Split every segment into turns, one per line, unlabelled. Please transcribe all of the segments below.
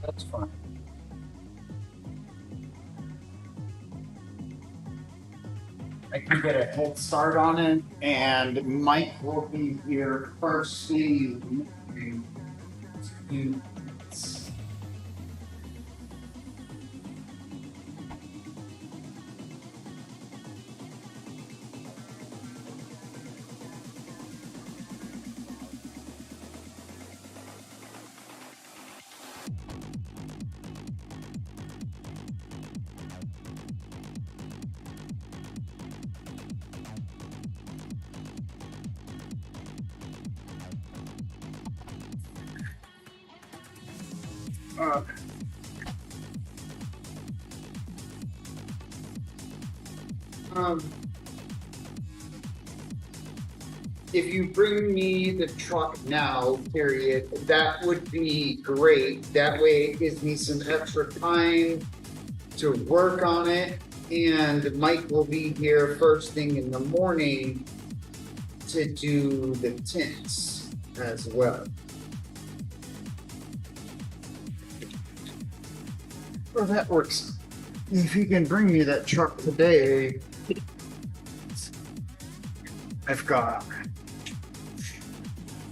That's fine. I can get a head start on it, and Mike will be here first thing in a few minutes. Uh, um, if you bring me the truck now, period, that would be great. That way it gives me some extra time to work on it. And Mike will be here first thing in the morning to do the tints as well. Well, that works. If you can bring me that truck today, I've got.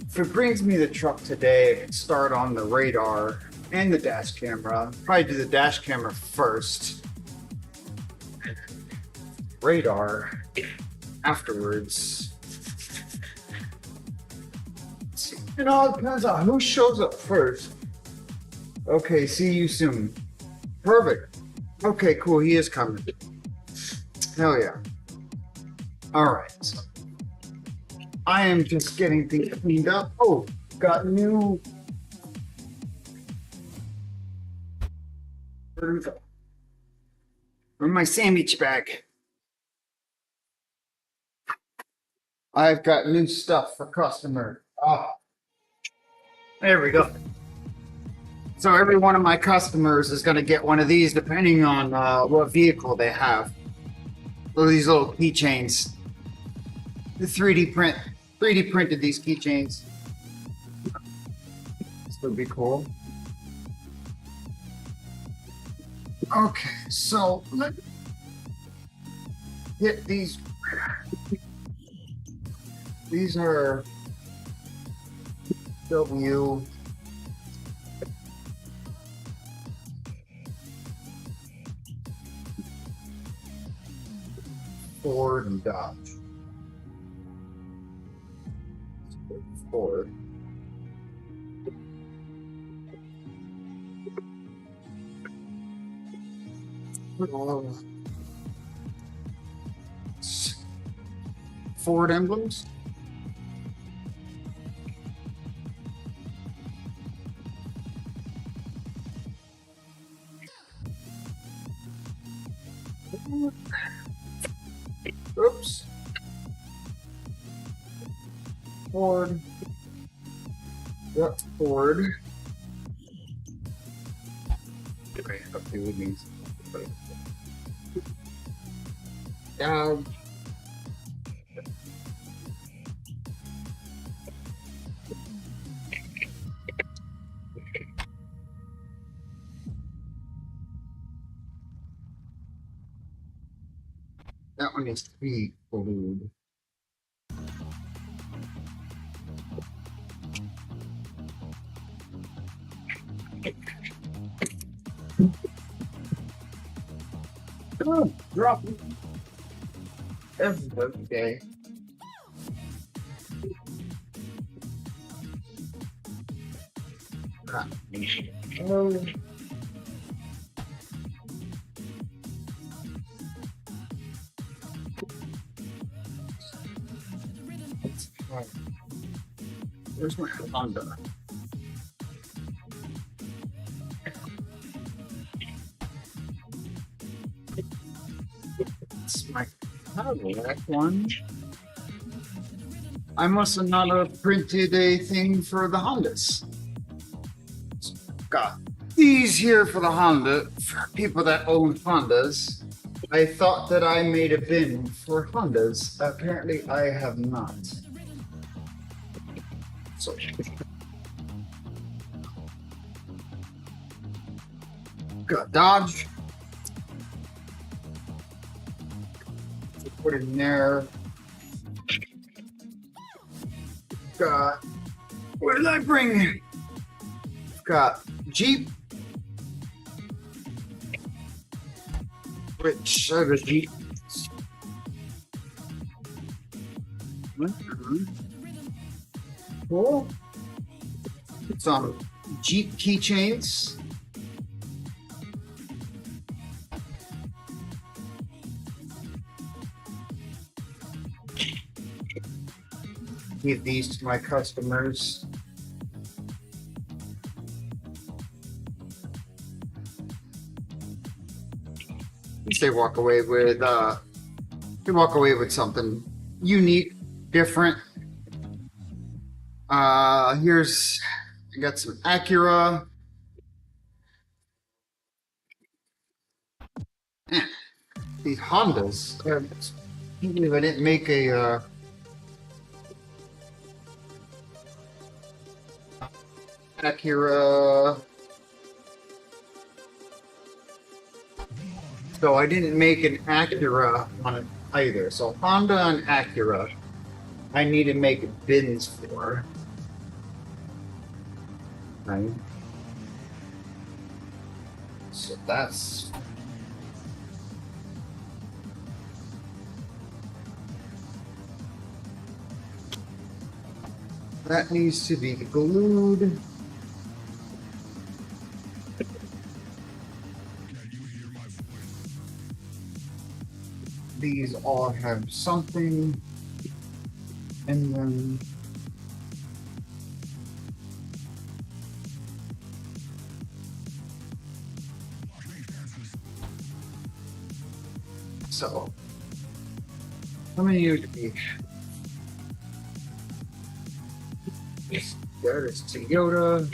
If it brings me the truck today, I can start on the radar and the dash camera. Probably do the dash camera first. Radar afterwards. It all depends on who shows up first. Okay, see you soon. Perfect. Okay, cool. He is coming. Hell yeah. All right. So I am just getting things cleaned up. Oh, got new. Where's my sandwich bag? I've got new stuff for customer. Oh, there we go. So every one of my customers is going to get one of these, depending on what vehicle they have. Look at these little keychains. The 3D printed these keychains. This would be cool. Okay, so let's get these. These are W. Ford and Dodge. Ford. Ford emblems. Oops. Ford. Yep, Ford. Okay, okay, with me. Down. That one is to be glued. Oh, drop it. Every day. Oh. Where's my Honda? It's my Cadillac one. I must have not have printed a thing for the Hondas. Got these here for the Honda, for people that own Hondas. I thought that I made a bin for Hondas. Apparently I have not. So Got Dodge. Put it in there. Got, what did I bring? Got Jeep. Which are the Jeep? Cool. Some Jeep keychains. Give these to my customers. They walk away with something unique, different. Here's, I got some Acura. These Hondas. I can't believe I didn't make a Acura. So I didn't make an Acura on it either. So Honda and Acura, I need to make bins for. Right. So that's. That needs to be glued. These all have something, and then so how many would be? There's Toyota.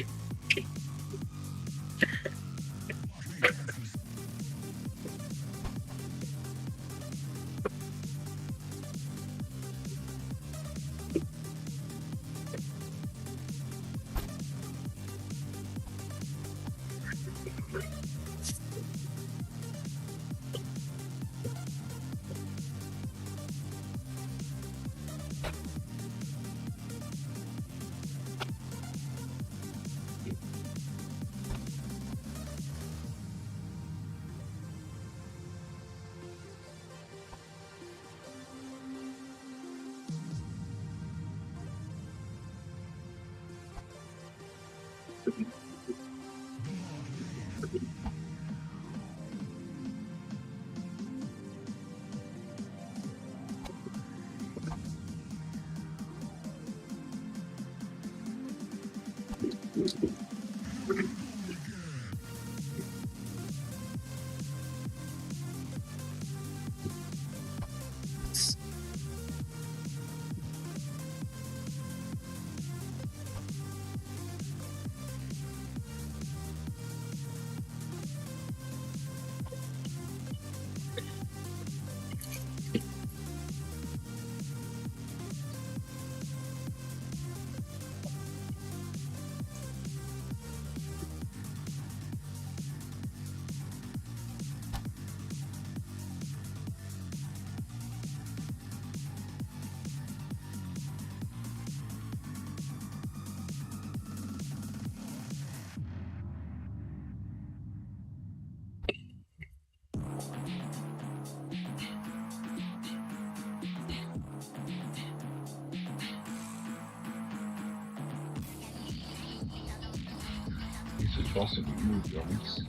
Isso é fácil de milhões.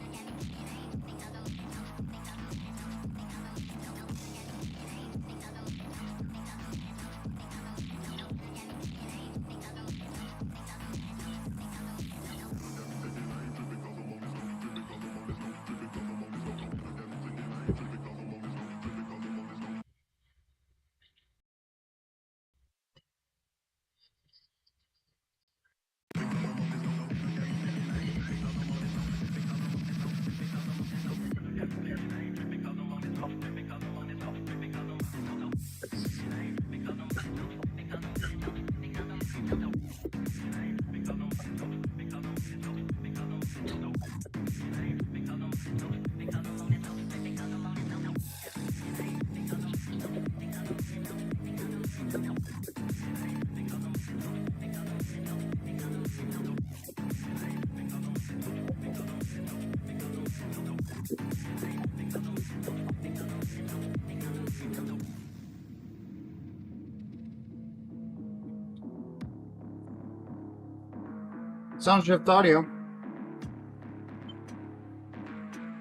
Sound shift audio.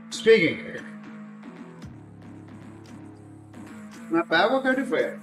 Speaking. Not bad. What can I do for you?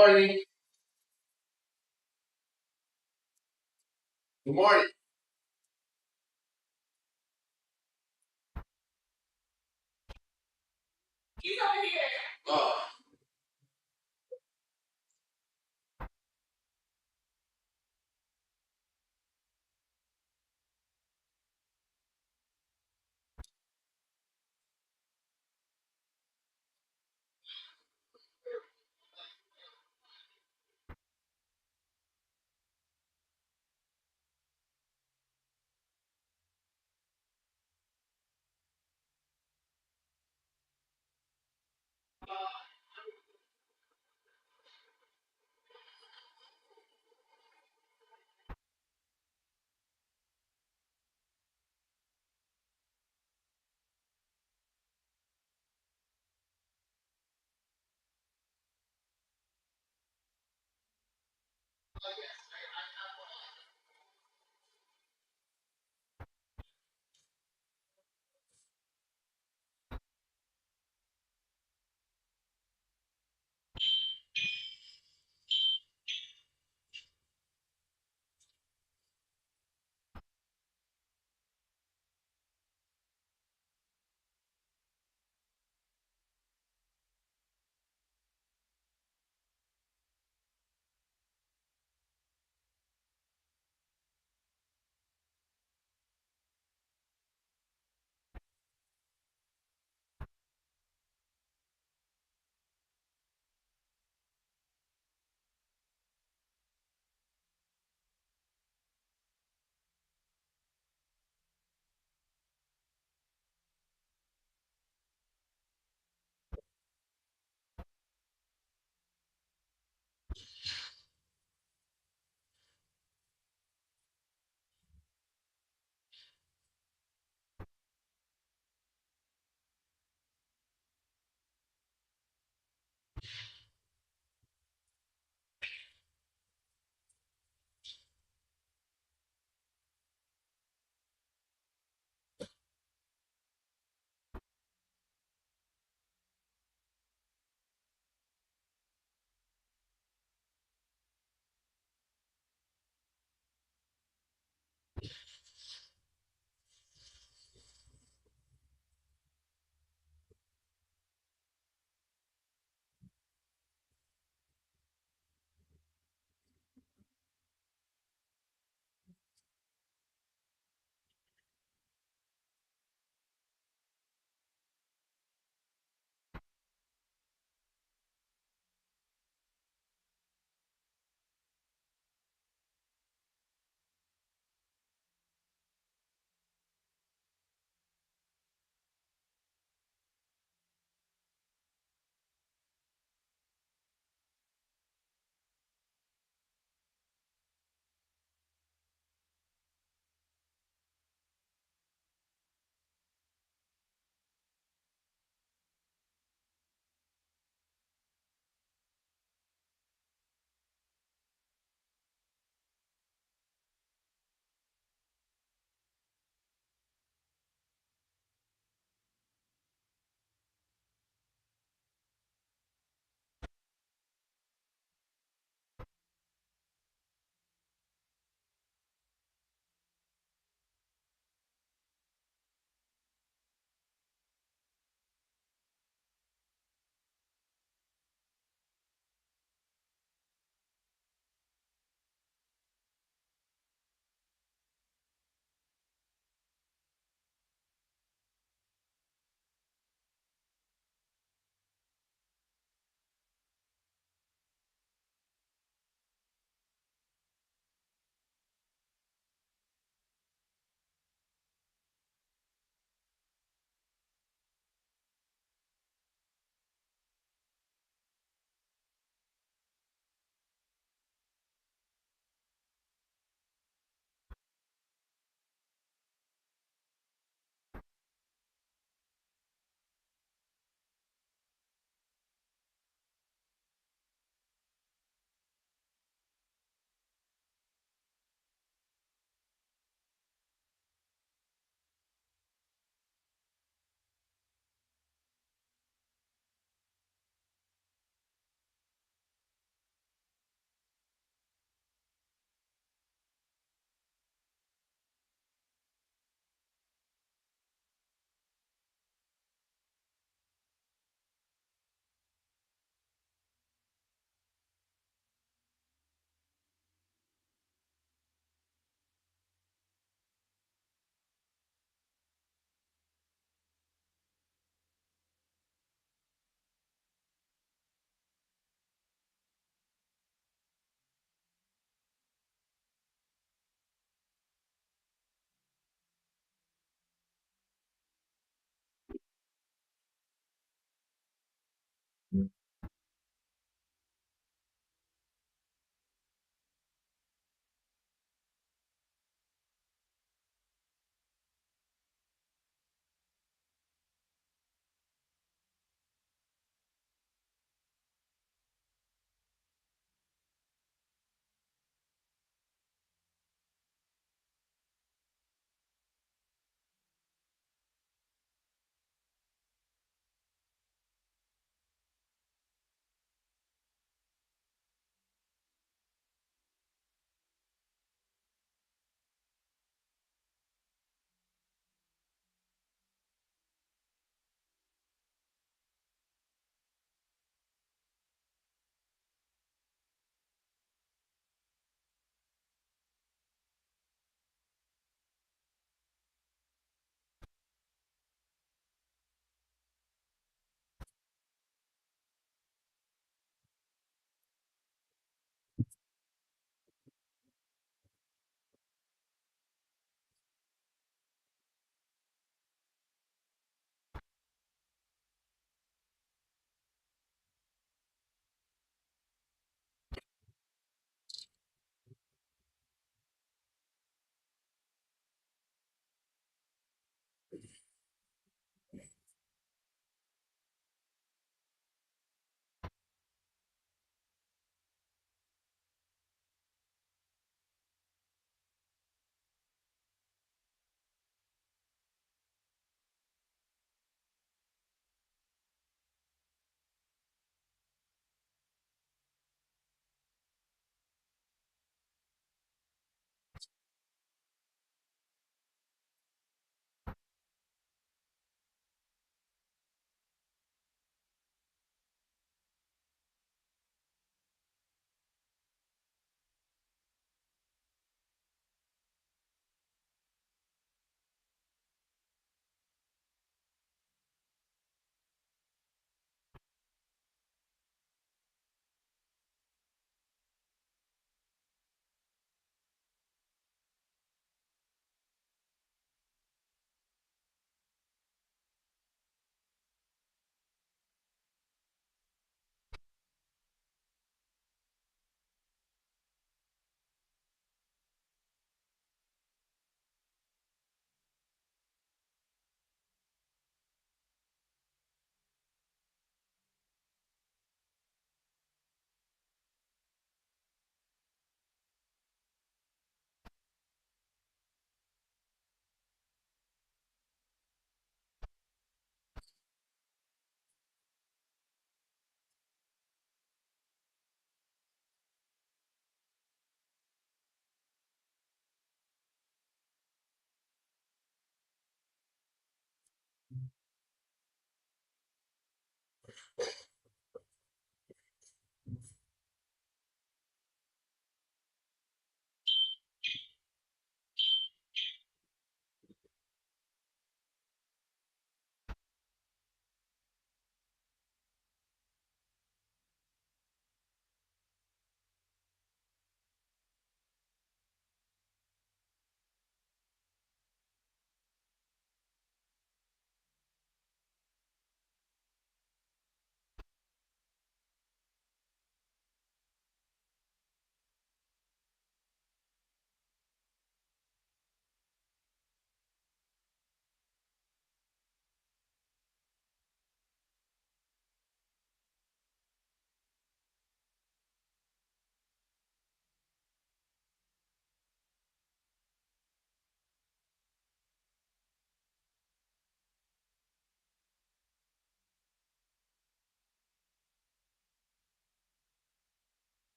morning. Good morning. Oh,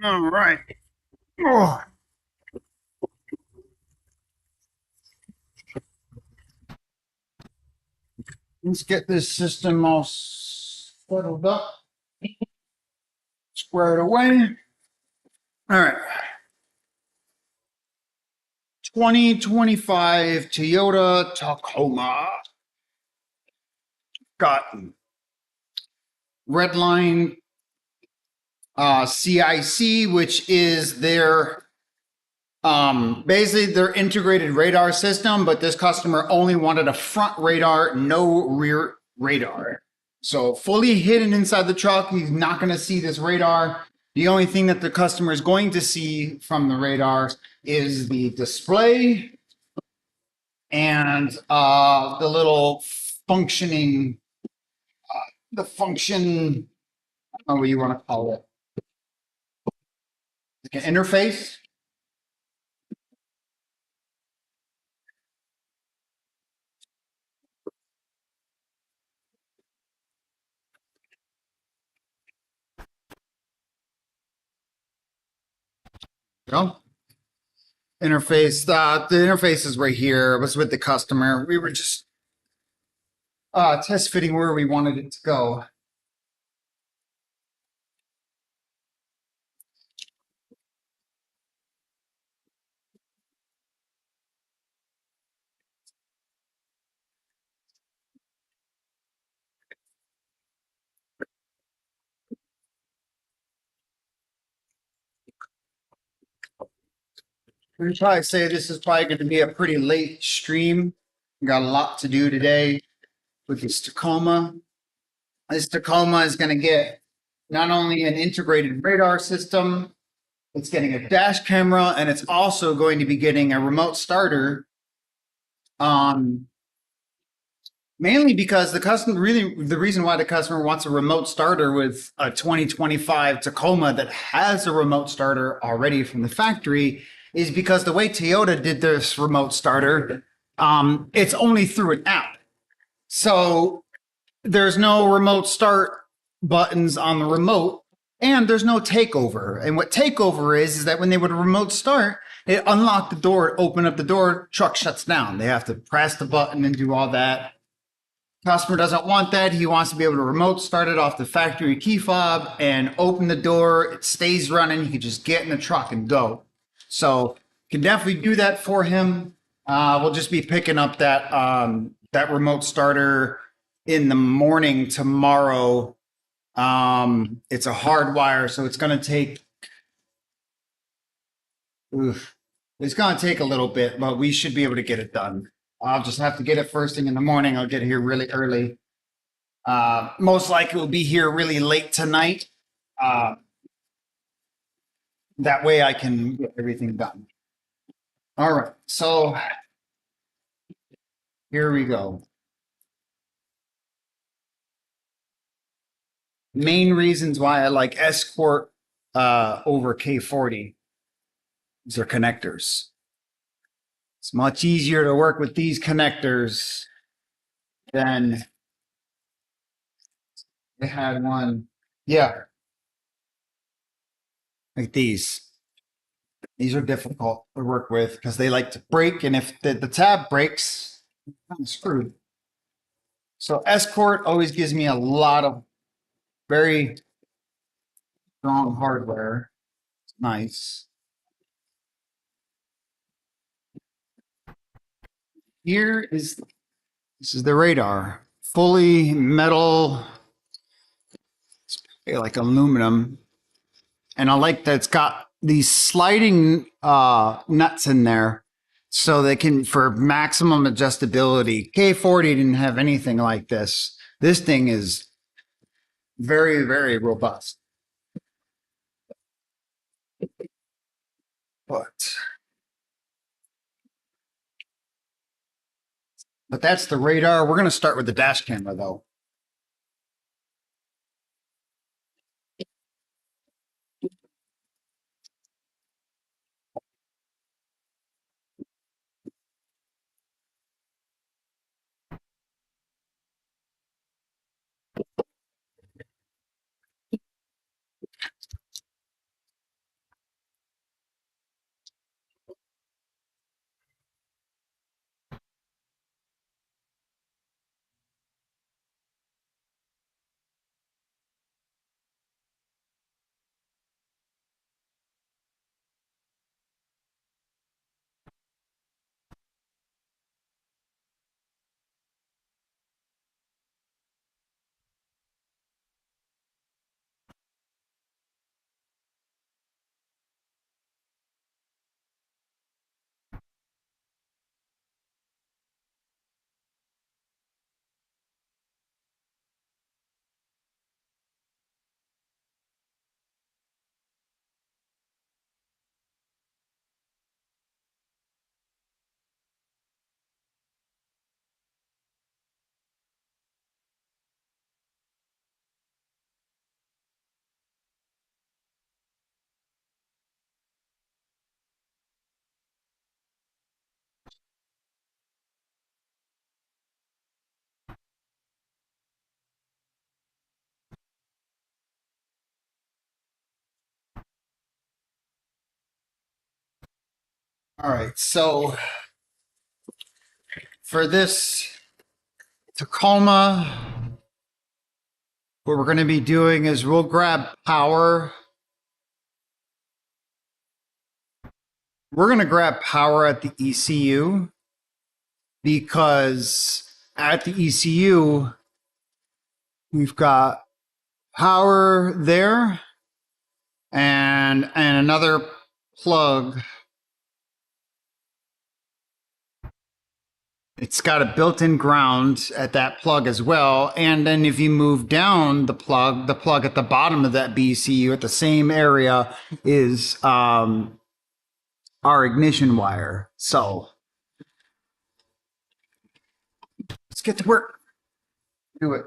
All right. Oh, let's get this system all settled up, squared away. All right. 2025 Toyota Tacoma. Got Redline CIC, which is their basically their integrated radar system, but this customer only wanted a front radar, no rear radar. So fully hidden inside the truck, he's not going to see this radar. The only thing that the customer is going to see from the radar is the display and the little functioning, the function, what do you want to call it? Like an interface. No? Interface. The interface is right here. It was with the customer. We were just test fitting where we wanted it to go. We'd probably say this is probably going to be a pretty late stream. We got a lot to do today with this Tacoma. This Tacoma is going to get not only an integrated radar system, it's getting a dash camera, and it's also going to be getting a remote starter Mainly because the customer really the reason why the customer wants a remote starter with a 2025 Tacoma that has a remote starter already from the factory is because the way Toyota did this remote starter, it's only through an app. So there's no remote start buttons on the remote, and there's no takeover. And what takeover is that when they would remote start, it unlock the door, open up the door, truck shuts down. They have to press the button and do all that. Customer doesn't want that. He wants to be able to remote start it off the factory key fob and open the door. It stays running. He can just get in the truck and go. So can definitely do that for him. We'll just be picking up that remote starter in the morning tomorrow. It's a hard wire, so it's going to take. Oof, it's going to take a little bit, but we should be able to get it done. I'll just have to get it first thing in the morning. I'll get here really early. Most likely will be here really late tonight. Uh, that way I can get everything done. All right, so here we go. Main reasons why I like Escort over K40 is their connectors. It's much easier to work with these connectors than they had one. Yeah, like these. These are difficult to work with because they like to break, and if the tab breaks, I'm screwed. So Escort always gives me a lot of very strong hardware. It's nice. Here is this is the radar, fully metal, like aluminum, and I like that it's got these sliding nuts in there, so they can for maximum adjustability. K40 didn't have anything like this. This thing is very, very robust. But that's the radar. We're going to start with the dash camera though. All right, so for this Tacoma, what we're going to be doing is we'll grab power. We're going to grab power at the ECU because at the ECU, we've got power there and another plug. It's got a built-in ground at that plug as well. And then if you move down the plug at the bottom of that BCU at the same area is our ignition wire. So let's get to work. Do it.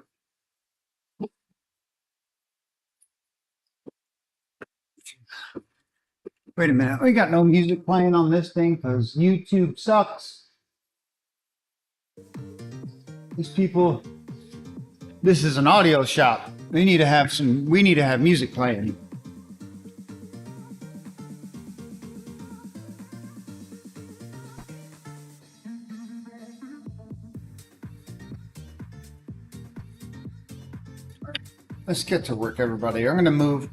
Wait a minute. We got no music playing on this thing because YouTube sucks. These people. This is an audio shop. We need to have some. We need to have music playing. Let's get to work, everybody. I'm going to move.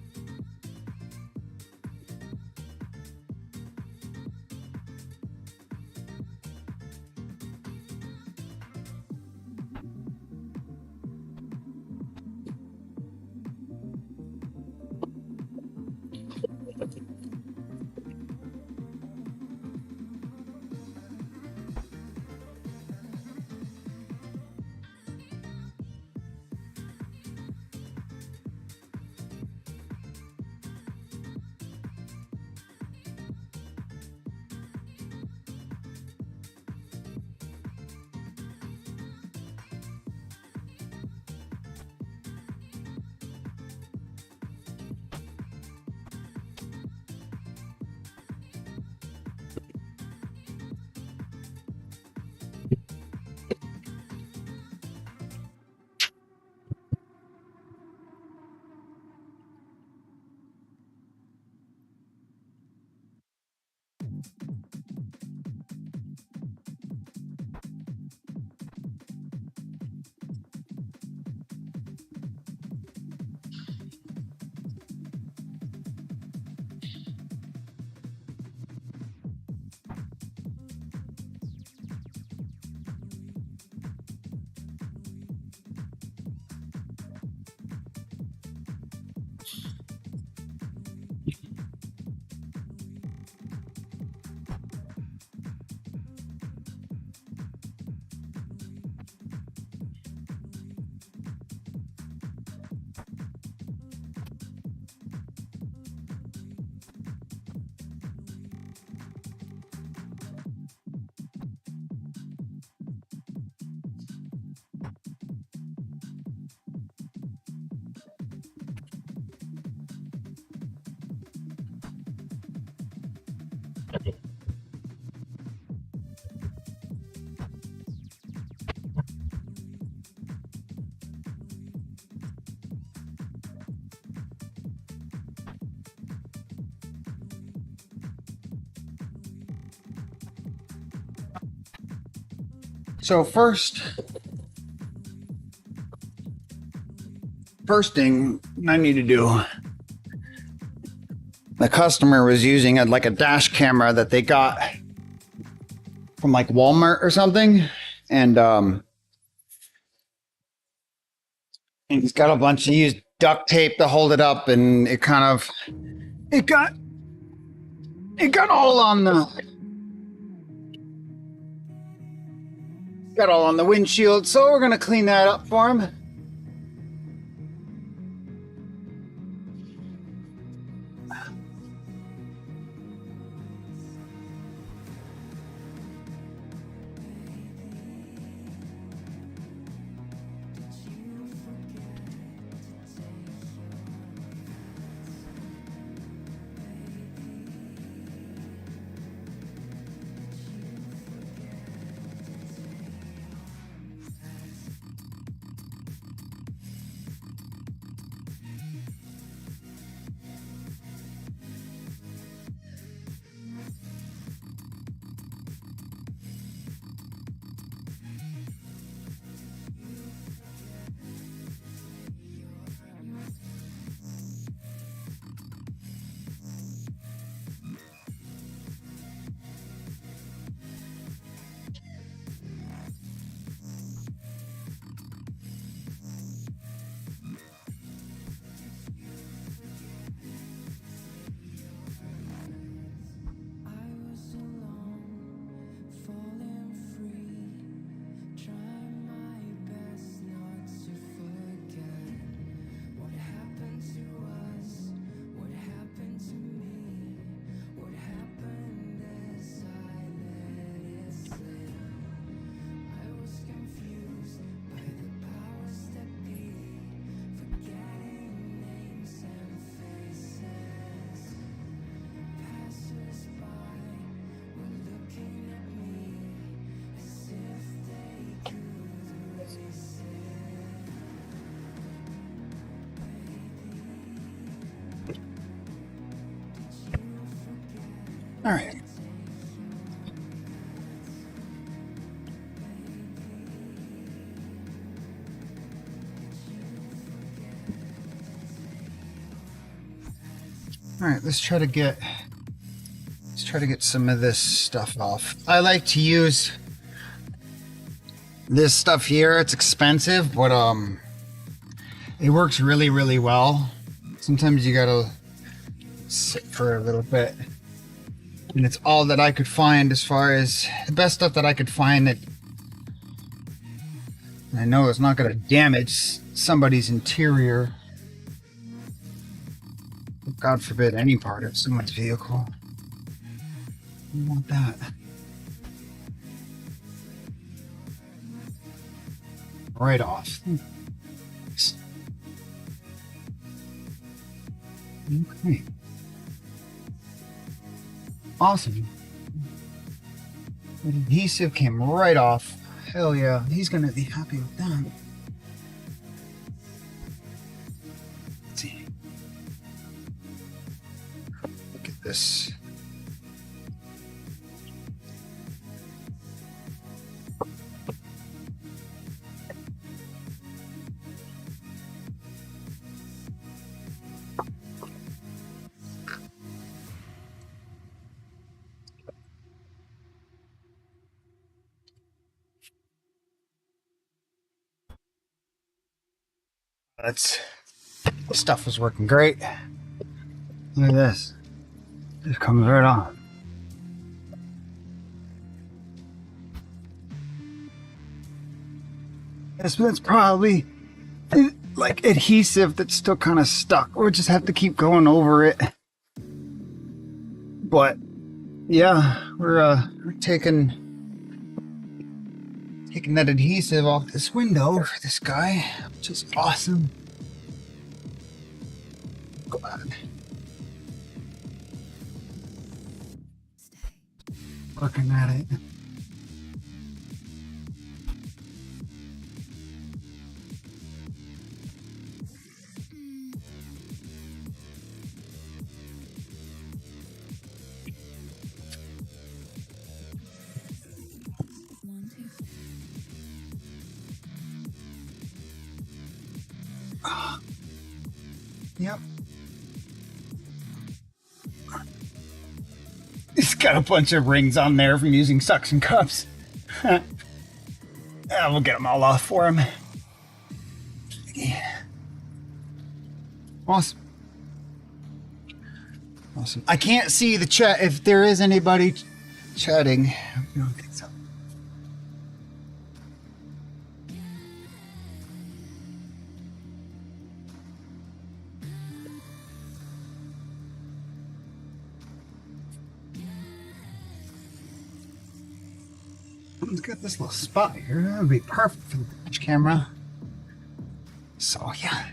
So first thing I need to do. The customer was using like a dash camera that they got from like Walmart or something, and he's got a bunch of used duct tape to hold it up, and it got all on the windshield. So we're gonna clean that up for him. All right. All right, let's try to get some of this stuff off. I like to use this stuff here. It's expensive, but it works really, really well. Sometimes you gotta sit for a little bit. And it's all that I could find as far as the best stuff that I could find that I know it's not gonna damage somebody's interior. God forbid any part of someone's vehicle. You want that. Right off. Okay. Awesome. The adhesive came right off. Hell yeah. He's gonna be happy with that. Let's see. Look at this. This stuff was working great. Look at this. It comes right on. That's probably like adhesive that's still kind of stuck. We'll just have to keep going over it. But yeah, we're taking that adhesive off this window for this guy, which is awesome. Glad. Looking at it. Yep. He's got a bunch of rings on there from using suction cups. Yeah, we'll get them all off for him. Yeah. Awesome. Awesome. I can't see the chat if there is anybody chatting. I don't think so. Let's get this little spot here. That would be perfect for the dash camera. So yeah.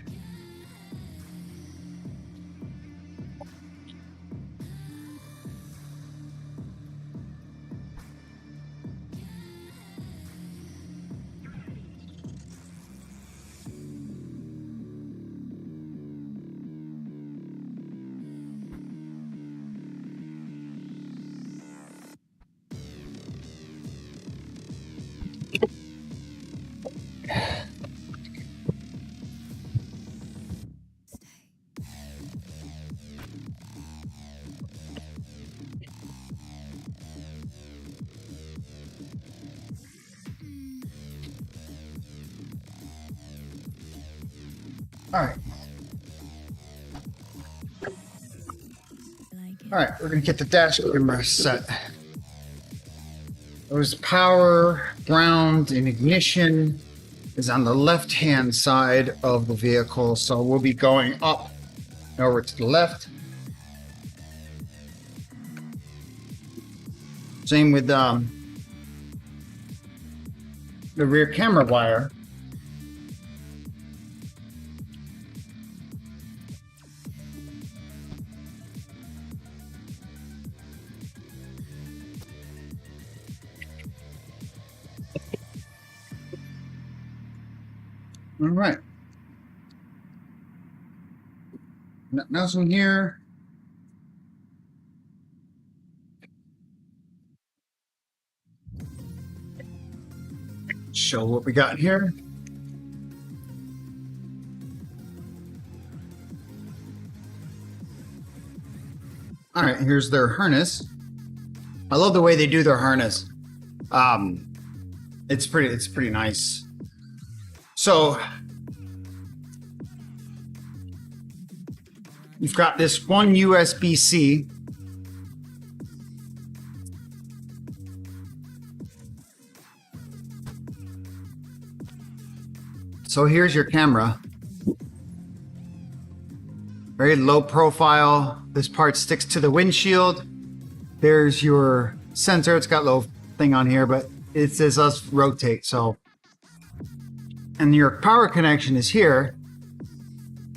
All right. All right, we're gonna get the dash camera set. There's power, ground, and ignition is on the left-hand side of the vehicle, so we'll be going up and over to the left. Same with the rear camera wire. All right. Nothing else in here. show what we got here. All right, here's their harness. I love the way they do their harness. It's pretty nice. So you've got this one USB-C. So here's your camera. Very low profile. This part sticks to the windshield. There's your sensor. It's got a little thing on here, but it says us rotate. So, and your power connection is here.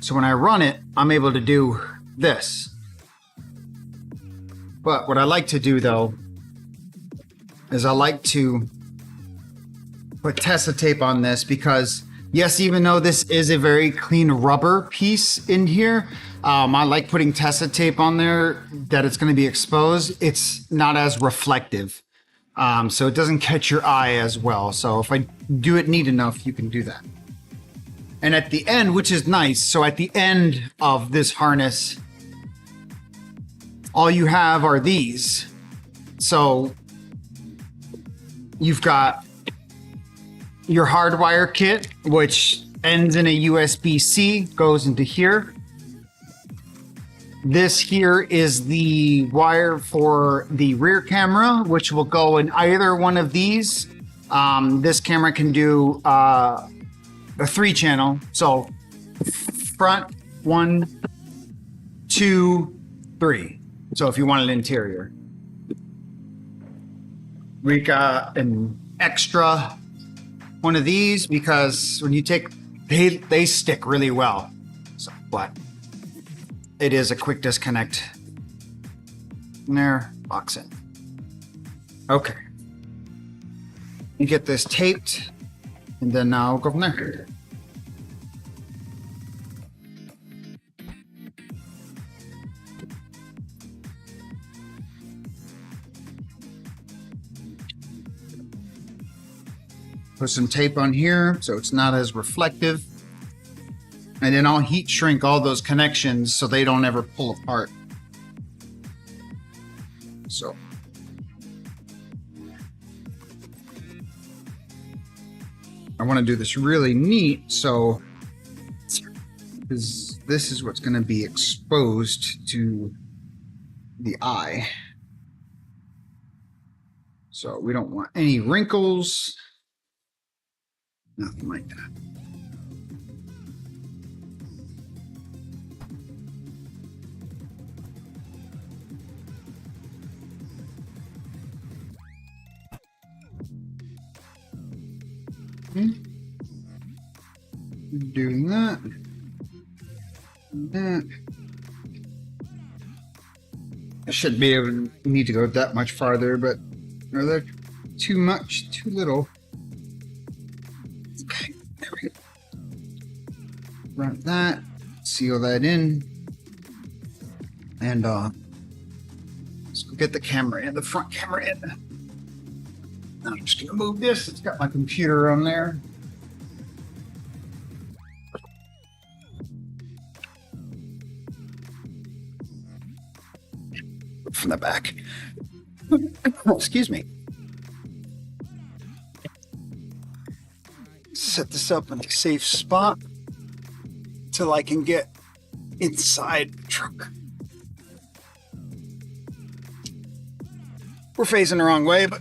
So when I run it, I'm able to do this. But what I like to do though, is I like to put Tessa tape on this because yes, even though this is a very clean rubber piece in here, I like putting Tessa tape on there that it's going to be exposed. It's not as reflective. So it doesn't catch your eye as well. So if I do it neat enough, you can do that. And at the end, which is nice, so at the end of this harness, all you have are these. So you've got your hardwire kit, which ends in a USB-C, goes into here. This here is the wire for the rear camera, which will go in either one of these. This camera can do a 3-channel. So front, 1, 2, 3. So if you want an interior. We got an extra one of these because when you take, they stick really well. So, but it is a quick disconnect. And there, box in. Okay. You get this taped, and then I'll go from there. Put some tape on here so it's not as reflective. And then I'll heat shrink all those connections so they don't ever pull apart. So. I want to do this really neat, so because this is what's going to be exposed to the eye. So we don't want any wrinkles, nothing like that. Doing that. That. I shouldn't be able to need to go that much farther, but are there too much, too little? Okay, there we go. Run that, seal that in, and let's go get the camera in, the front camera in. I'm just gonna move this. It's got my computer on there. From the back. Excuse me. Set this up in a safe spot till I can get inside the truck. We're facing the wrong way, but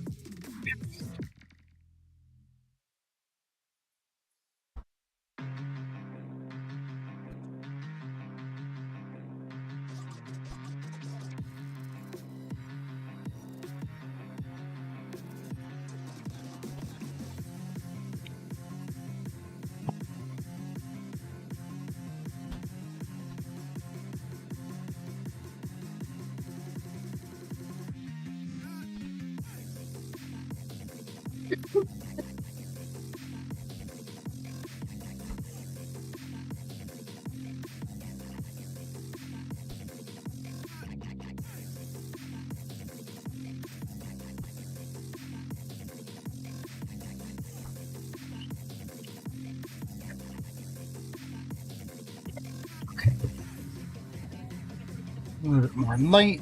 A little bit more light.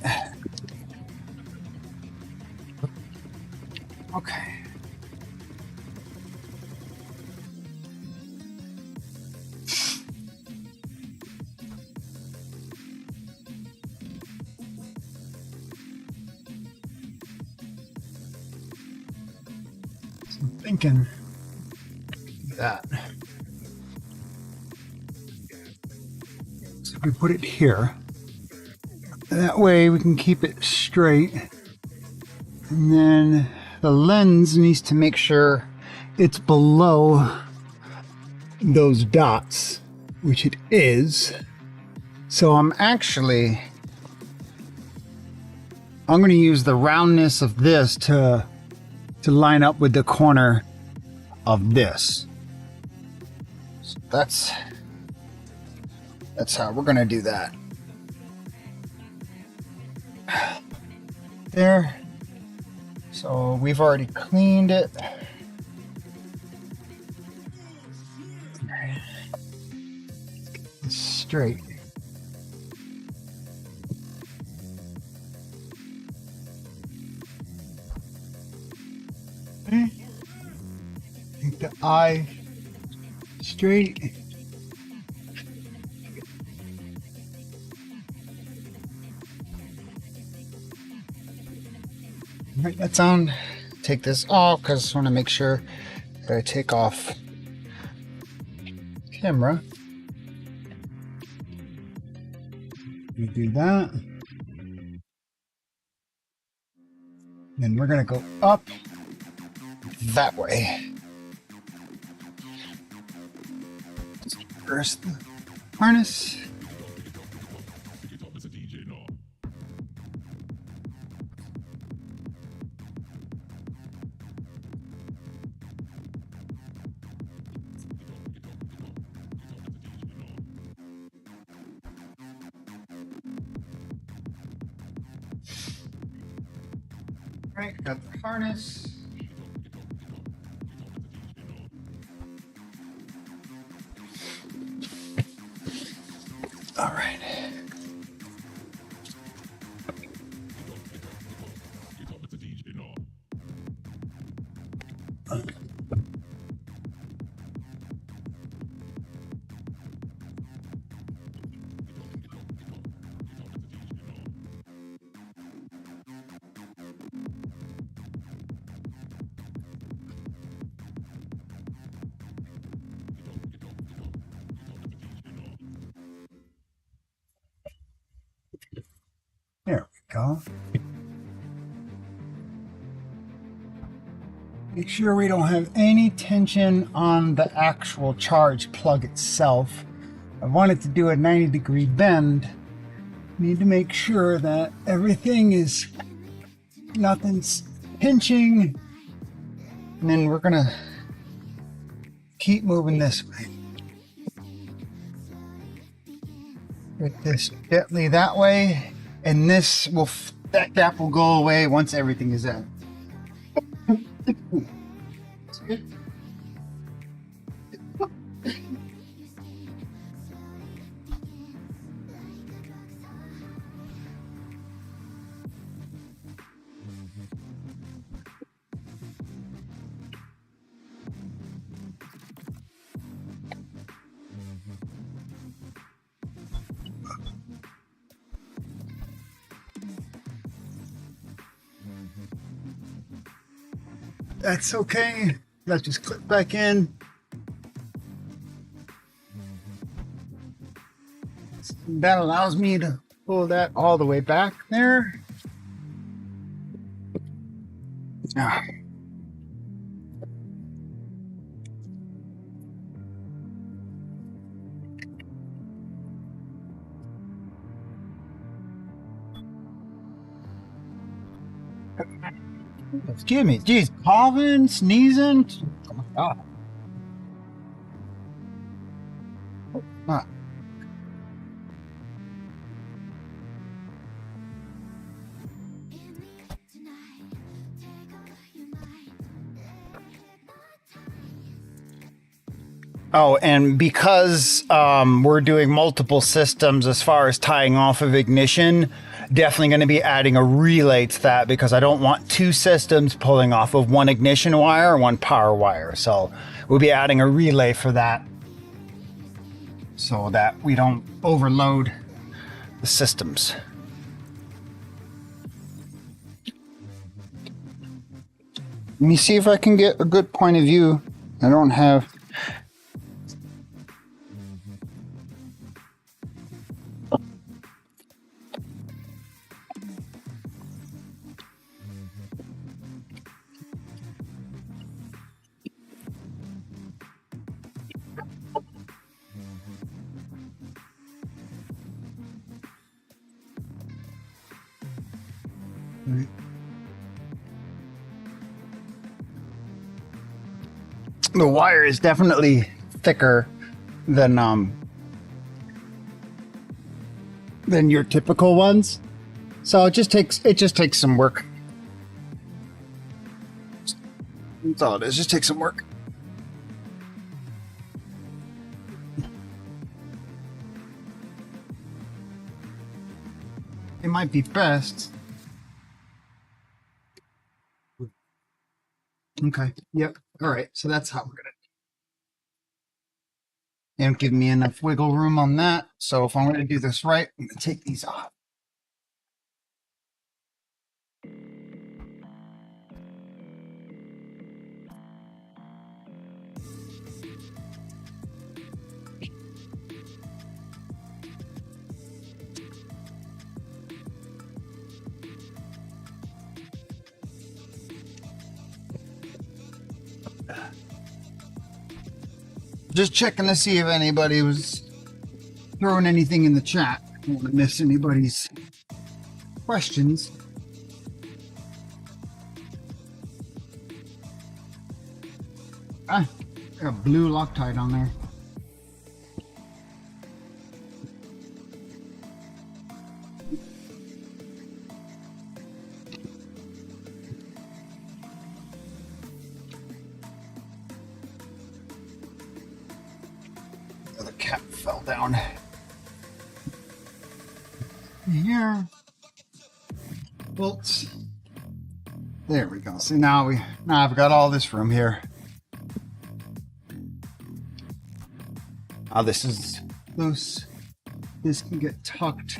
Okay. So I'm thinking that. So if we put it here, that way we can keep it straight. And then the lens needs to make sure it's below those dots, which it is. So I'm going to use the roundness of this to line up with the corner of this. So that's how we're going to do that. There. So we've already cleaned it. It's straight. Okay. Make the eye straight. Right, that's on. Take this off because I want to make sure that I take off camera. We do that. Then we're going to go up that way. First, the harness. Right, got the harness. All right. There we go. Make sure we don't have any tension on the actual charge plug itself. I wanted to do a 90-degree bend. Need to make sure that everything is, nothing's pinching. And then we're gonna keep moving this way. Get this gently that way. And this will, that gap will go away once everything is in. That's okay. Let's just click back in. That allows me to pull that all the way back there. Ah. Excuse me, geez, coughing, sneezing. Oh my God. Ah. Oh, and because we're doing multiple systems as far as tying off of ignition, definitely going to be adding a relay to that because I don't want two systems pulling off of one ignition wire or one power wire. So we'll be adding a relay for that so that we don't overload the systems. Let me see if I can get a good point of view. I don't have... The wire is definitely thicker than your typical ones, so it just takes some work. That's all it is. Just takes some work. It might be best. Okay. Yep. All right. So that's how we're gonna. They don't give me enough wiggle room on that. So if I'm gonna do this right, I'm gonna take these off. Just checking to see if anybody was throwing anything in the chat. I don't want to miss anybody's questions. Ah, got a blue Loctite on there. The cap fell down. Here. Bolts. There we go. See, now I've got all this room here. Oh, this is loose. This can get tucked.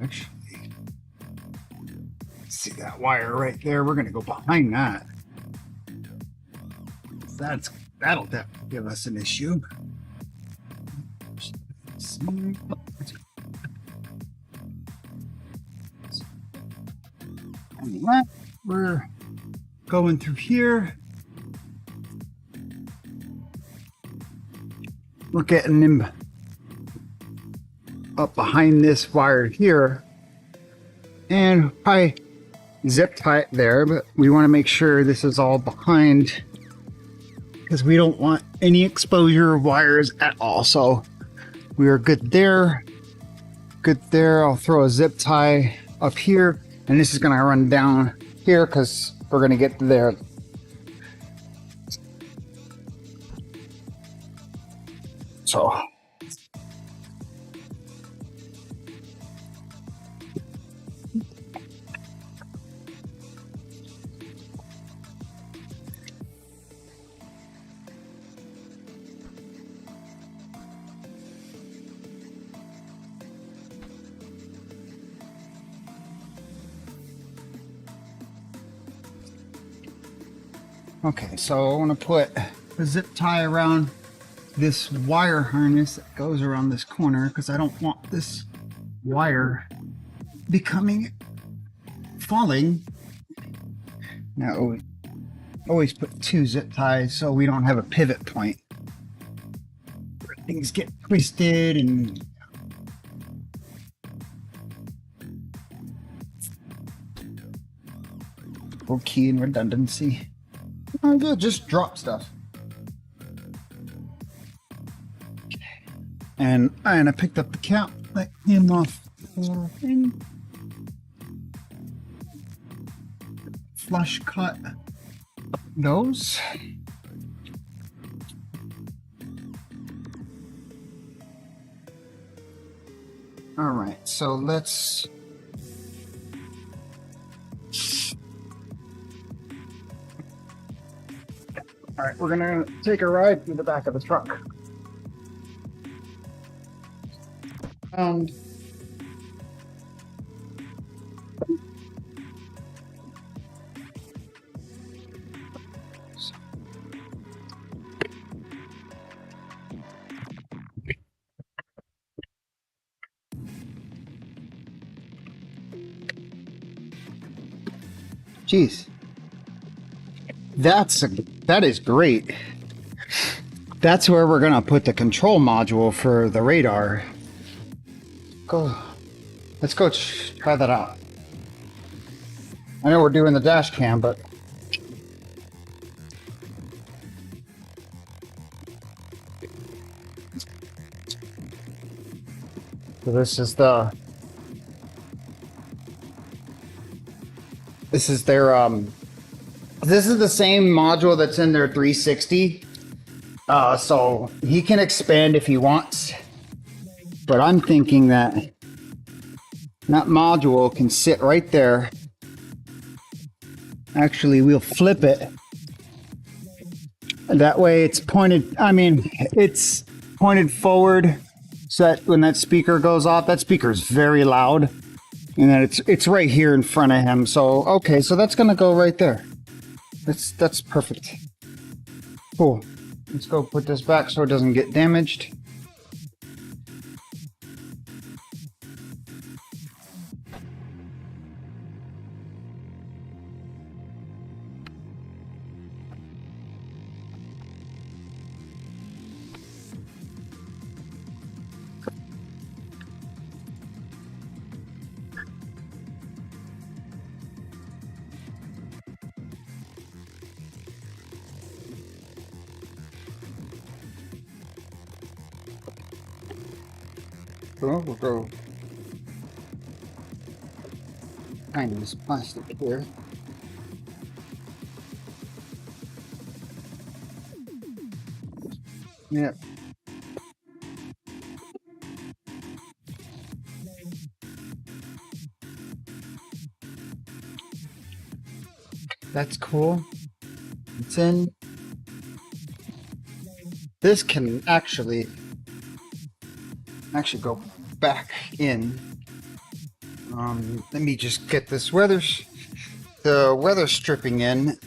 Actually, see that wire right there? We're gonna go behind that. That'll definitely give us an issue. We're going through here. We're getting him up behind this wire here, and probably zip tie it there, but we want to make sure this is all behind because we don't want any exposure of wires at all. So we are good there. Good there. I'll throw a zip tie up here, and this is going to run down here because we're going to get there. So okay, so I want to put a zip tie around this wire harness that goes around this corner because I don't want this wire falling. Now, always put two zip ties so we don't have a pivot point where things get twisted and or key and redundancy. Oh, good, just drop stuff. And I picked up the cap that came off the thing. Flush cut those. All right, so let's. All right, we're gonna take a ride through the back of the truck. Um, Geez, that is great. That's where we're gonna put the control module for the radar. Go. Let's go try that out. I know we're doing the dash cam, but so this is their this is the same module that's in their 360. So he can expand if he wants, but I'm thinking that that module can sit right there. Actually, we'll flip it. That way it's pointed, I mean, it's pointed forward so that when that speaker goes off, that speaker is very loud. And then it's right here in front of him. So, okay, so that's gonna go right there. That's perfect. Cool. Let's go put this back so it doesn't get damaged. So we'll go behind this plastic here. Yep. That's cool. It's in. This can actually go back in. Let me just get this the weather stripping in.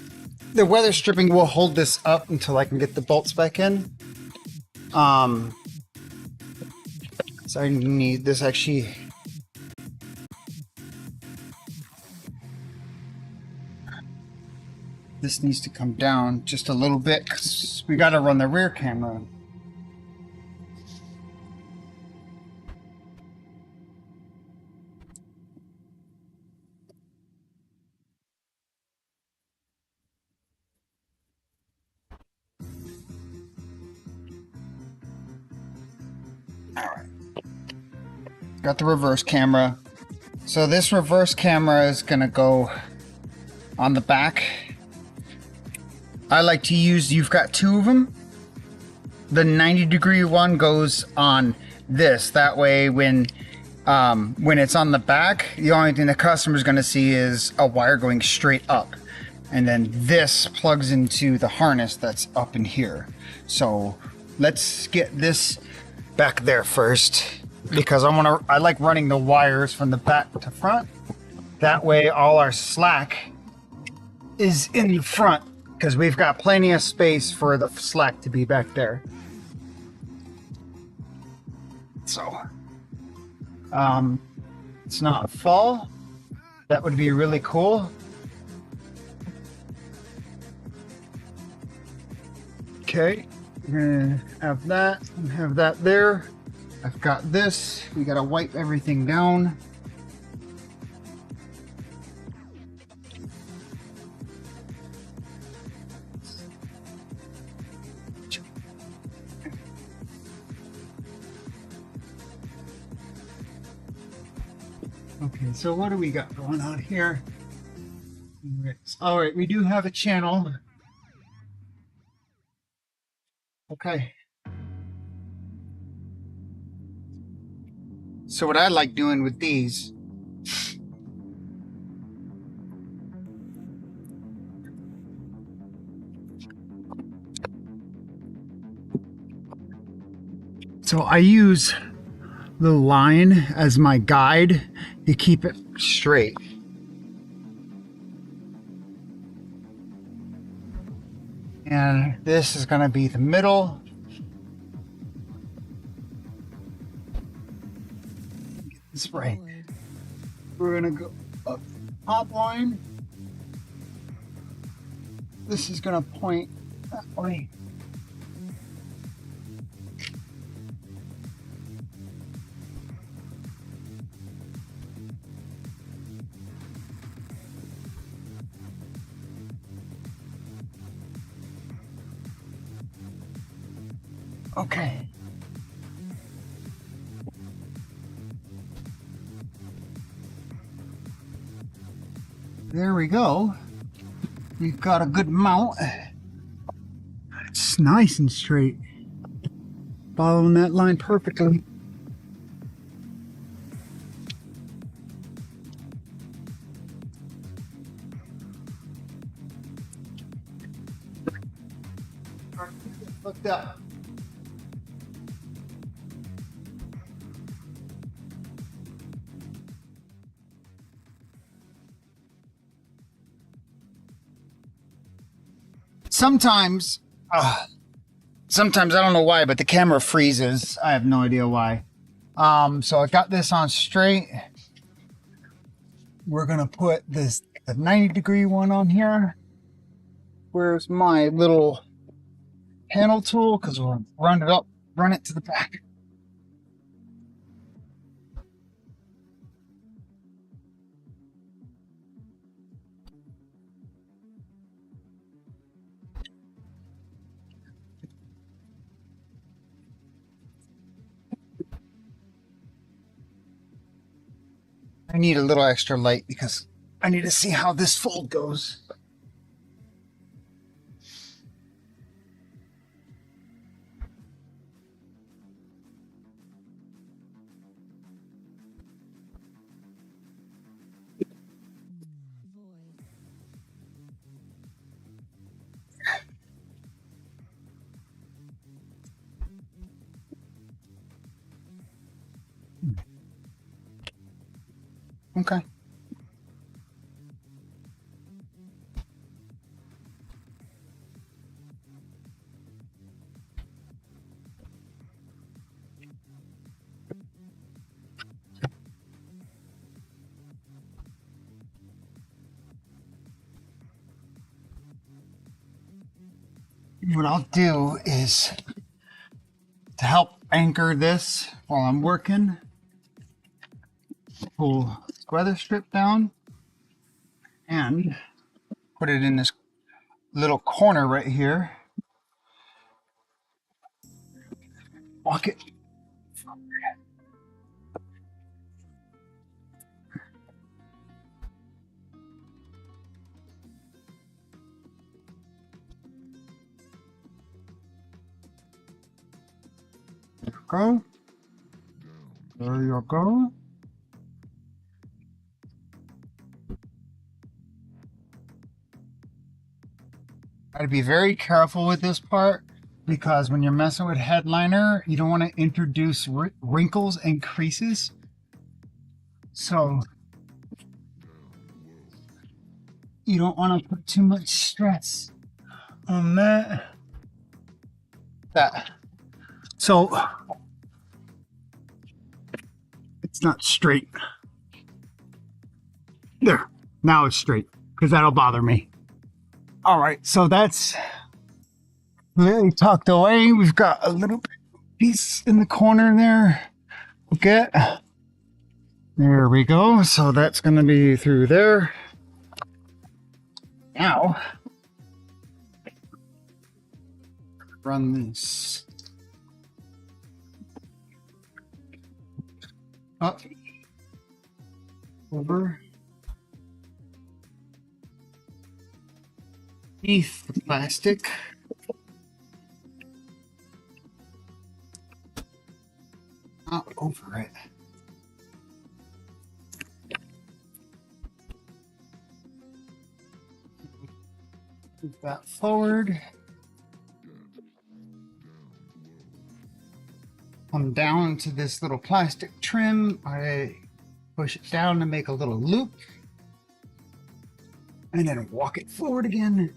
The weather stripping will hold this up until I can get the bolts back in. So I need this actually. This needs to come down just a little bit because we got to run the rear camera. Got the reverse camera. So this reverse camera is gonna go on the back. I like to use, you've got two of them. The 90-degree one goes on this. That way when it's on the back, the only thing the customer's gonna see is a wire going straight up. And then this plugs into the harness that's up in here. So let's get this back there first, because I like running the wires from the back to front. That way all our slack is in the front, because we've got plenty of space for the slack to be back there. So, it's not fall. That would be really cool. Okay, we're gonna have that and have that there. I've got this. We gotta wipe everything down. Okay, so what do we got going on here? All right, we do have a channel. Okay. So what I like doing with these, so I use the line as my guide to keep it straight. And this is going to be the middle. Get this right. We're going to go up the top line. This is going to point that way. Okay. There we go. We've got a good mount. It's nice and straight. Following that line perfectly. Looked up. Sometimes I don't know why, but the camera freezes. I have no idea why. So I got this on straight. We're gonna put this a 90-degree one on here. Where's my little panel tool? Because we'll run it to the back. I need a little extra light because I need to see how this fold goes. Okay. What I'll do is to help anchor this while I'm working, pull the weather strip down and put it in this little corner right here. Walk it. There you go. There you go. Gotta be very careful with this part because when you're messing with headliner, you don't want to introduce wrinkles and creases. So you don't want to put too much stress on that. So it's not straight. There, now it's straight because that'll bother me. All right, so that's completely tucked away. We've got a little piece in the corner there. Okay, there we go. So that's going to be through there. Now, run this up, over, beneath the plastic. Not over it. Move that forward. Come down to this little plastic trim. I push it down to make a little loop. And then walk it forward again.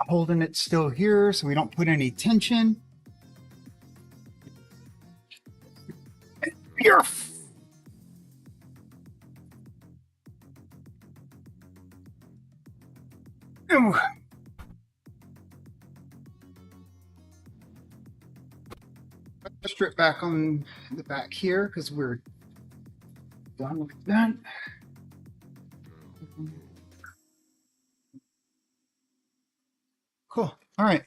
Holding it still here so we don't put any tension. Here. Strip back on the back here because we're done with that. Cool. All right.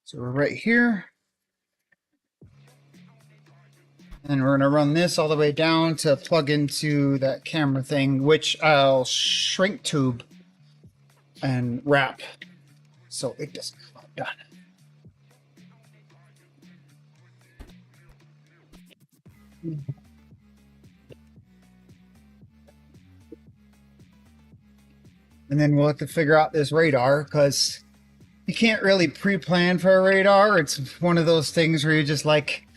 So we're right here. And we're going to run this all the way down to plug into that camera thing, which I'll shrink tube and wrap so it doesn't come undone. And then we'll have to figure out this radar because you can't really pre-plan for a radar. It's one of those things where you're just like,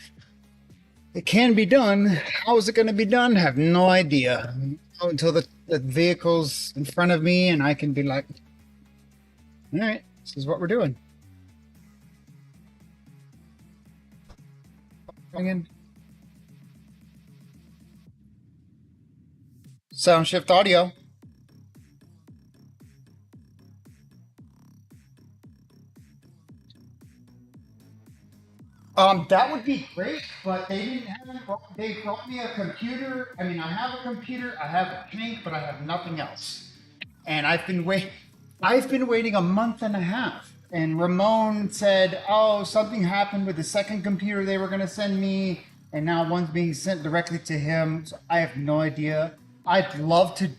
it can be done. How is it going to be done? I have no idea. Until the vehicle's in front of me and I can be like, all right, this is what we're doing. Again. Sound shift audio. That would be great, but they didn't have. They brought me a computer. I mean, I have a computer, I have a tank, but I have nothing else. And I've been waiting a month and a half. And Ramon said, "Oh, something happened with the second computer they were going to send me, and now one's being sent directly to him." So I have no idea. I'd love to.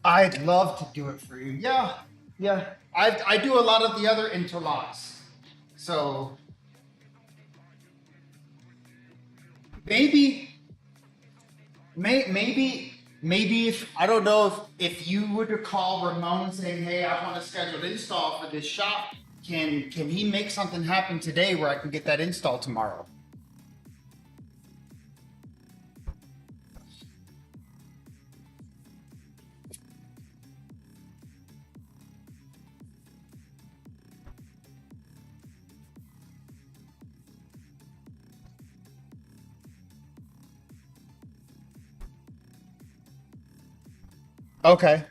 I'd love to do it for you. Yeah, yeah. I do a lot of the other interlocks, so. Maybe, maybe if I don't know if you were to call Ramon saying, "Hey, I want to schedule an install for this shop. Can he make something happen today where I can get that install tomorrow?" Okay.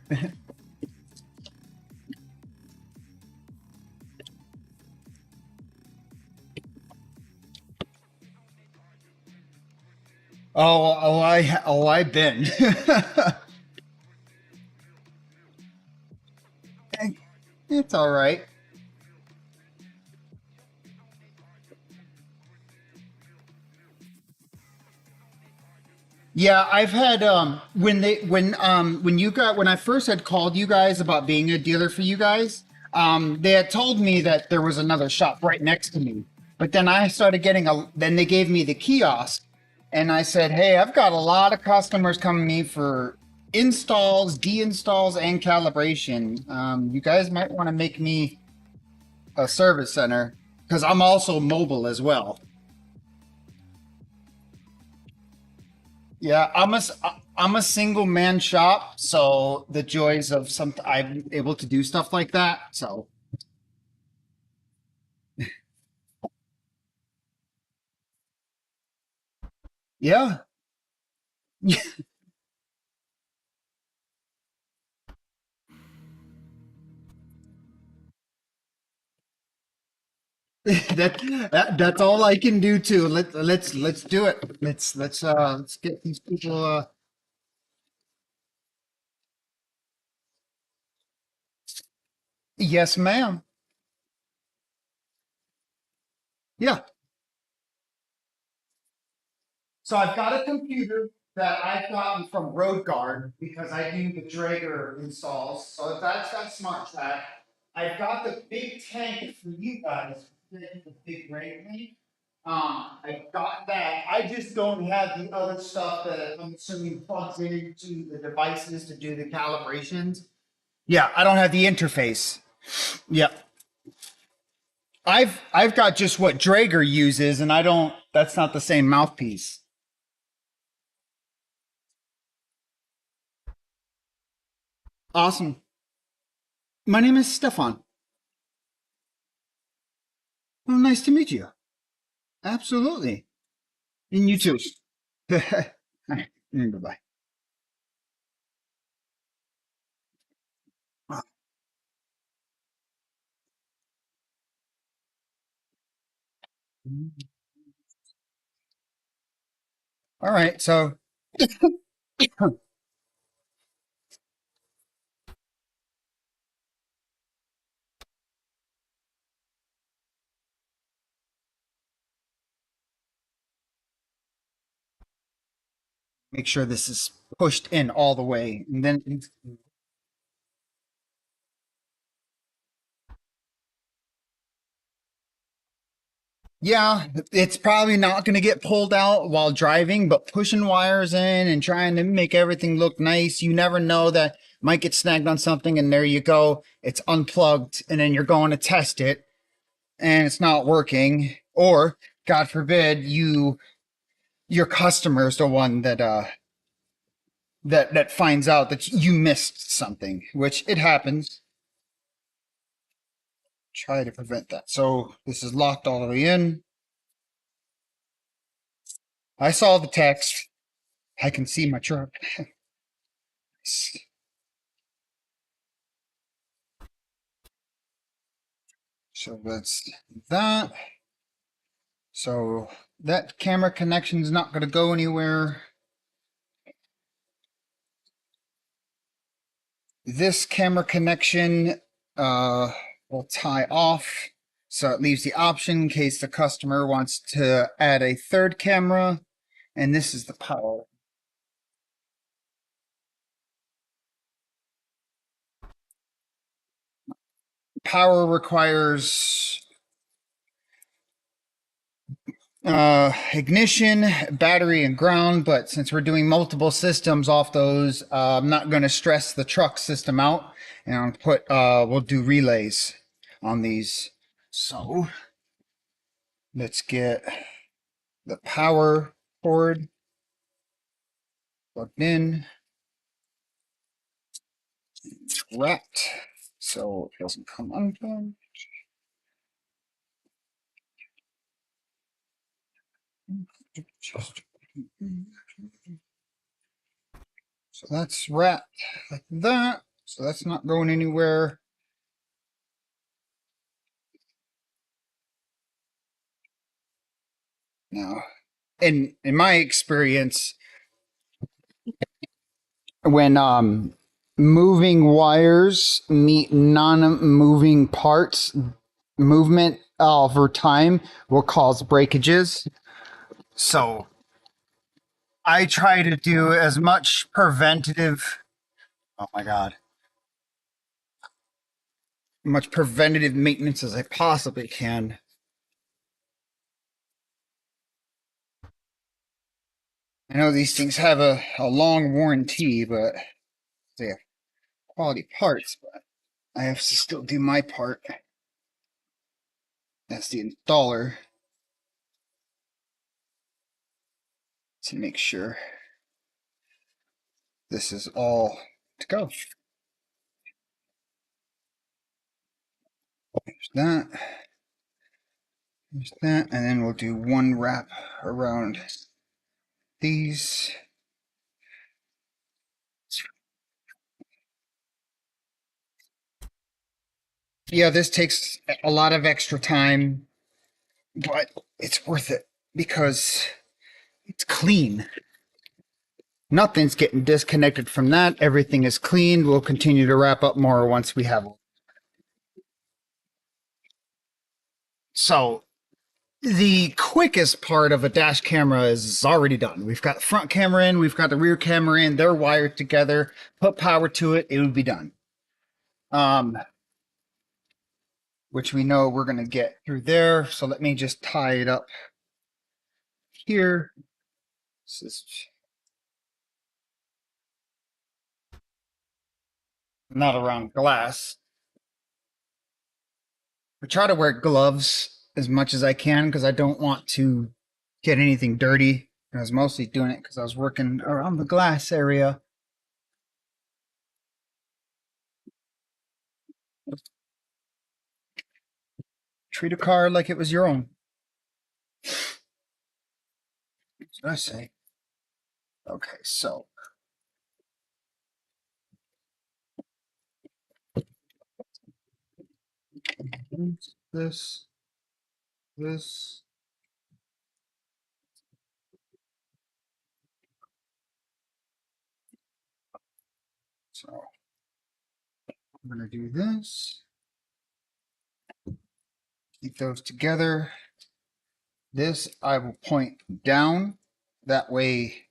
I've been. It's all right. Yeah, I've had when I first had called you guys about being a dealer for you guys, they had told me that there was another shop right next to me. But then I started getting a then they gave me the kiosk and I said, "Hey, I've got a lot of customers coming to me for installs, deinstalls, and calibration. You guys might want to make me a service center because I'm also mobile as well." Yeah, I'm a single man shop, so the joys of I'm able to do stuff like that. So yeah, that's all I can do too. Let's do it. Let's get these people. Yes, ma'am. Yeah. So I've got a computer that I've gotten from Road Guard because I do the Drager installs. So that's got Smart Track. I've got the big tank for you guys, the big ray tank. I've got that. I just don't have the other stuff that I'm assuming plugs into the devices to do the calibrations. Yeah, I don't have the interface. Yep. I've got just what Draeger uses, and I don't. That's not the same mouthpiece. Awesome. My name is Stefan. Oh, nice to meet you. Absolutely. And you too. Bye bye. All right. So make sure this is pushed in all the way, and then yeah, it's probably not going to get pulled out while driving, but pushing wires in and trying to make everything look nice, you never know that might get snagged on something, and there you go. It's unplugged, and then you're going to test it, and it's not working. Or, God forbid, your customer is the one that finds out that you missed something, which it happens. Try to prevent that. So this is locked all the way in. I saw the text. I can see my truck. So that's that. So that camera connection is not going to go anywhere. This camera connection will tie off. So it leaves the option in case the customer wants to add a third camera. And this is the power. Power requires ignition, battery, and ground. But since we're doing multiple systems off those, I'm not going to stress the truck system out, and I'll put we'll do relays on these. So let's get the power cord plugged in, wrapped, so it doesn't come undone. So that's wrapped like that. So that's not going anywhere. Now, in my experience, when moving wires meet non-moving parts, movement over time will cause breakages. So I try to do as much preventative. Oh my god. Much preventative maintenance as I possibly can. I know these things have a long warranty, but they have quality parts, but I have to still do my part. That's the installer to make sure this is all to go. There's that. There's that. And then we'll do one wrap around these. Yeah, this takes a lot of extra time, but it's worth it because it's clean. Nothing's getting disconnected from that. Everything is clean. We'll continue to wrap up more once we have. So the quickest part of a dash camera is already done. We've got the front camera in, we've got the rear camera in, they're wired together, put power to it, it would be done. Which we know we're going to get through there. So let me just tie it up here. This is not around glass. I try to wear gloves as much as I can because I don't want to get anything dirty. I was mostly doing it because I was working around the glass area. Treat a car like it was your own. What did I say? Okay, so this, this. So I'm gonna do this. Keep those together. This I will point down. That way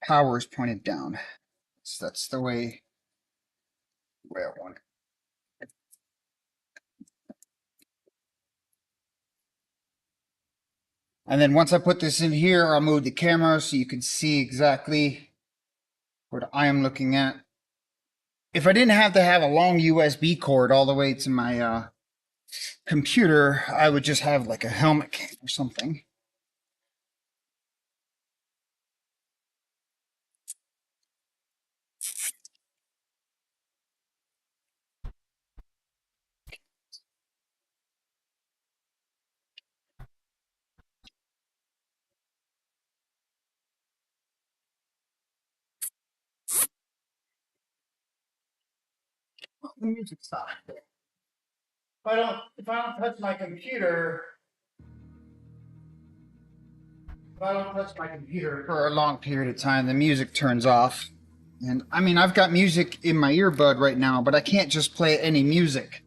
power is pointed down. So that's the way I want it. And then once I put this in here, I'll move the camera so you can see exactly what I am looking at. If I didn't have to have a long USB cord all the way to my computer, I would just have like a helmet cam or something. The music stopped. If I don't touch my computer, for a long period of time, the music turns off. And I mean, I've got music in my earbud right now, but I can't just play any music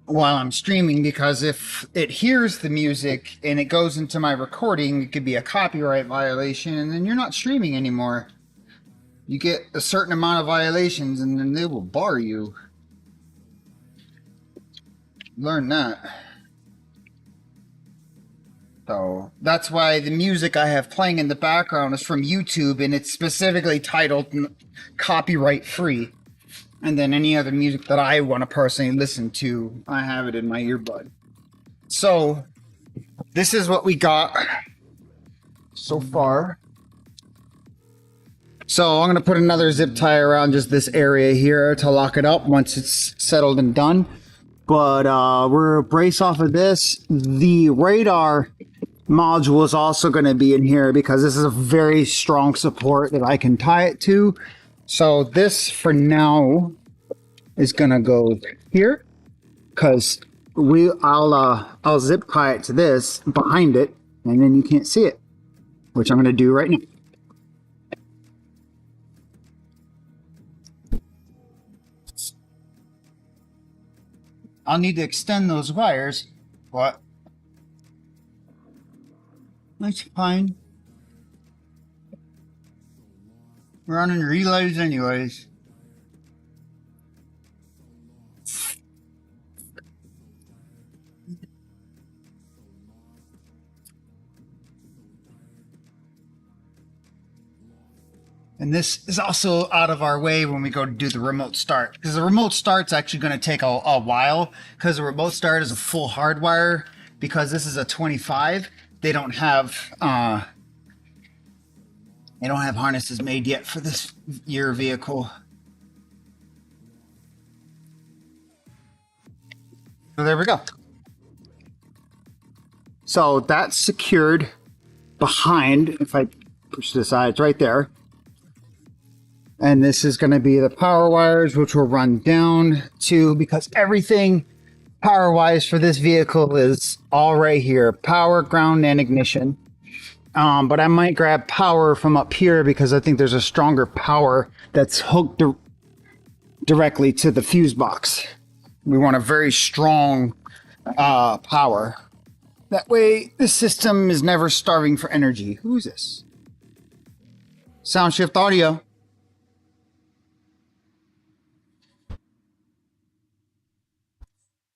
while I'm streaming because if it hears the music and it goes into my recording, it could be a copyright violation, and then you're not streaming anymore. You get a certain amount of violations, and then they will bar you. Learn that. So that's why the music I have playing in the background is from YouTube, and it's specifically titled copyright free. And then any other music that I want to personally listen to, I have it in my earbud. So this is what we got so far. So I'm going to put another zip tie around just this area here to lock it up once it's settled and done. But we're brace off of this. The radar module is also going to be in here because this is a very strong support that I can tie it to. So this for now is going to go here because I'll zip tie it to this behind it, and then you can't see it, which I'm going to do right now. I'll need to extend those wires, but that's fine. We're running relays anyways. And this is also out of our way when we go to do the remote start, because the remote start's actually going to take a while, because the remote start is a full hardwire. Because this is a 25, they don't have harnesses made yet for this year vehicle. So there we go. So that's secured behind. If I push this aside, it's right there. And this is going to be the power wires, which will run down to, because everything power wise for this vehicle is all right here: power, ground, and ignition. But I might grab power from up here because I think there's a stronger power that's hooked directly to the fuse box. We want a very strong power. That way the system is never starving for energy. Who's this? Soundshift Audio.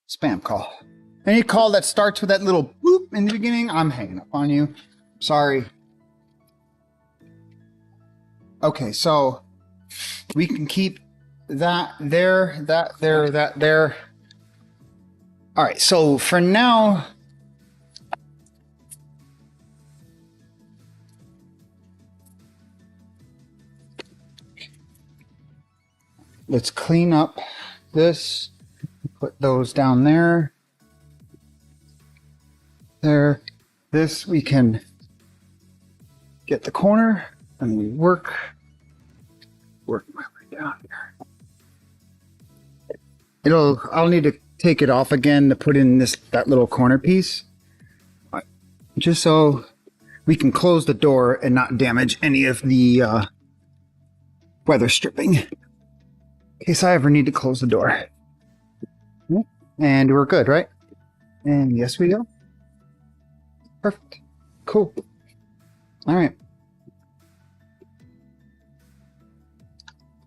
Spam call. Any call that starts with that little boop in the beginning, I'm hanging up on you. Sorry. Okay, so we can keep that there, that there, that there. All right, so for now, let's clean up this, put those down there, there. This we can get the corner and we work my way down here. I'll need to take it off again to put in that little corner piece, just so we can close the door and not damage any of the weather stripping, in case I ever need to close the door. And we're good, right? And yes, we go. Perfect. Cool. All right.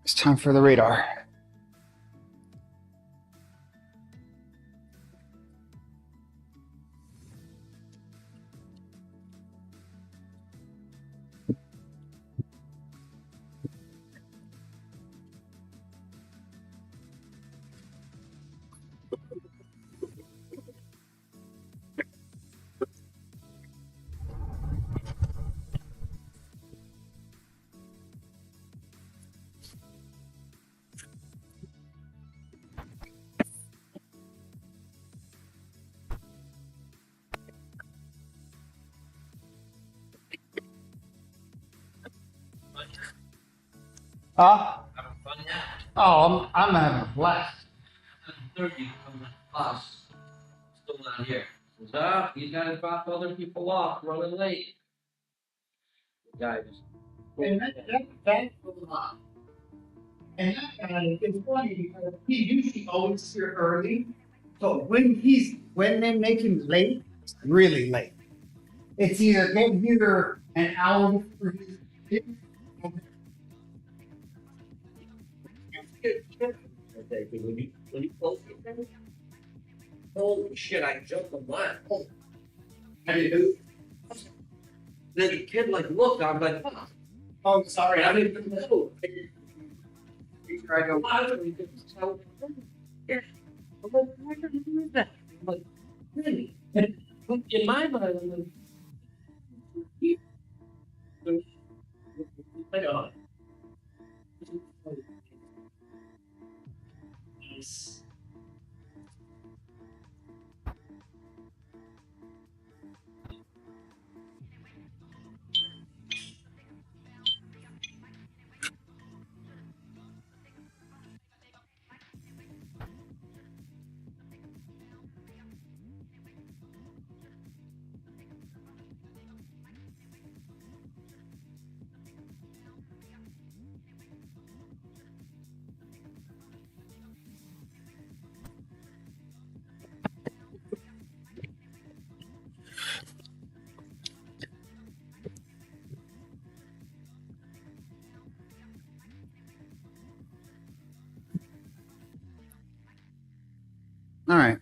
It's time for the radar.
Having fun yet?
Oh, I'm having a blast.
30 from the bus. Still not here. Says, ah, you guys dropped other people off, running late. The guy just.
And and that guy is funny because he usually always here early. So when they make him late, it's really late. It's either get here an hour before he's
When you close it, holy shit, I jumped the line.
I do.
Then the kid like looked, I'm like, oh,
Oh, sorry.
I didn't even know.
I go.
I don't even tell. Yeah. I'm like, why did you do that? I'm like, really? And in my mind, I'm like, hang on. Yes.
All right.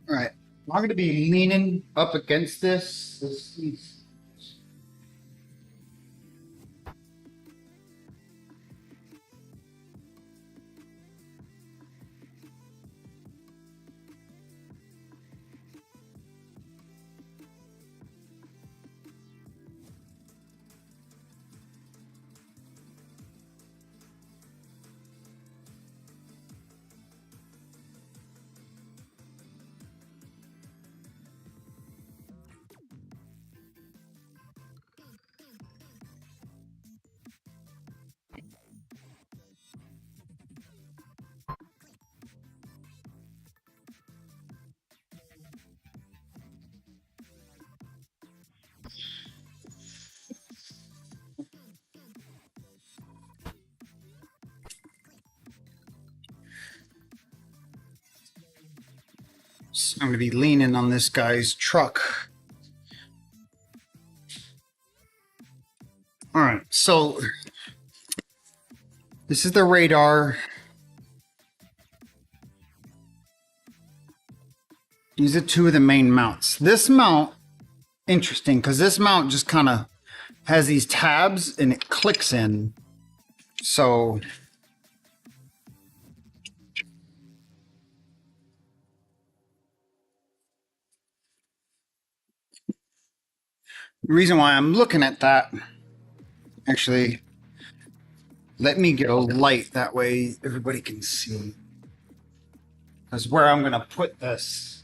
All right. I'm going to be leaning up against this. So I'm going to be leaning on this guy's truck. All right, so this is the radar. These are two of the main mounts. This mount, interesting, because this mount just kind of has these tabs and it clicks in. So the reason why I'm looking at that, actually, let me get a light, that way everybody can see. That's where I'm going to put this.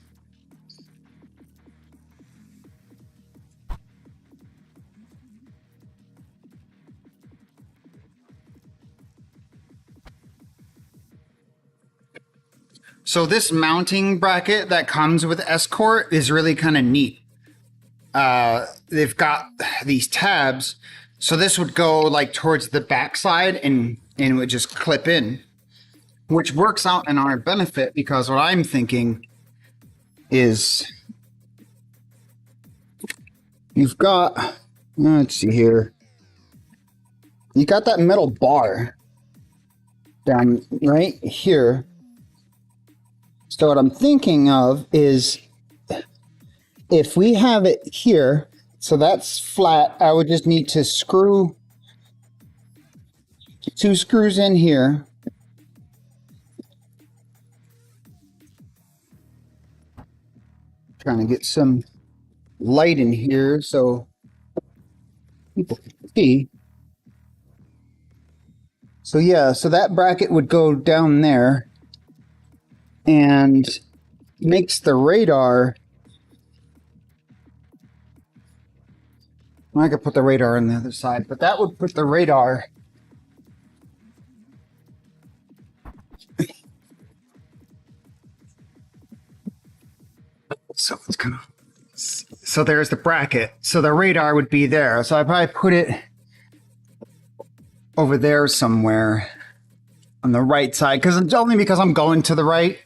So this mounting bracket that comes with Escort is really kind of neat. They've got these tabs, so this would go like towards the backside and it would just clip in, which works out in our benefit, because what I'm thinking is you've got, let's see here, you got that metal bar down right here. So what I'm thinking of is, if we have it here, so that's flat, I would just need to screw 2 screws in here. Trying to get some light in here so people can see. So yeah, so that bracket would go down there and makes the radar. I could put the radar on the other side, but that would put the radar so it's kind of, so there's the bracket. So the radar would be there. So I probably put it over there somewhere on the right side, because it's only because I'm going to the right.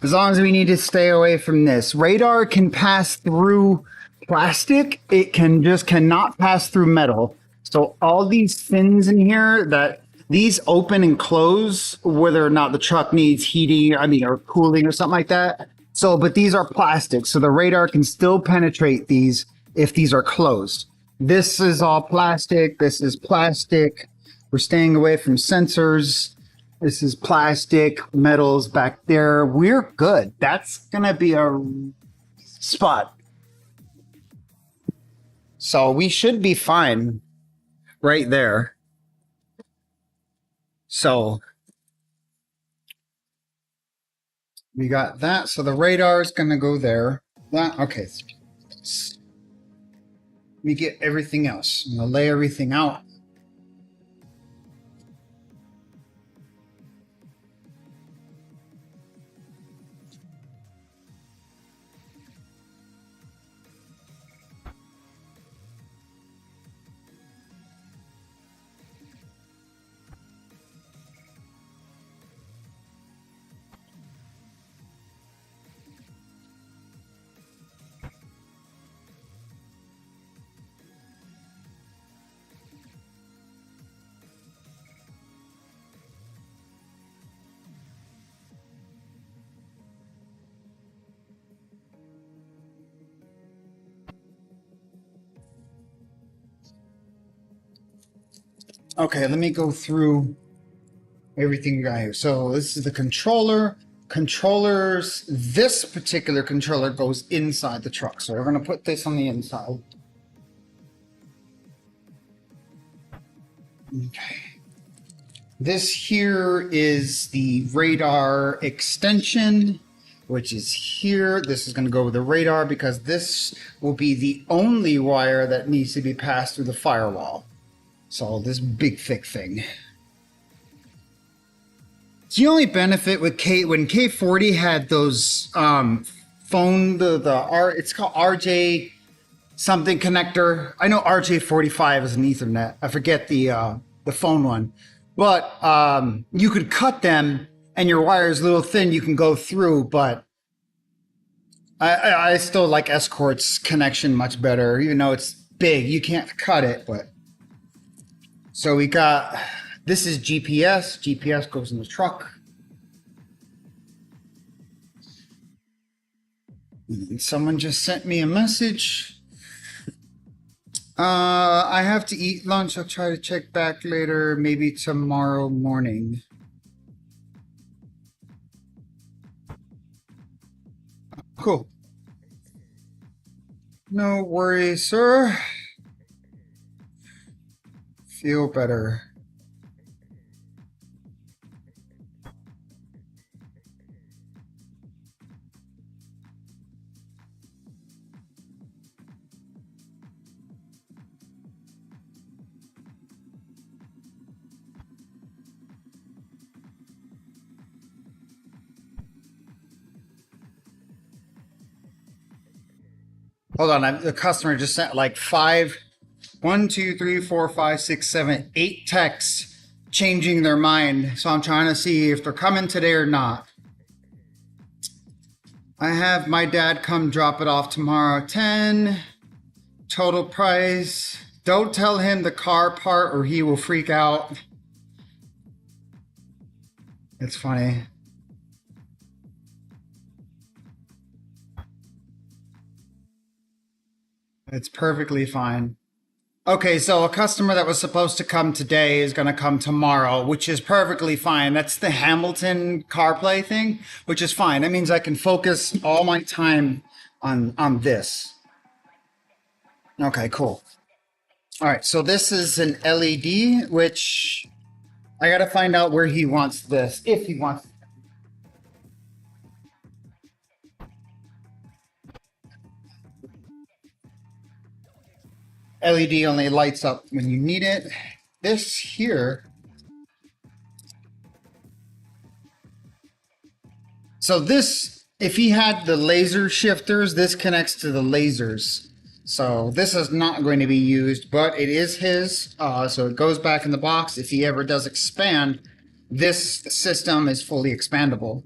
As long as we need to stay away from this. Radar can pass through plastic. It cannot pass through metal. So all these fins in here, that these open and close whether or not the truck needs heating, or cooling or something like that. So, but these are plastic, so the radar can still penetrate these if these are closed. This is all plastic. This is plastic. We're staying away from sensors. This is plastic, metals back there. We're good. That's gonna be a spot. So we should be fine right there. So we got that. So the radar is gonna go there. That, okay. Let me get everything else. I'm gonna lay everything out. Okay, let me go through everything guys. So this is the controller. Controllers, this particular controller goes inside the truck. So we're gonna put this on the inside. Okay. This here is the radar extension, which is here. This is gonna go with the radar because this will be the only wire that needs to be passed through the firewall. So this big thick thing. It's the only benefit with when K40 had those phone it's called RJ something connector. I know RJ45 is an Ethernet. I forget the phone one, but you could cut them and your wire is a little thin. You can go through, but I still like Escort's connection much better, even though it's big. You can't cut it, but so we got this is GPS. GPS goes in the truck. And someone just sent me a message. I have to eat lunch. I'll try to check back later, maybe tomorrow morning. Cool. No worries, sir. Feel better. Hold on, the customer just sent like 8 texts changing their mind. So I'm trying to see if they're coming today or not. I have my dad come drop it off tomorrow at 10. Total price. Don't tell him the car part or he will freak out. It's funny. It's perfectly fine. Okay, so a customer that was supposed to come today is going to come tomorrow, which is perfectly fine. That's the Hamilton CarPlay thing, which is fine. That means I can focus all my time on this. Okay, cool. All right, so this is an LED, which I got to find out where he wants this, if he wants. LED only lights up when you need it. This here. So this, if he had the laser shifters, this connects to the lasers. So this is not going to be used, but it is his. So it goes back in the box. If he ever does expand, this system is fully expandable.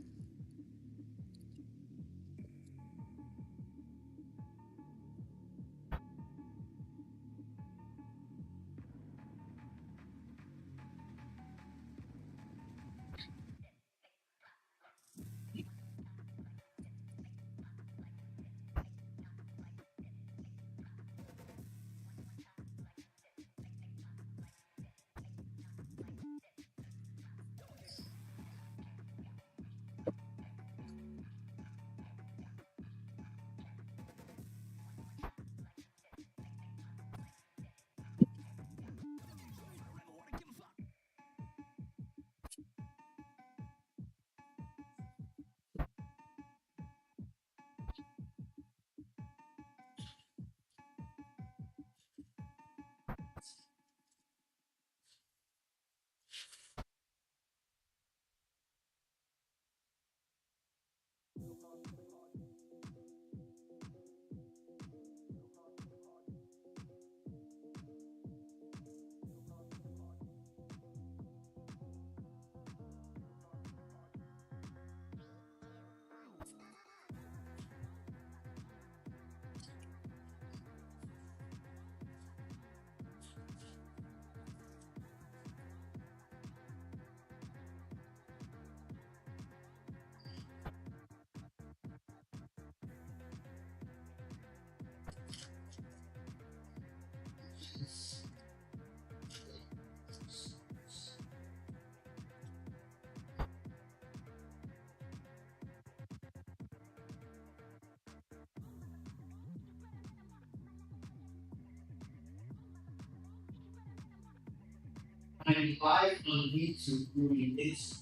I'm live on YouTube doing this.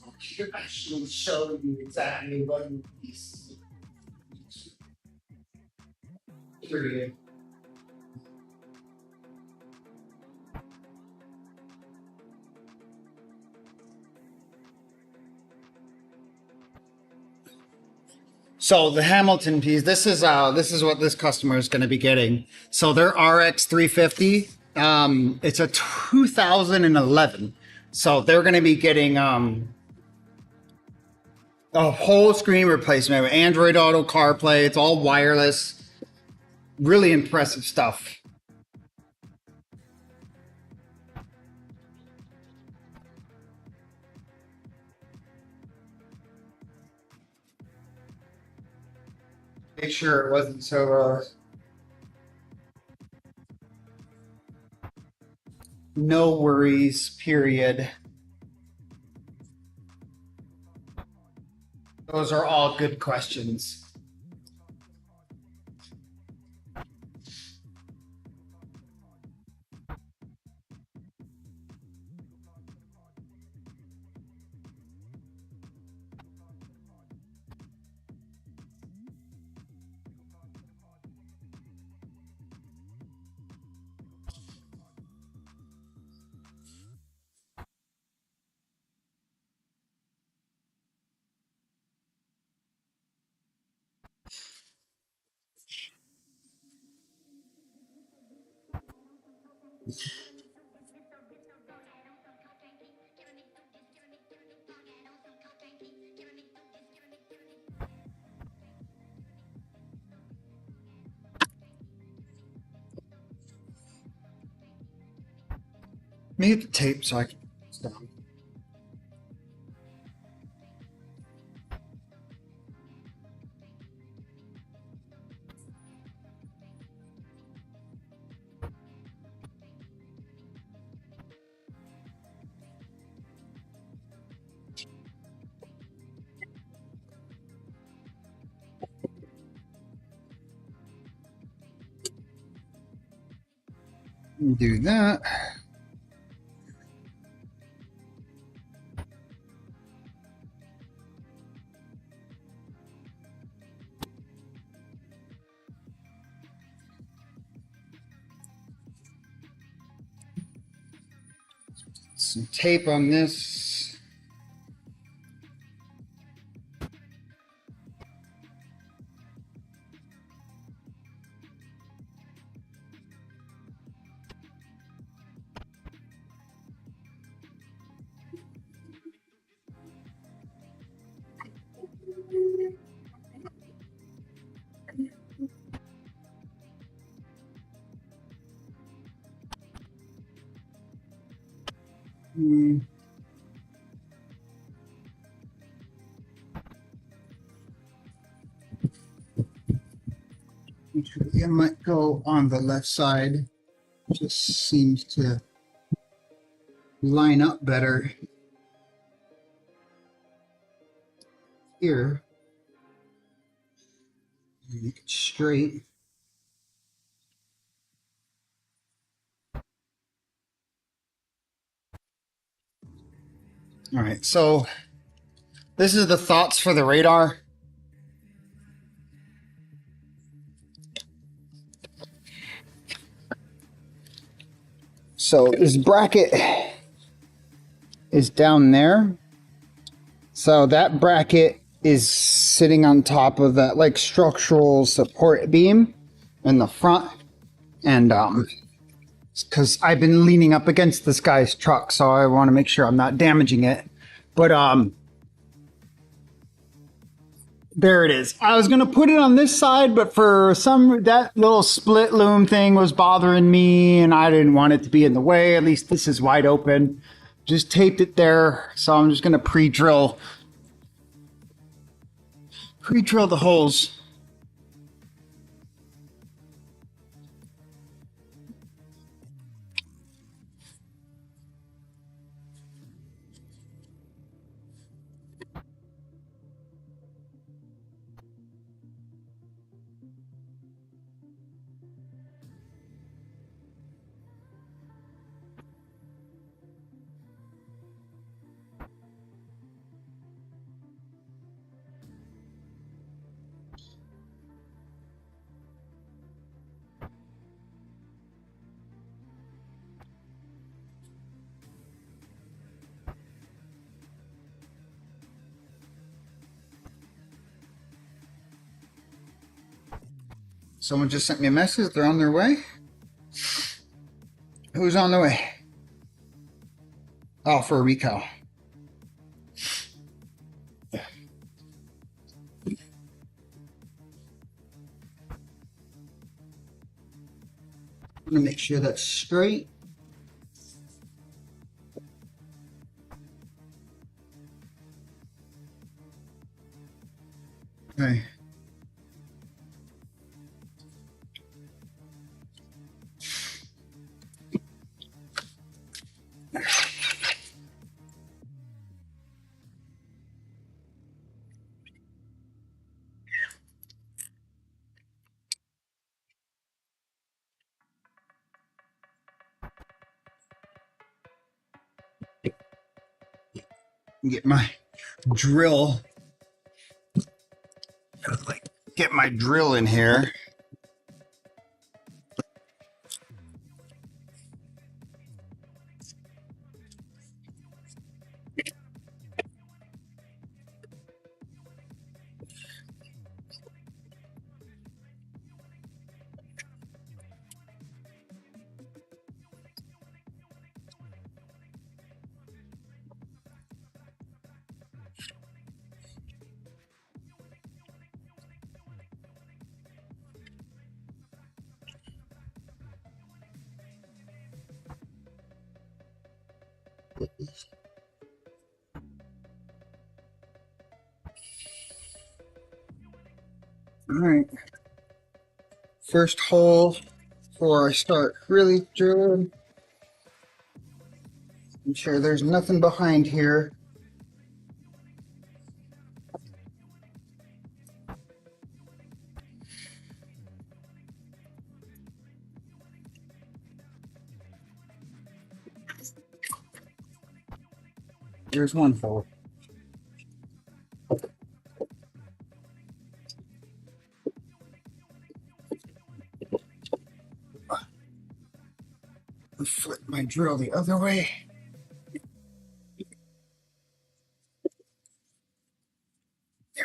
I should show you exactly what is. Period. So the Hamilton piece, this is what this customer is going to be getting. So their RX 350, it's a 2011. So they're going to be getting A whole screen replacement with Android Auto CarPlay. It's all wireless. Really impressive stuff. Make sure it wasn't so no worries, period. Those are all good questions. Let me get the tape so I can stop. Do that. Some tape on this. It might go on the left side. Just seems to line up better here. Make it straight. All right, so this is the thoughts for the radar. So this bracket is down there. So that bracket is sitting on top of that like structural support beam in the front. And because I've been leaning up against this guy's truck, so I want to make sure I'm not damaging it. But there it is. I was gonna put it on this side, but for that little split loom thing was bothering me, and I didn't want it to be in the way. At least this is wide open. Just taped it there, so I'm just gonna pre-drill the holes. Someone just sent me a message. They're on their way. Who's on the way? Oh, for a recal. I'm gonna make sure that's straight. Okay. Get my drill. Get my drill in here. All right. First hole before I start really drilling. Make sure there's nothing behind here. Here's one hole. Flip my drill the other way. There we go.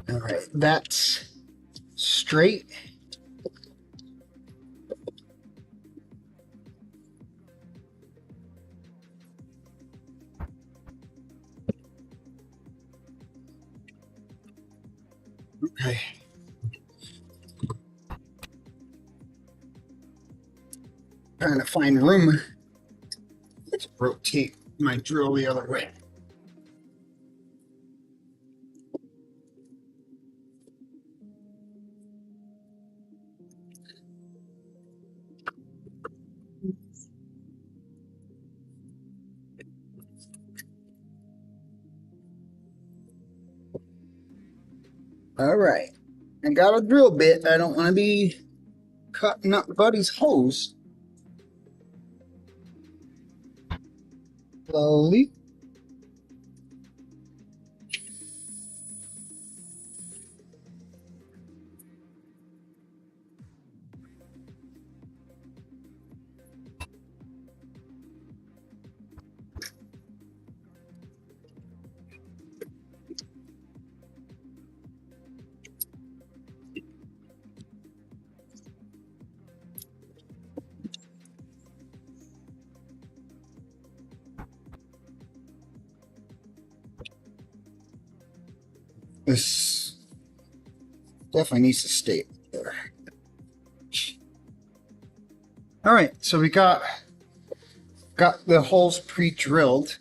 All right, that's straight. Okay. Trying to find room to rotate my drill the other way. All right. I got a drill bit. I don't want to be cutting up Buddy's hose. Slowly. This definitely needs to stay there. All right, so we got the holes pre-drilled.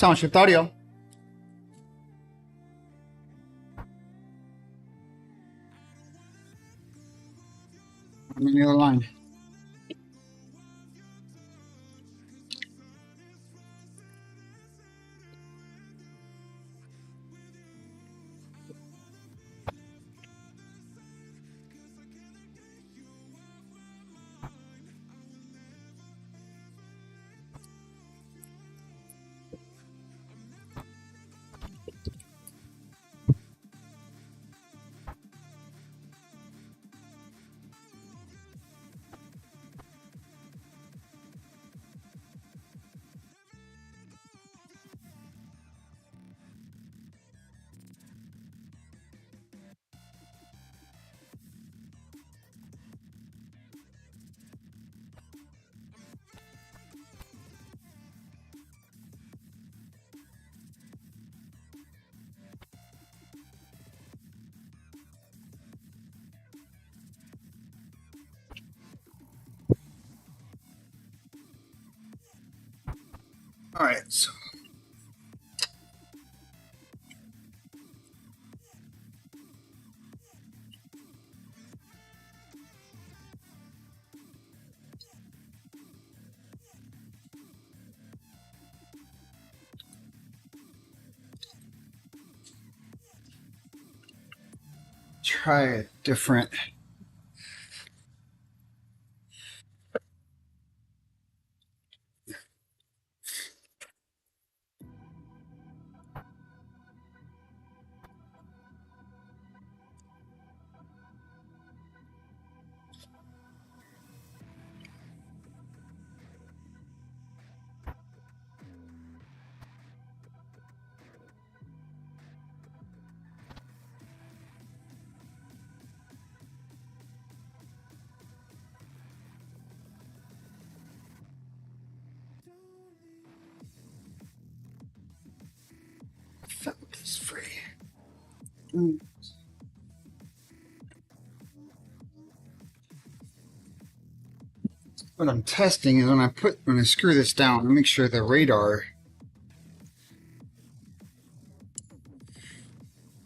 Sound shift audio. I'm on the other line. All right, so try a different. That is free. What I'm testing is when I screw this down, I make sure the radar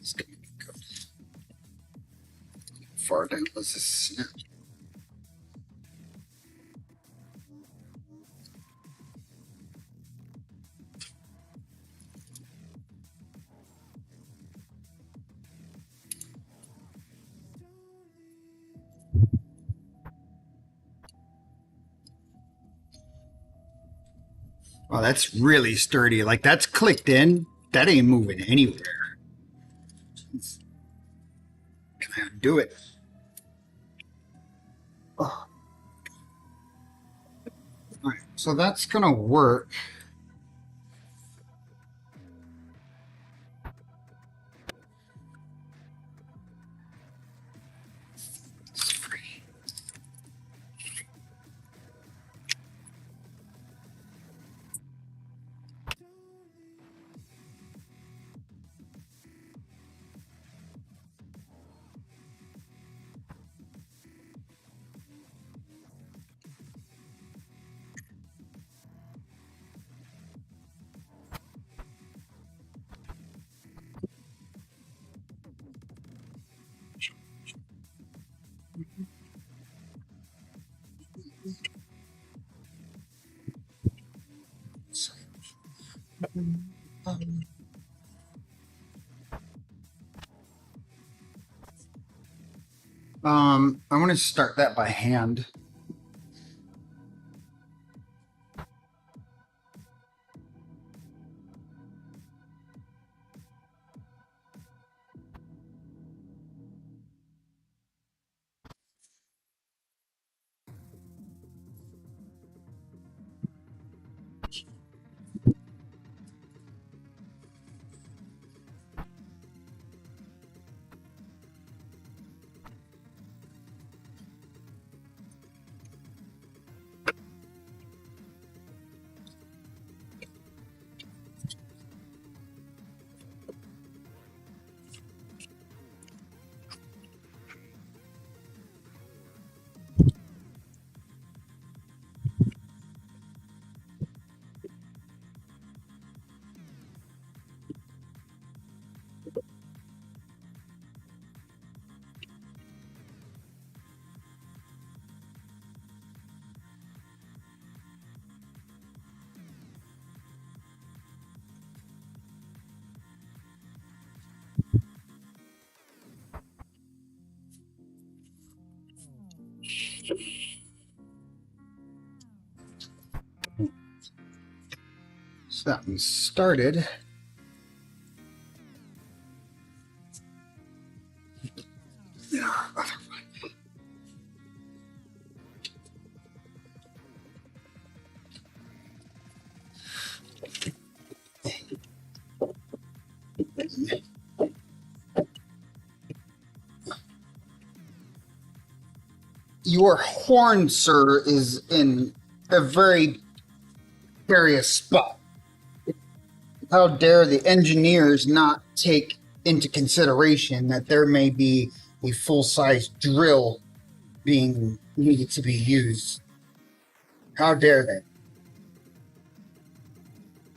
is going to go far down. Let's just snap. Oh, that's really sturdy. Like that's clicked in. That ain't moving anywhere. Can I undo it? Oh. All right, so that's gonna work. It's free. I want to start that by hand. that one started. Your horn, sir, is in a very precarious spot. How dare the engineers not take into consideration that there may be a full-size drill being needed to be used? How dare they?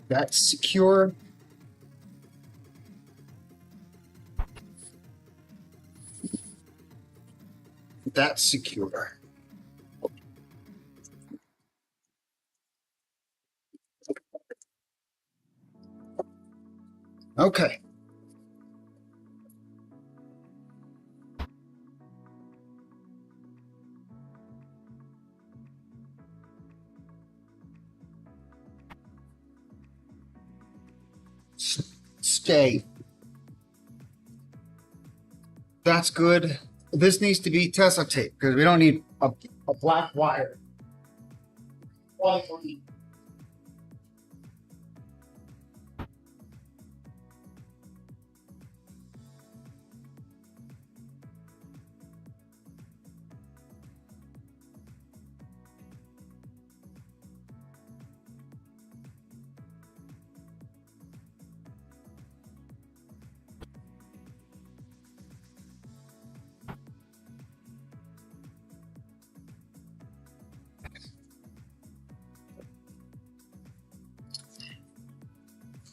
That's secure. That's secure. Okay. Stay. That's good. This needs to be Tesla tape because we don't need a black wire.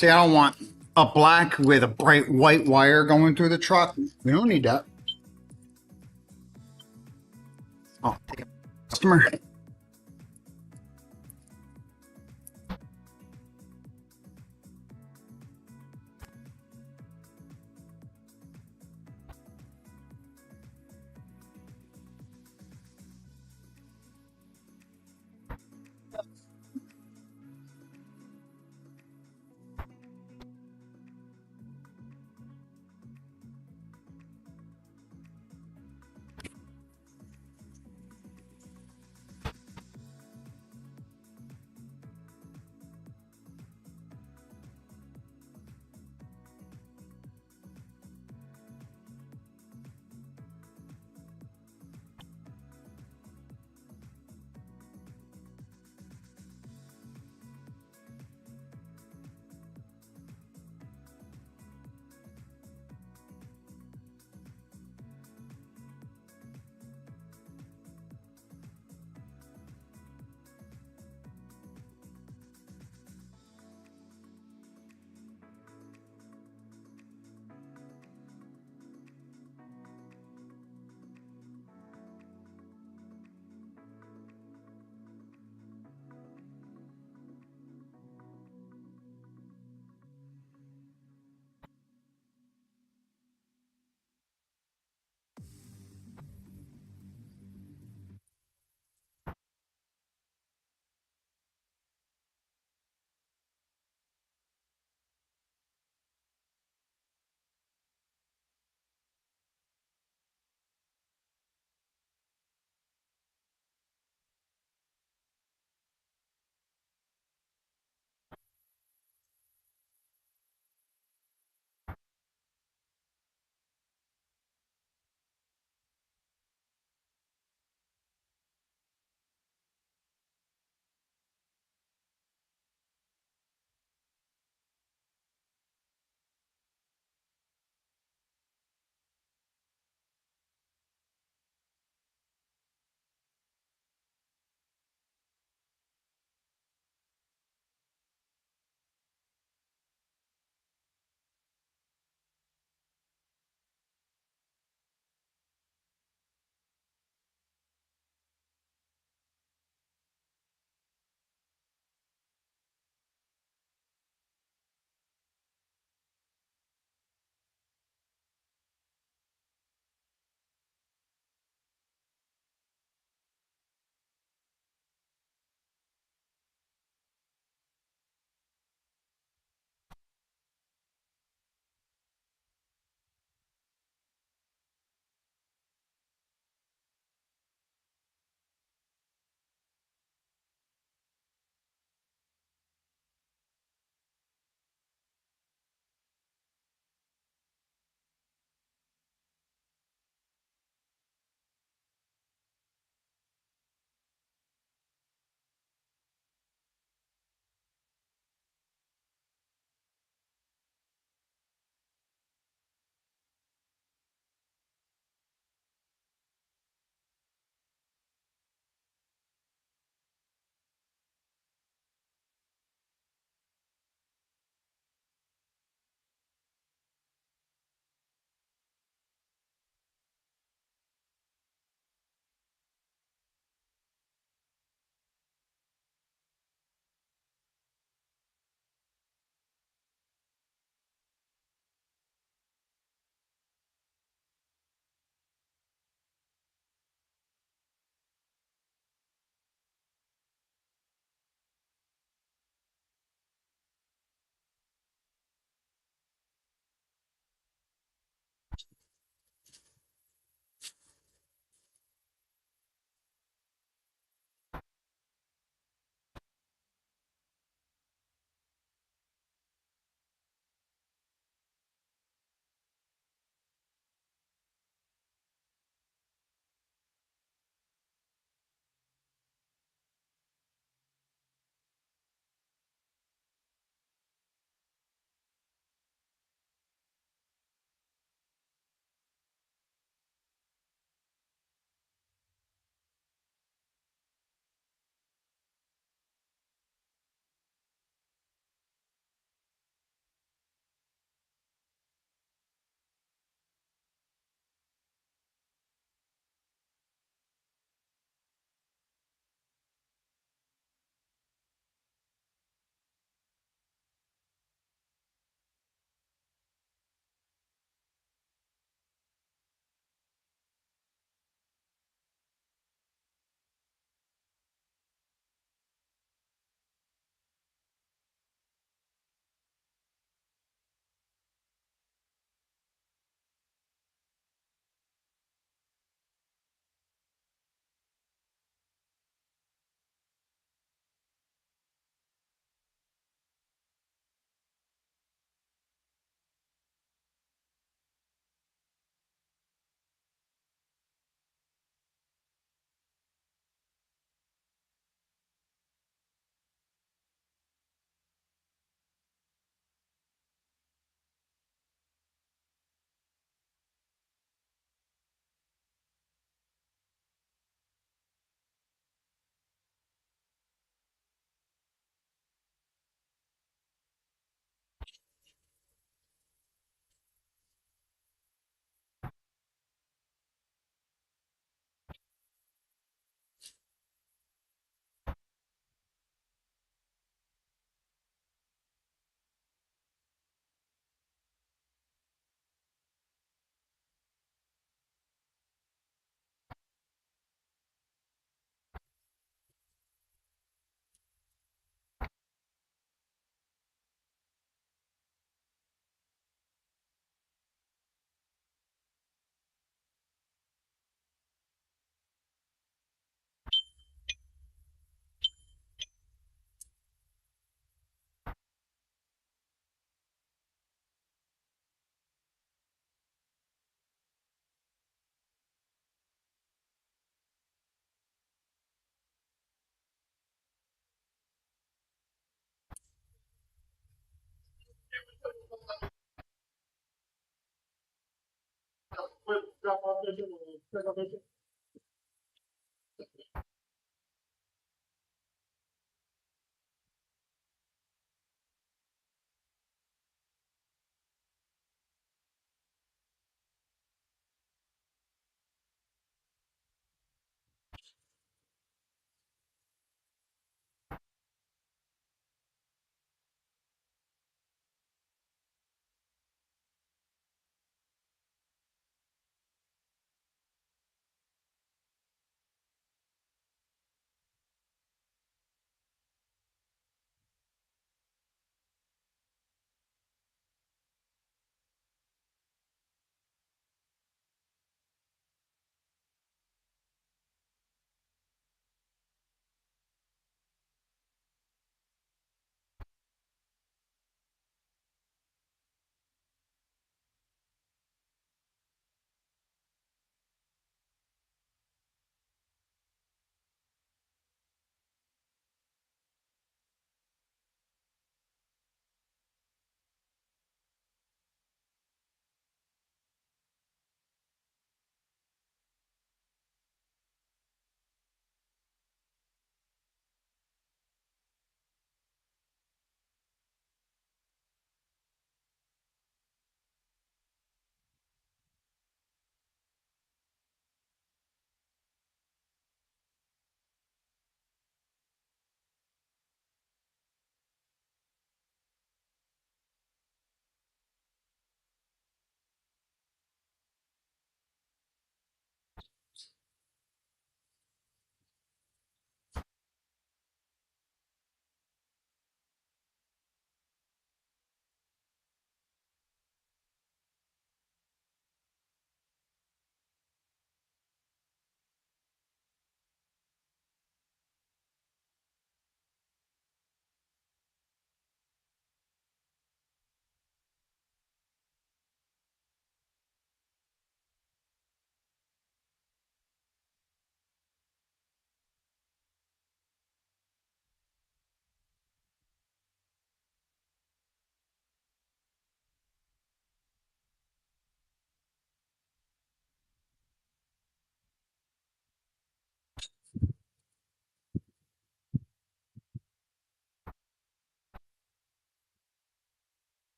See, I don't want a black with a bright white wire going through the truck. We don't need that. Oh, take a customer.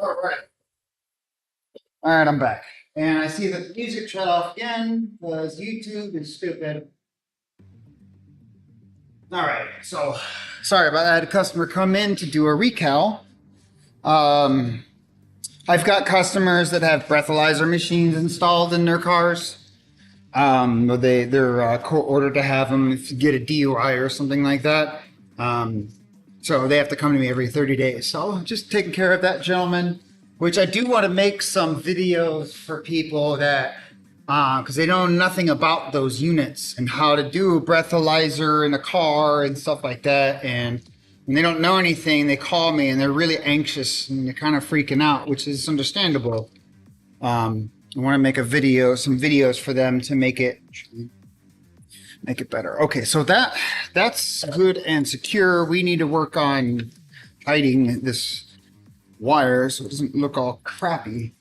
All right. All right, I'm back. And I see that the music shut off again because YouTube is stupid. All right, so sorry about that. I had a customer come in to do a recal. Um, I've got customers that have breathalyzer machines installed in their cars. They're court ordered to have them if you get a DUI or something like that. So they have to come to me every 30 days. So just taking care of that gentleman, which I do want to make some videos for people that, because they know nothing about those units and how to do a breathalyzer in a car and stuff like that. And when they don't know anything, they call me and they're really anxious and they're kind of freaking out, which is understandable. I want to make some videos for them to make it better. Okay, so that's good and secure. We need to work on hiding this wire so it doesn't look all crappy.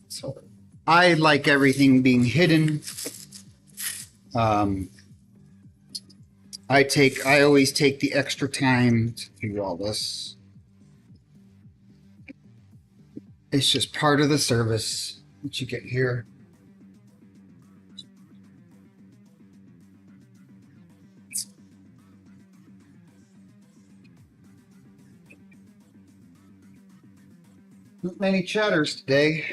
So I like everything being hidden. I always take the extra time to do all this. It's just part of the service that you get here. Not many chatters today.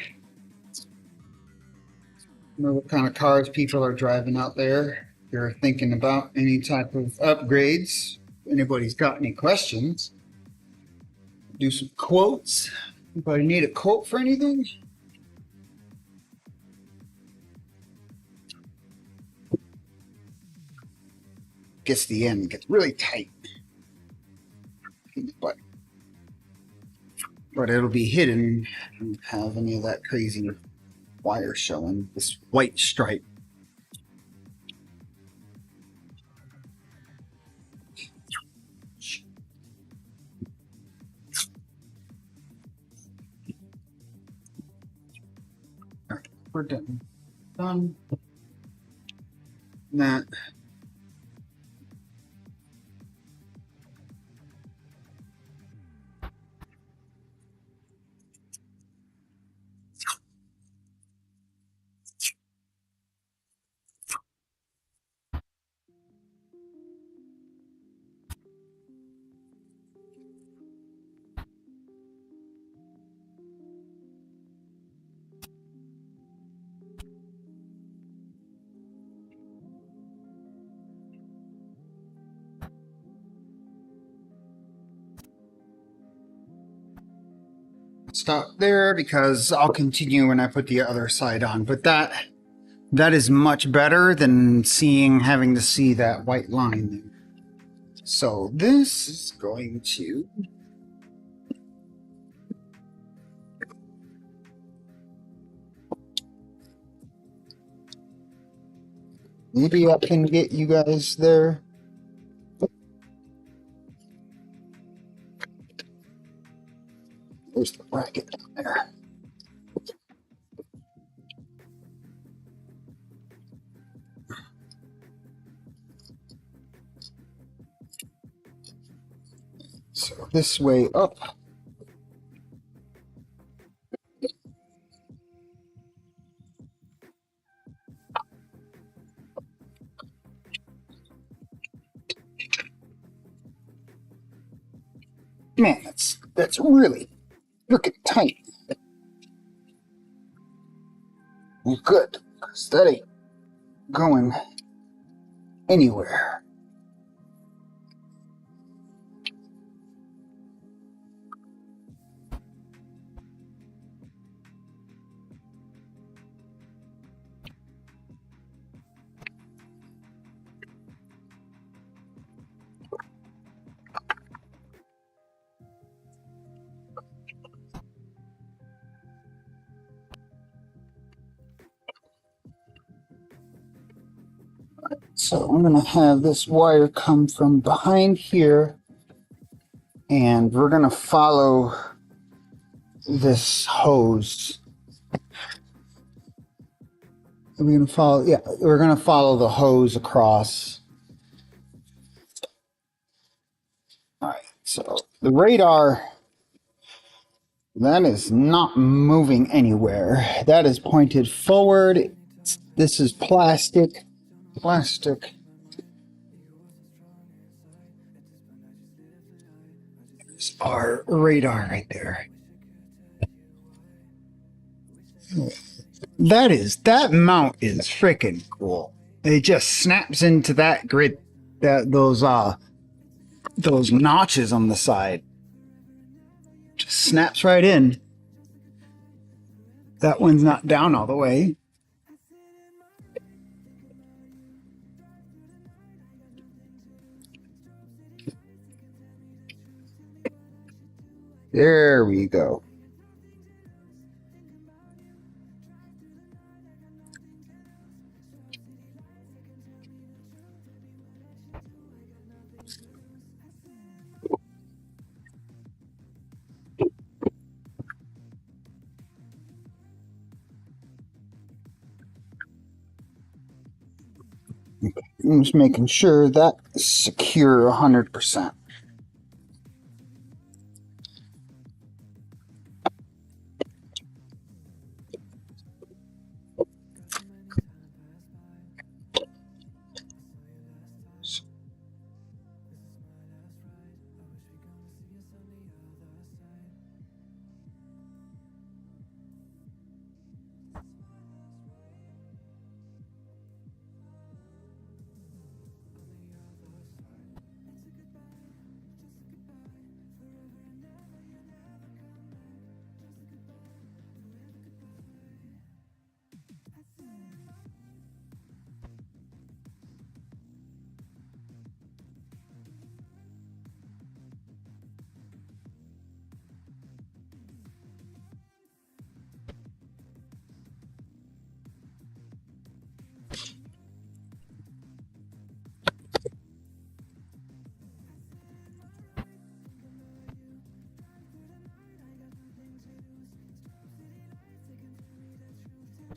I know what kind of cars people are driving out there. If you're thinking about any type of upgrades, if anybody's got any questions, do some quotes. Anybody need a quote for anything? Gets the end, gets really tight. But it'll be hidden. I don't have any of that crazy wire showing. This white stripe. All right, we're done. Done. That. Stop there because I'll continue when I put the other side on. But that is much better than having to see that white line there. So this is going to maybe I can get you guys there. There's the bracket down there. So this way up. Man, that's really looking tight. Well, good, because that ain't going anywhere. So I'm going to have this wire come from behind here, and we're going to follow this hose we're gonna follow. Yeah, we're gonna follow the hose across. All right. So the radar, that is not moving anywhere. That is pointed forward. This is plastic. Plastic. There's our radar right there. That mount is freaking cool. It just snaps into that grid, those notches on the side. Just snaps right in. That one's not down all the way. There we go. I'm just making sure that's secure 100%.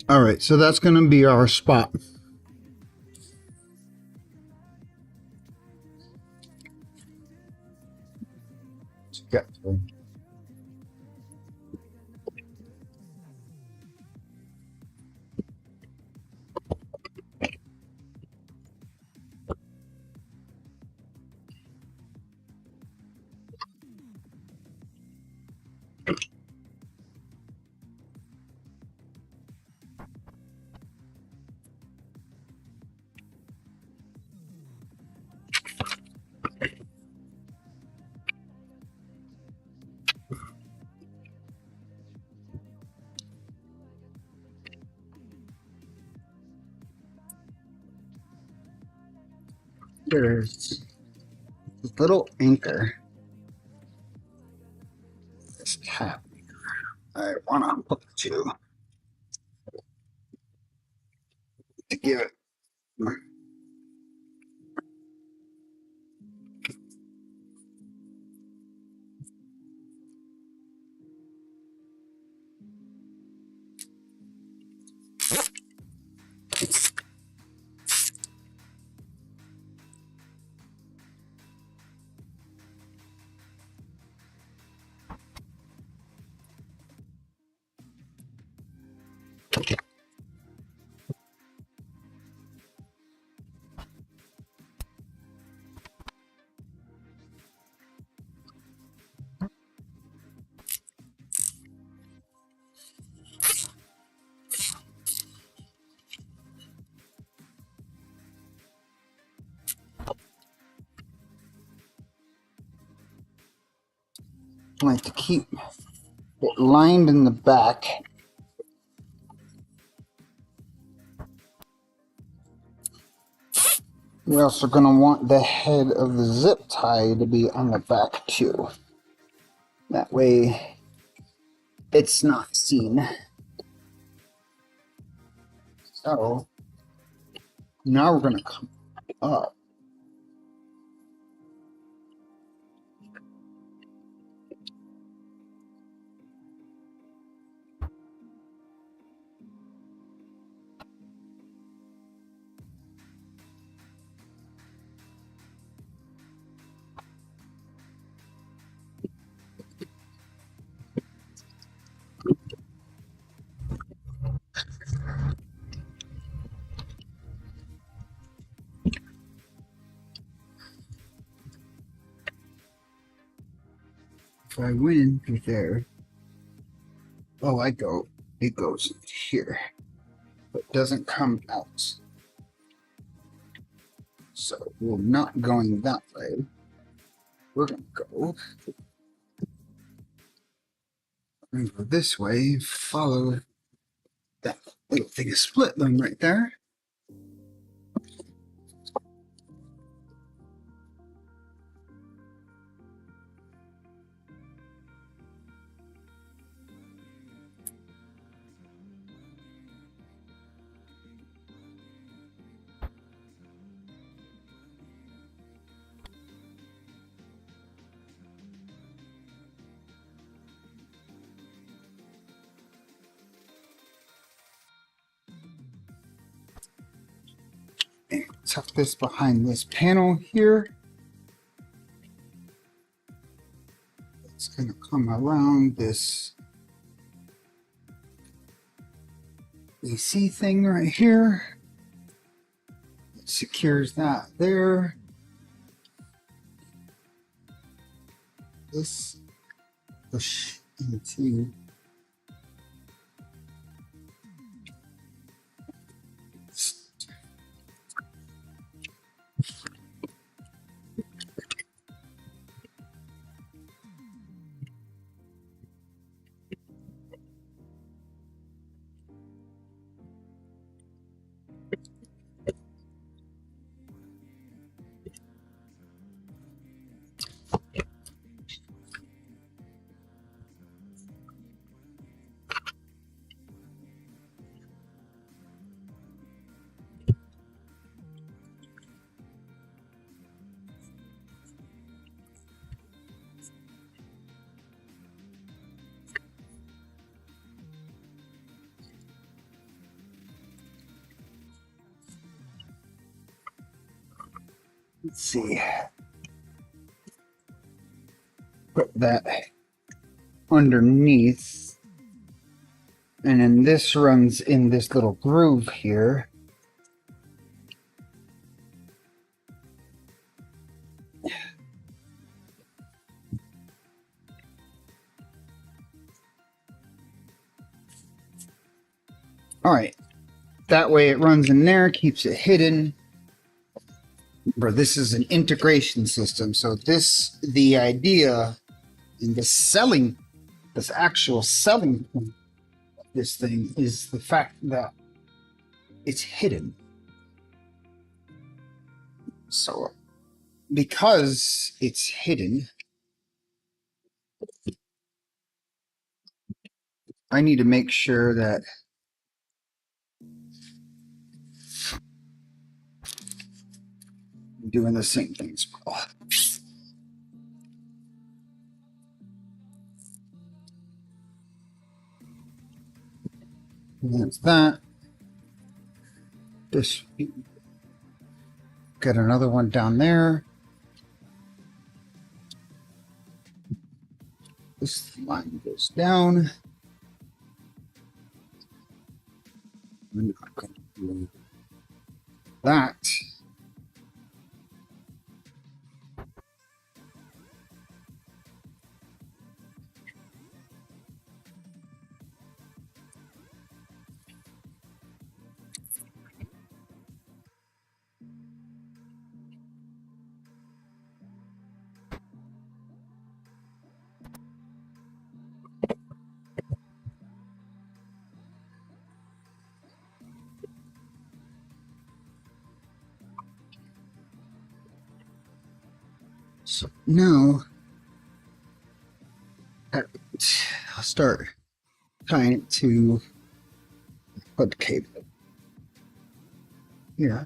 All right, so that's going to be our spot. Get through. There's a little anchor. This tab. I want to hook to give it. Like to keep it lined in the back. We're also going to want the head of the zip tie to be on the back too. That way it's not seen. So now we're going to come up. if I went in through there, oh, it goes here, but doesn't come out. So we're not going that way. We're gonna go this way, follow that little thing of split them right there. And tuck this behind this panel here. It's going to come around this AC thing right here. It secures that there. This push into let's see. Put that underneath. And then this runs in this little groove here. All right. That way it runs in there, keeps it hidden. But this is an integration system. So the idea in this actual selling point of this thing is the fact that it's hidden. So because it's hidden, I need to make sure that I'm doing the same thing as well. And that's that. This, got another one down there. This line goes down. I'm not going to do that. So now I'll start tying it to hood cable. Yeah.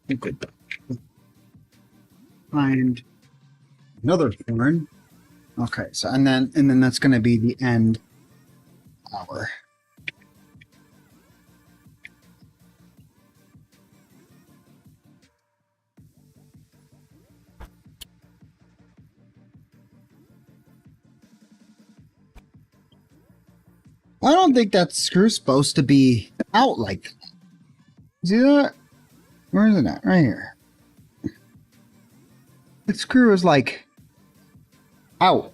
Good. Find another horn. Okay, so and then that's going to be the end hour. I don't think that screw's supposed to be out like that. See that? Where is it at? Right here. The screw is like Ow.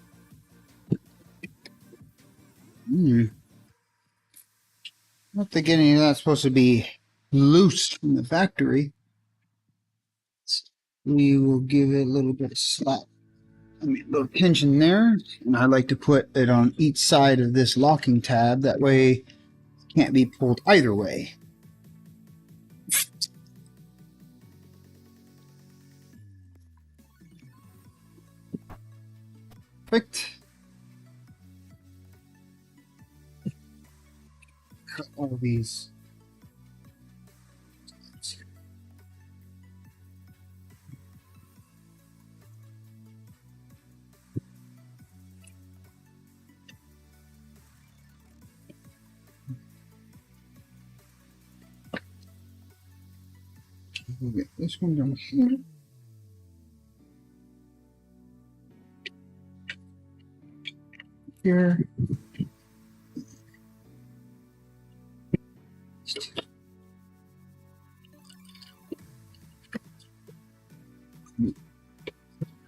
I don't think any of that's supposed to be loose from the factory. We will give it a little bit of slap. I mean, a little tension there. And I like to put it on each side of this locking tab. That way it can't be pulled either way. Perfect. Cut all these. We'll get this one down here. Here.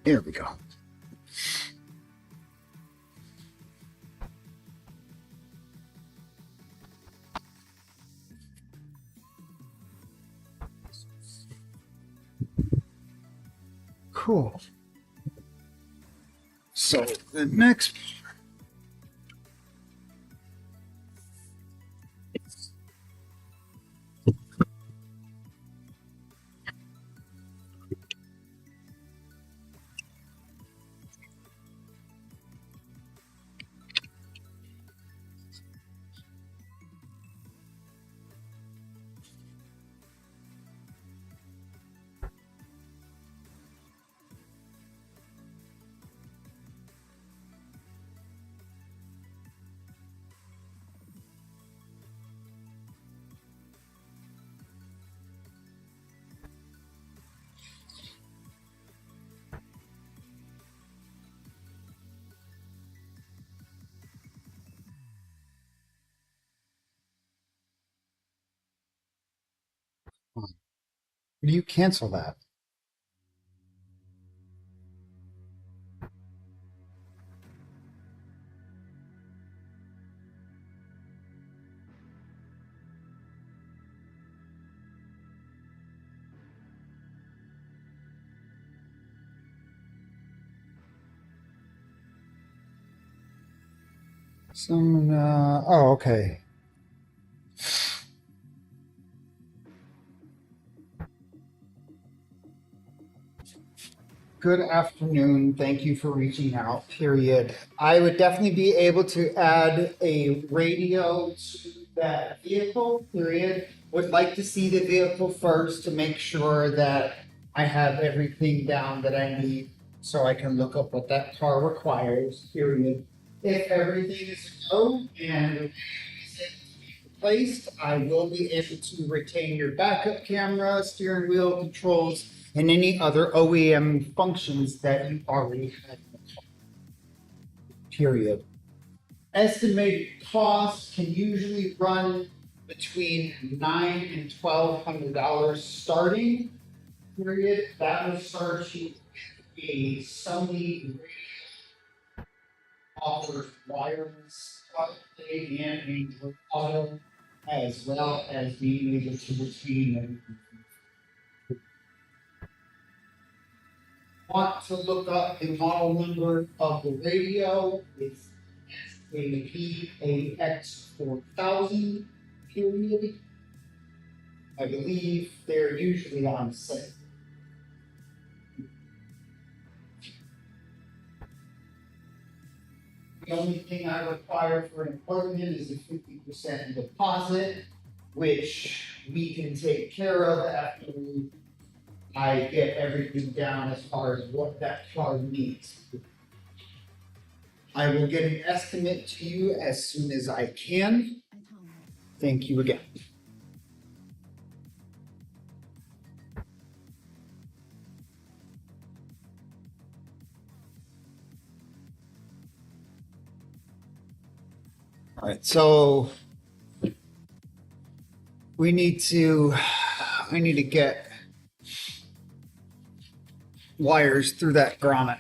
There we go. Cool. So the next you cancel that. Oh, okay. Good afternoon. Thank you for reaching out, period. I would definitely be able to add a radio to that vehicle, period. Would like to see the vehicle first to make sure that I have everything down that I need so I can look up what that car requires, period. If everything is a go and placed, I will be able to retain your backup camera, steering wheel controls, and any other OEM functions that you already have. Period. Estimated cost can usually run between $900 and $1,200 starting. Period. That will start you with a Sony offers wireless plug-in and Android Auto, as well as being able to retain them. Want to look up the model number of the radio? It's SAPAX4000, period. I believe they're usually on sale. The only thing I require for an appointment is a 50% deposit, which we can take care of after I get everything down as far as what that car needs. I will get an estimate to you as soon as I can. Thank you again. All right, so I need to get wires through that grommet.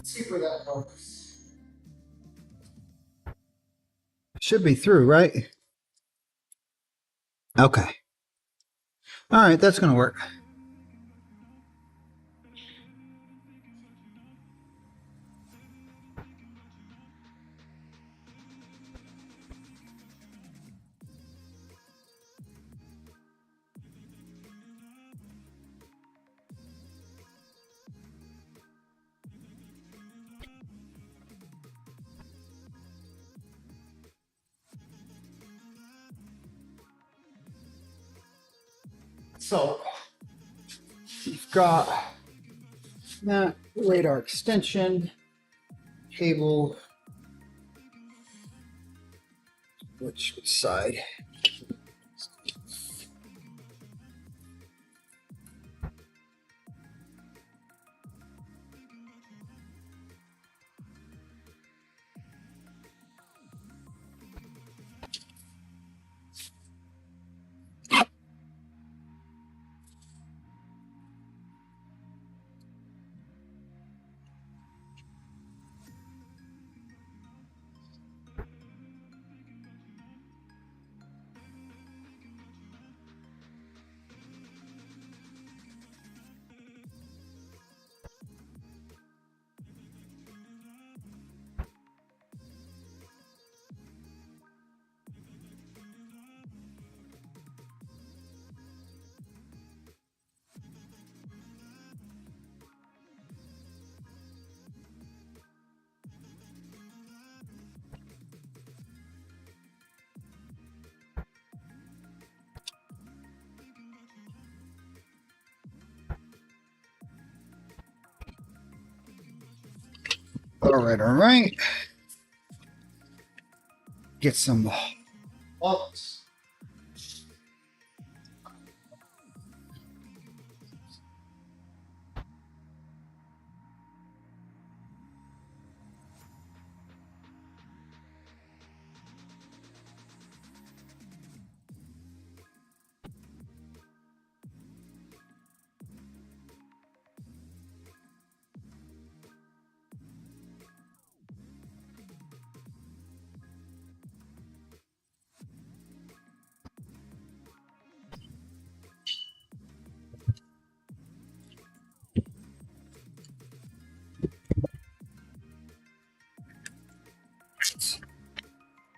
see where that goes. Should be through, right? Okay. All right, that's gonna work. So you've got that radar extension cable. Which side? All right, all right. Get some bolts.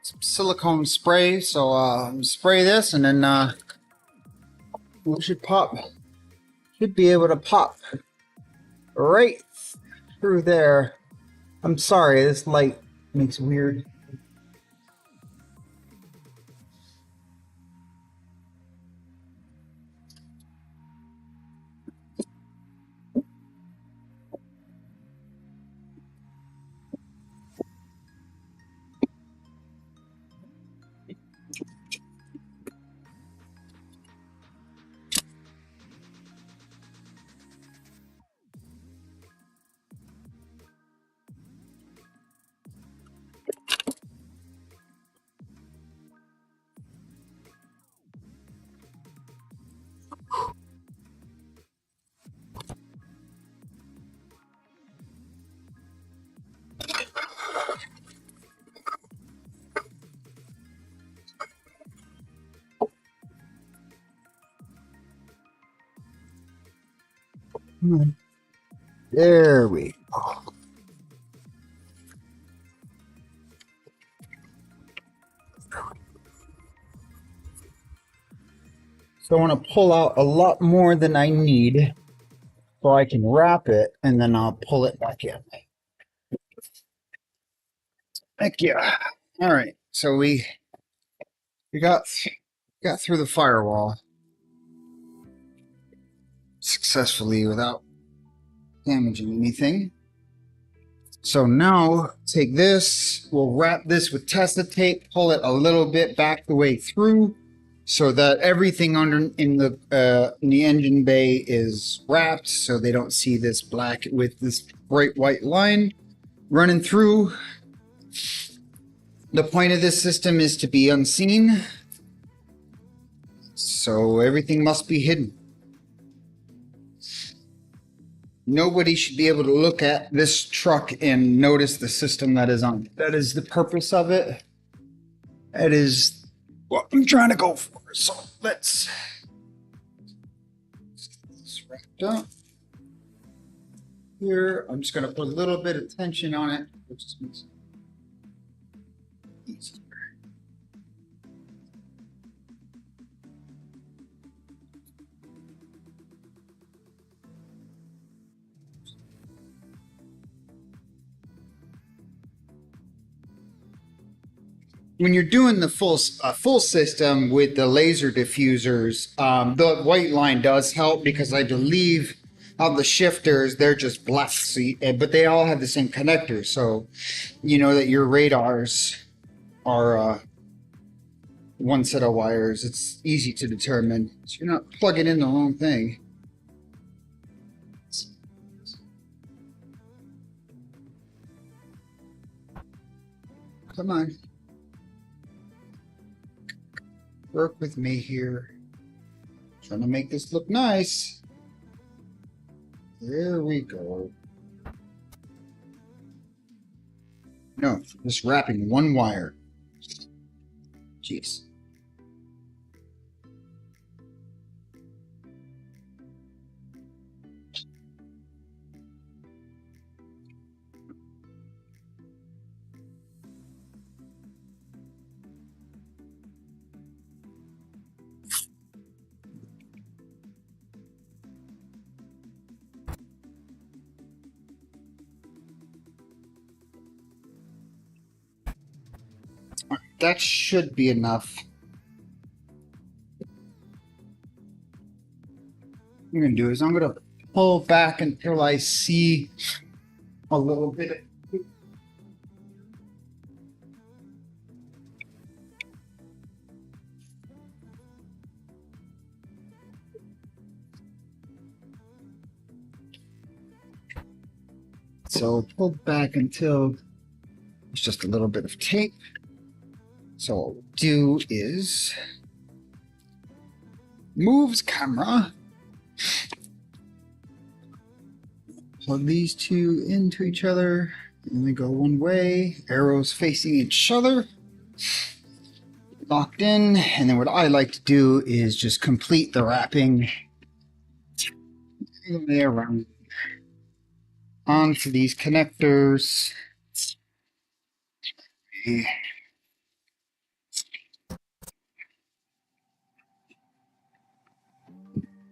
Some silicone spray. So spray this, and then we should pop. Should be able to pop right through there. I'm sorry, this light makes weird. There we go. So I want to pull out a lot more than I need so I can wrap it, and then I'll pull it back in. Thank you. All right, so we got through the firewall successfully without damaging anything. So now take this, we'll wrap this with Testa tape, pull it a little bit back the way through so that everything under in the engine bay is wrapped so they don't see this black with this bright white line running through. The point of this system is to be unseen, so everything must be hidden. Nobody should be able to look at this truck and notice the system that is on it. That is the purpose of it. That is what I'm trying to go for. So let's wrap it up. Here, I'm just going to put a little bit of tension on it, which makes it easier. When you're doing the full system with the laser diffusers, the white line does help because I believe of the shifters they're just black, but they all have the same connectors, so you know that your radars are one set of wires. It's easy to determine, so you're not plugging in the wrong thing. Come on. Work with me here. Trying to make this look nice. There we go. No, just wrapping one wire. Jeez. That should be enough. What I'm going to do is I'm going to pull back until I see a little bit of... So pull back until it's just a little bit of tape. So what we'll do is moves camera. Plug these two into each other, and they go one way, arrows facing each other, locked in. And then what I like to do is just complete the wrapping all the way around onto these connectors.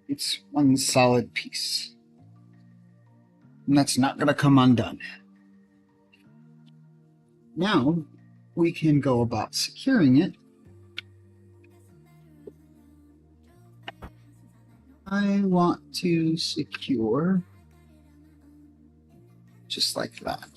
It's one solid piece, and that's not going to come undone. Now we can go about securing it. I want to secure just like that.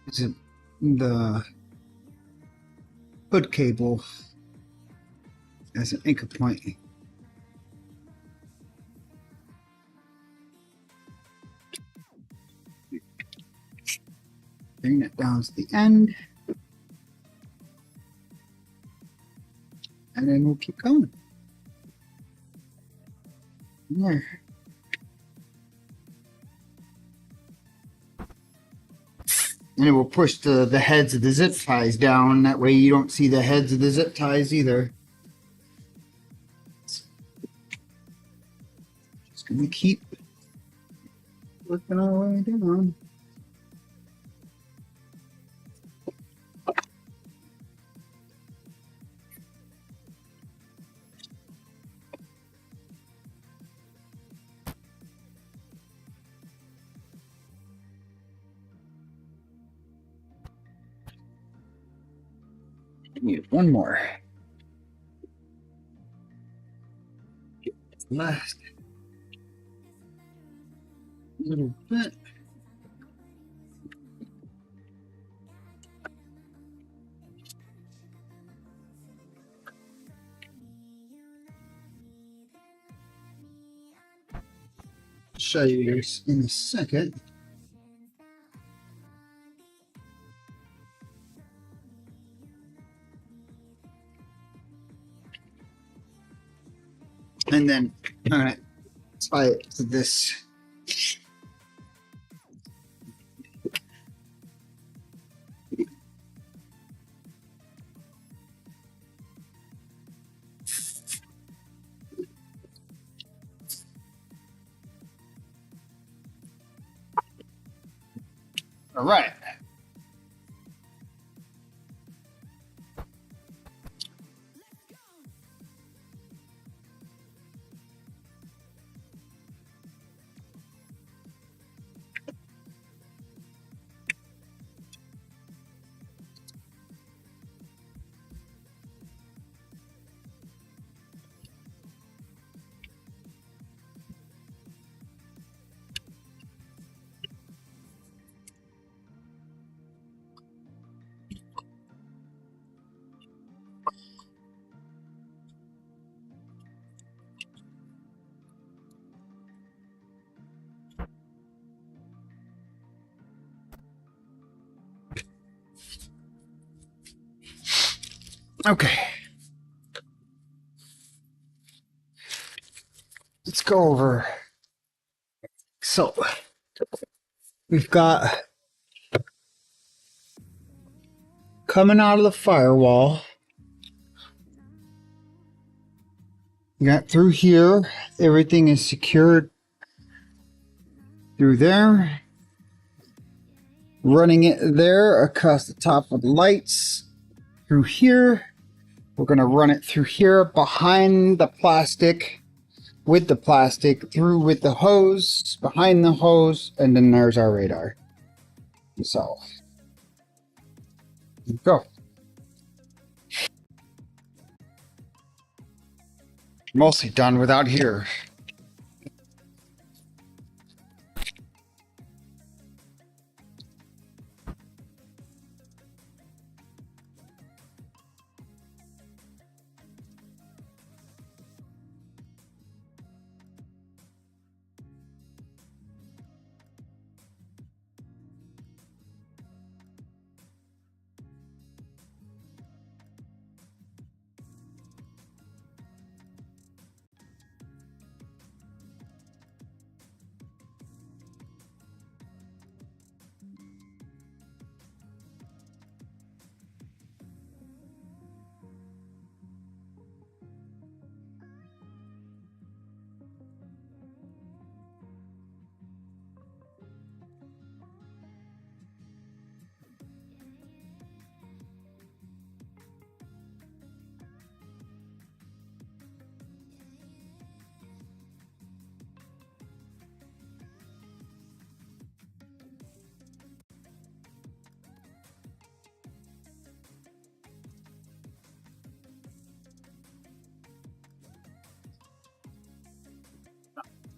Is it the hood cable as an anchor point? Bring that down to the end, and then we'll keep going. There. And it will push the heads of the zip ties down. That way you don't see the heads of the zip ties either. Just gonna keep working our way down. Need one more. Last little bit. Show you this in a second. And then I'm gonna tie it to this. All right. Okay. Let's go over. So we've got coming out of the firewall. You got through here. Everything is secured through there. Running it there across the top of the lights. Through here. We're going to run it through here behind the plastic. With the plastic. Through with the hose. Behind the hose. And then there's our radar. So. Go. Mostly done without here.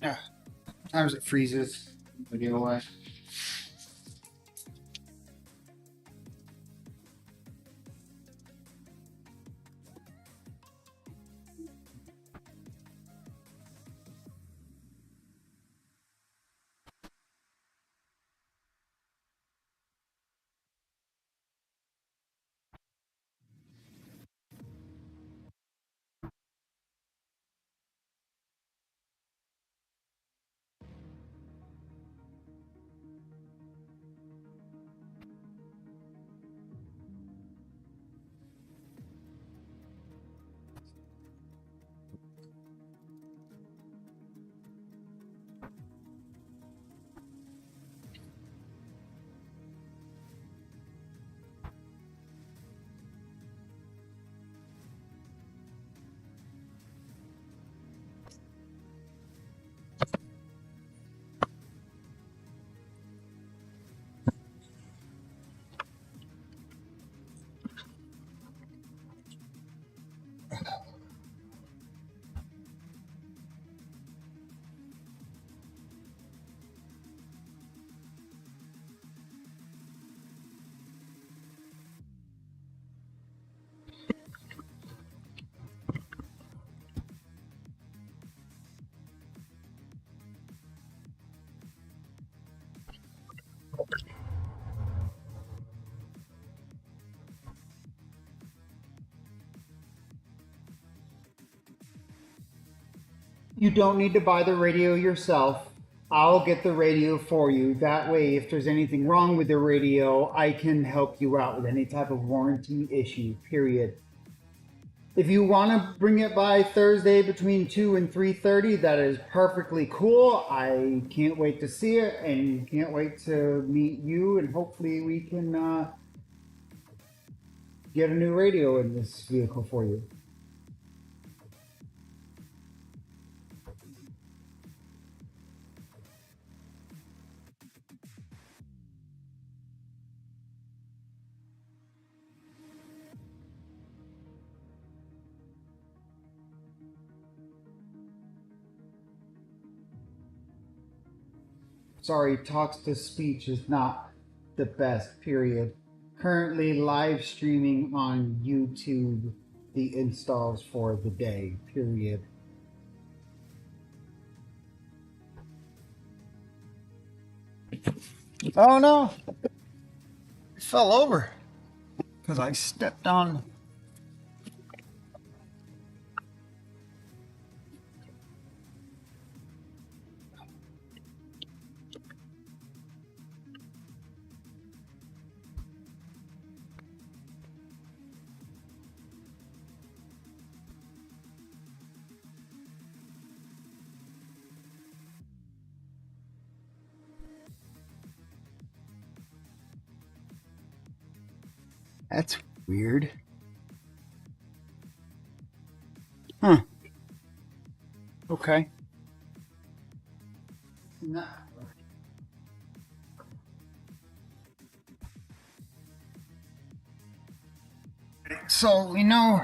Yeah. Sometimes it freezes. Video away. You don't need to buy the radio yourself. I'll get the radio for you. That way, if there's anything wrong with the radio, I can help you out with any type of warranty issue, period. If you want to bring it by Thursday between 2 and 3:30, that is perfectly cool. I can't wait to see it and can't wait to meet you, and hopefully we can get a new radio in this vehicle for you. Sorry, talks to speech is not the best, period. Currently live streaming on YouTube the installs for the day, period. Oh no! It fell over because I stepped on. That's weird. Huh. Okay. No. So we know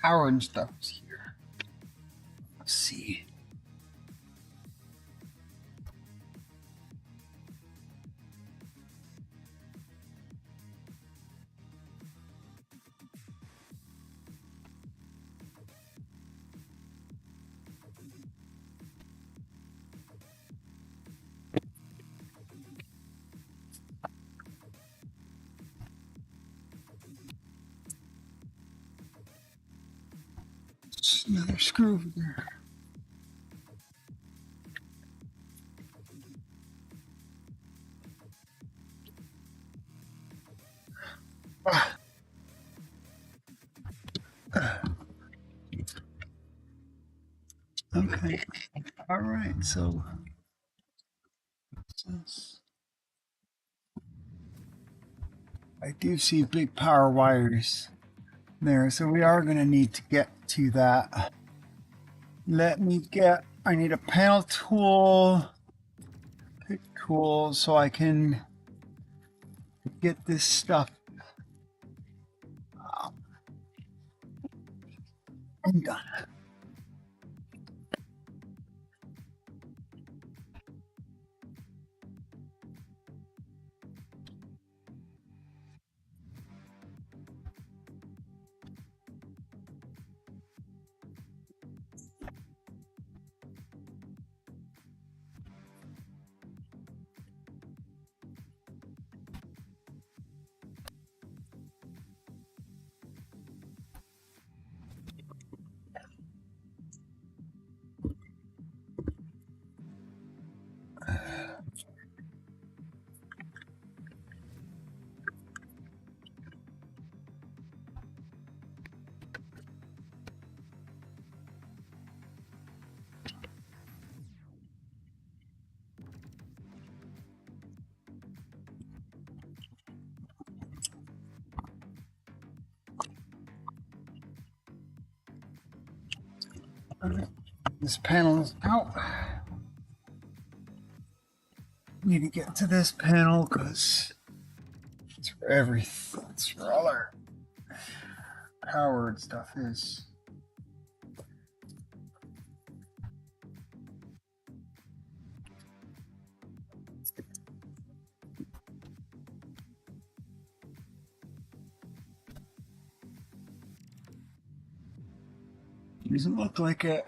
power and stuff is here. Let's see. Just another screw over there. Okay. All right. So I do see big power wires there, so we are going to need to get to that. I need a panel tool, pick tool, so I can get this stuff undone. This panel is out. Need to get to this panel because it's for everything. It's for all our power and stuff is. Doesn't look like it.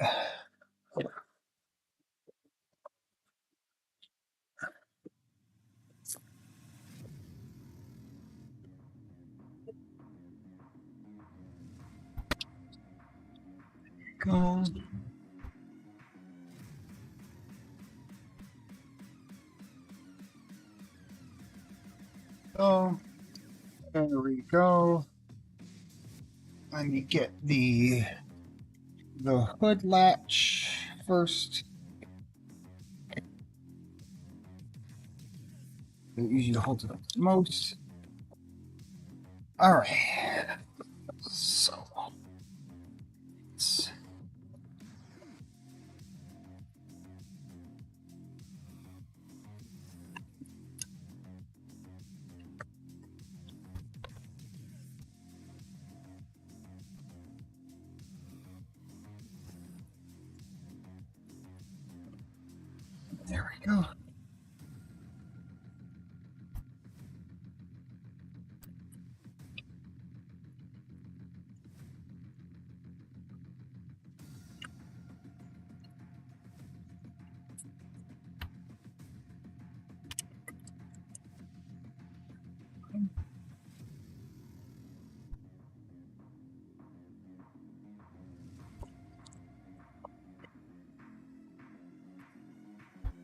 Go. go. There we go. Let me get the hood latch first. It usually holds it up the most. All right. So there we go.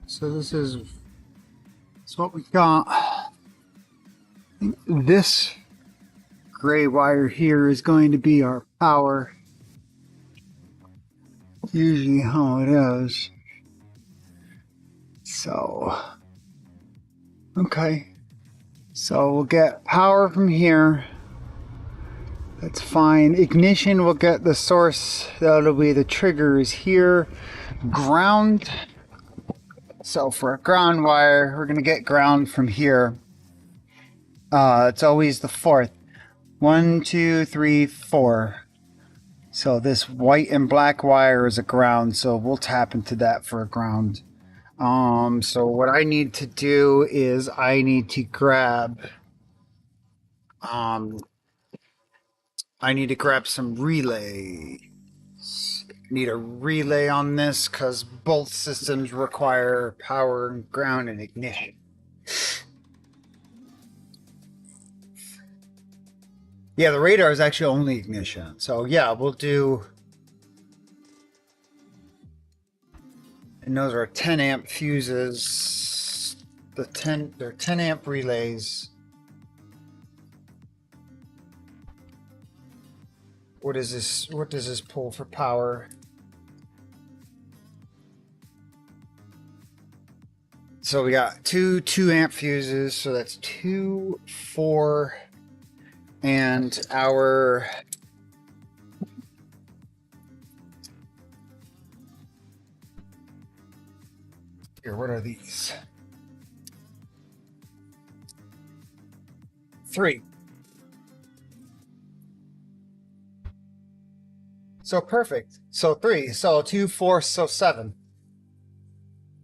So this is what we got. This gray wire here is going to be our power. Usually how it is. So, okay. So we'll get power from here. That's fine. Ignition will get the source. That'll be the triggers here. Ground. So for a ground wire, we're going to get ground from here. It's always the fourth. 1, 2, 3, 4. So this white and black wire is a ground, so we'll tap into that for a ground. So what I need to do is I need to grab some relay. Need a relay on this because both systems require power, ground, and ignition. Yeah, the radar is actually only ignition. So yeah, we'll do. And those are 10 amp fuses. They're 10 amp relays. What is this? What does this pull for power? So we got two 2 amp fuses. So that's 2, 4, and our here. What are these? 3. So perfect. So 3. So 2, 4. So 7.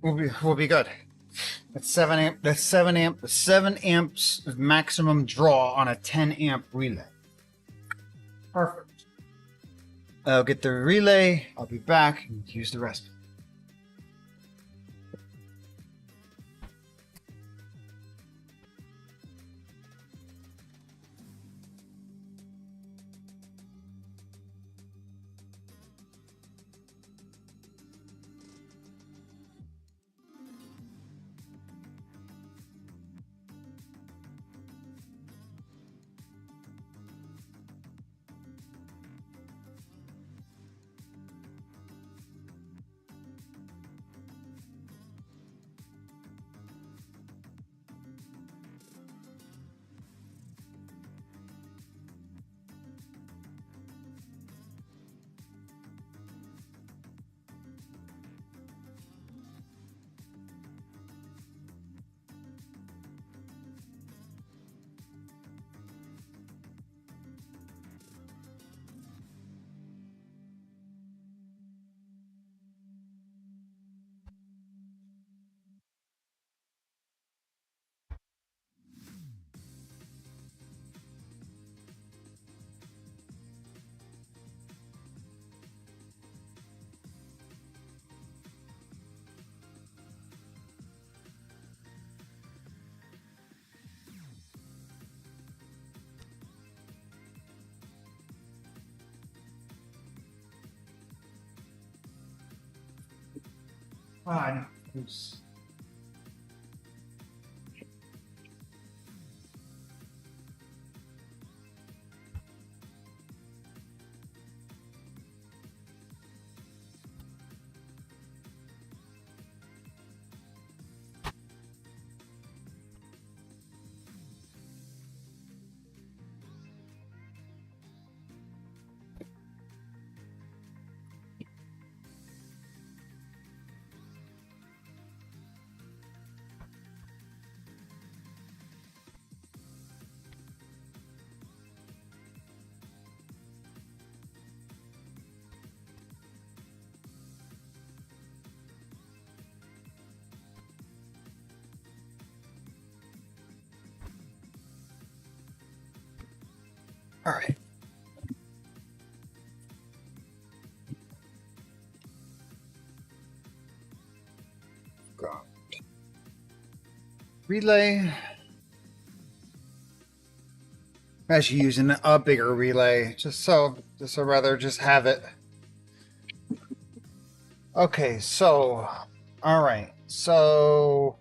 We'll be good. That's 7 amp. That's 7 amp. 7 amps of maximum draw on a 10 amp relay. Perfect. I'll get the relay. I'll be back and use the rest. I know. All right. Go. Relay. Actually, using a bigger relay, just so rather just have it. Okay, so, all right, so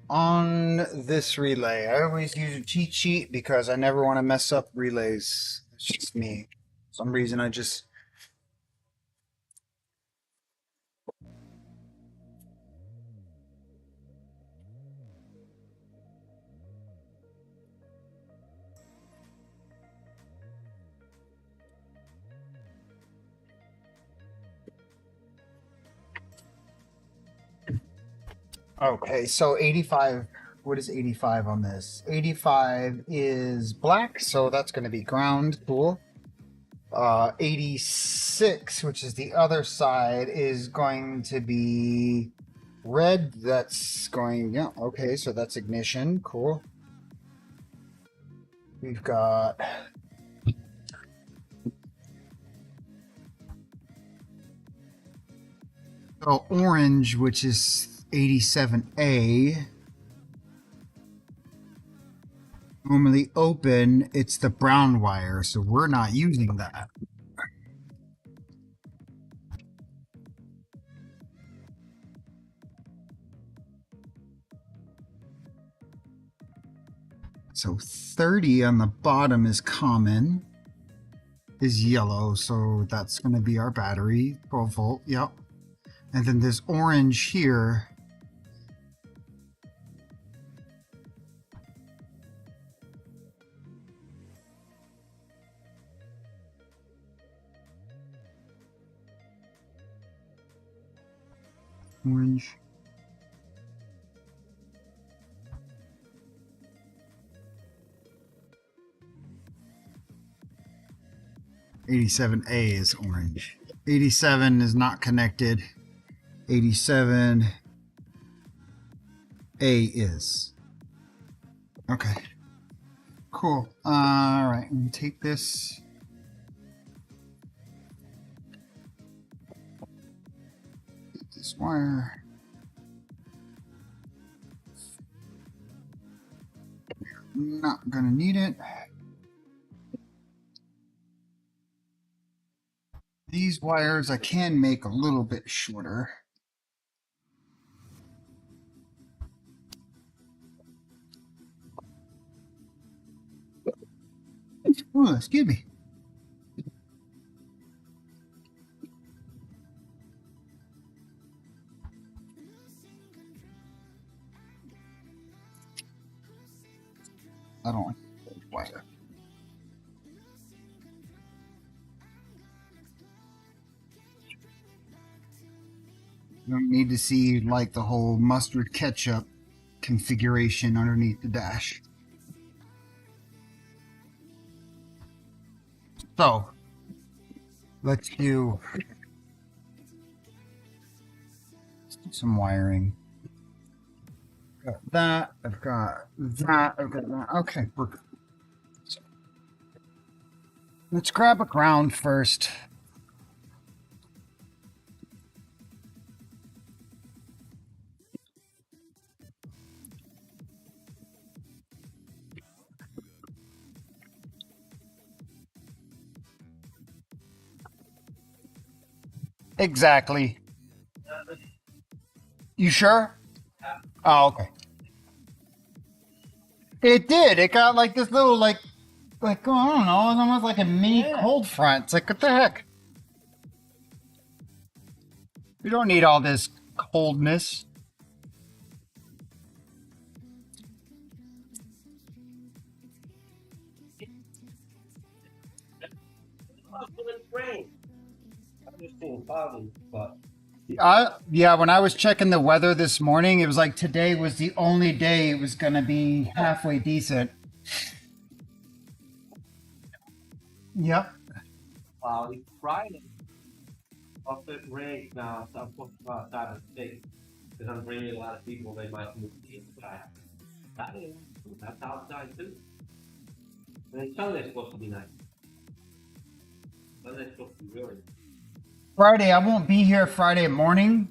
on this relay, I always use a cheat sheet because I never want to mess up relays. It's just me. For some reason, I just. Okay, so 85. What is 85 on this? 85 is black, so that's going to be ground. Cool. 86, which is the other side, is going to be red. That's going, yeah, okay, so that's ignition. Cool. We've got orange, which is 87A. Normally open, it's the brown wire, so we're not using that. So 30 on the bottom is common, is yellow, so that's going to be our battery, 12 volt, yep. And then this orange here, orange. (87A) is orange. 87 is not connected. 87A is. Okay. Cool. All right. Let me take this. Get this wire. We're not gonna need it. These wires I can make a little bit shorter. Oh, excuse me. I don't like those wire. You don't need to see like the whole mustard ketchup configuration underneath the dash. So let's do some wiring. Got that. I've got that. I've got that. Okay, we're good. So, let's grab a ground first. Exactly. You sure? Oh, okay. It did. It got like this little like oh, I don't know. It's almost like a mini cold front. It's like what the heck? We don't need all this coldness.
Rain. I'm just seeing cloudy, but
Yeah, when I was checking the weather this morning, it was like today was the only day it was going to be halfway decent. Yep.
cloudy. Friday. Up it rains now, so I'm talking about that mistake. Because I'm bringing a lot of people, they might move the inside. Saturday, that's outside too. And Sunday's supposed to be nice. Sunday's supposed to be really.
Friday, I won't be here Friday morning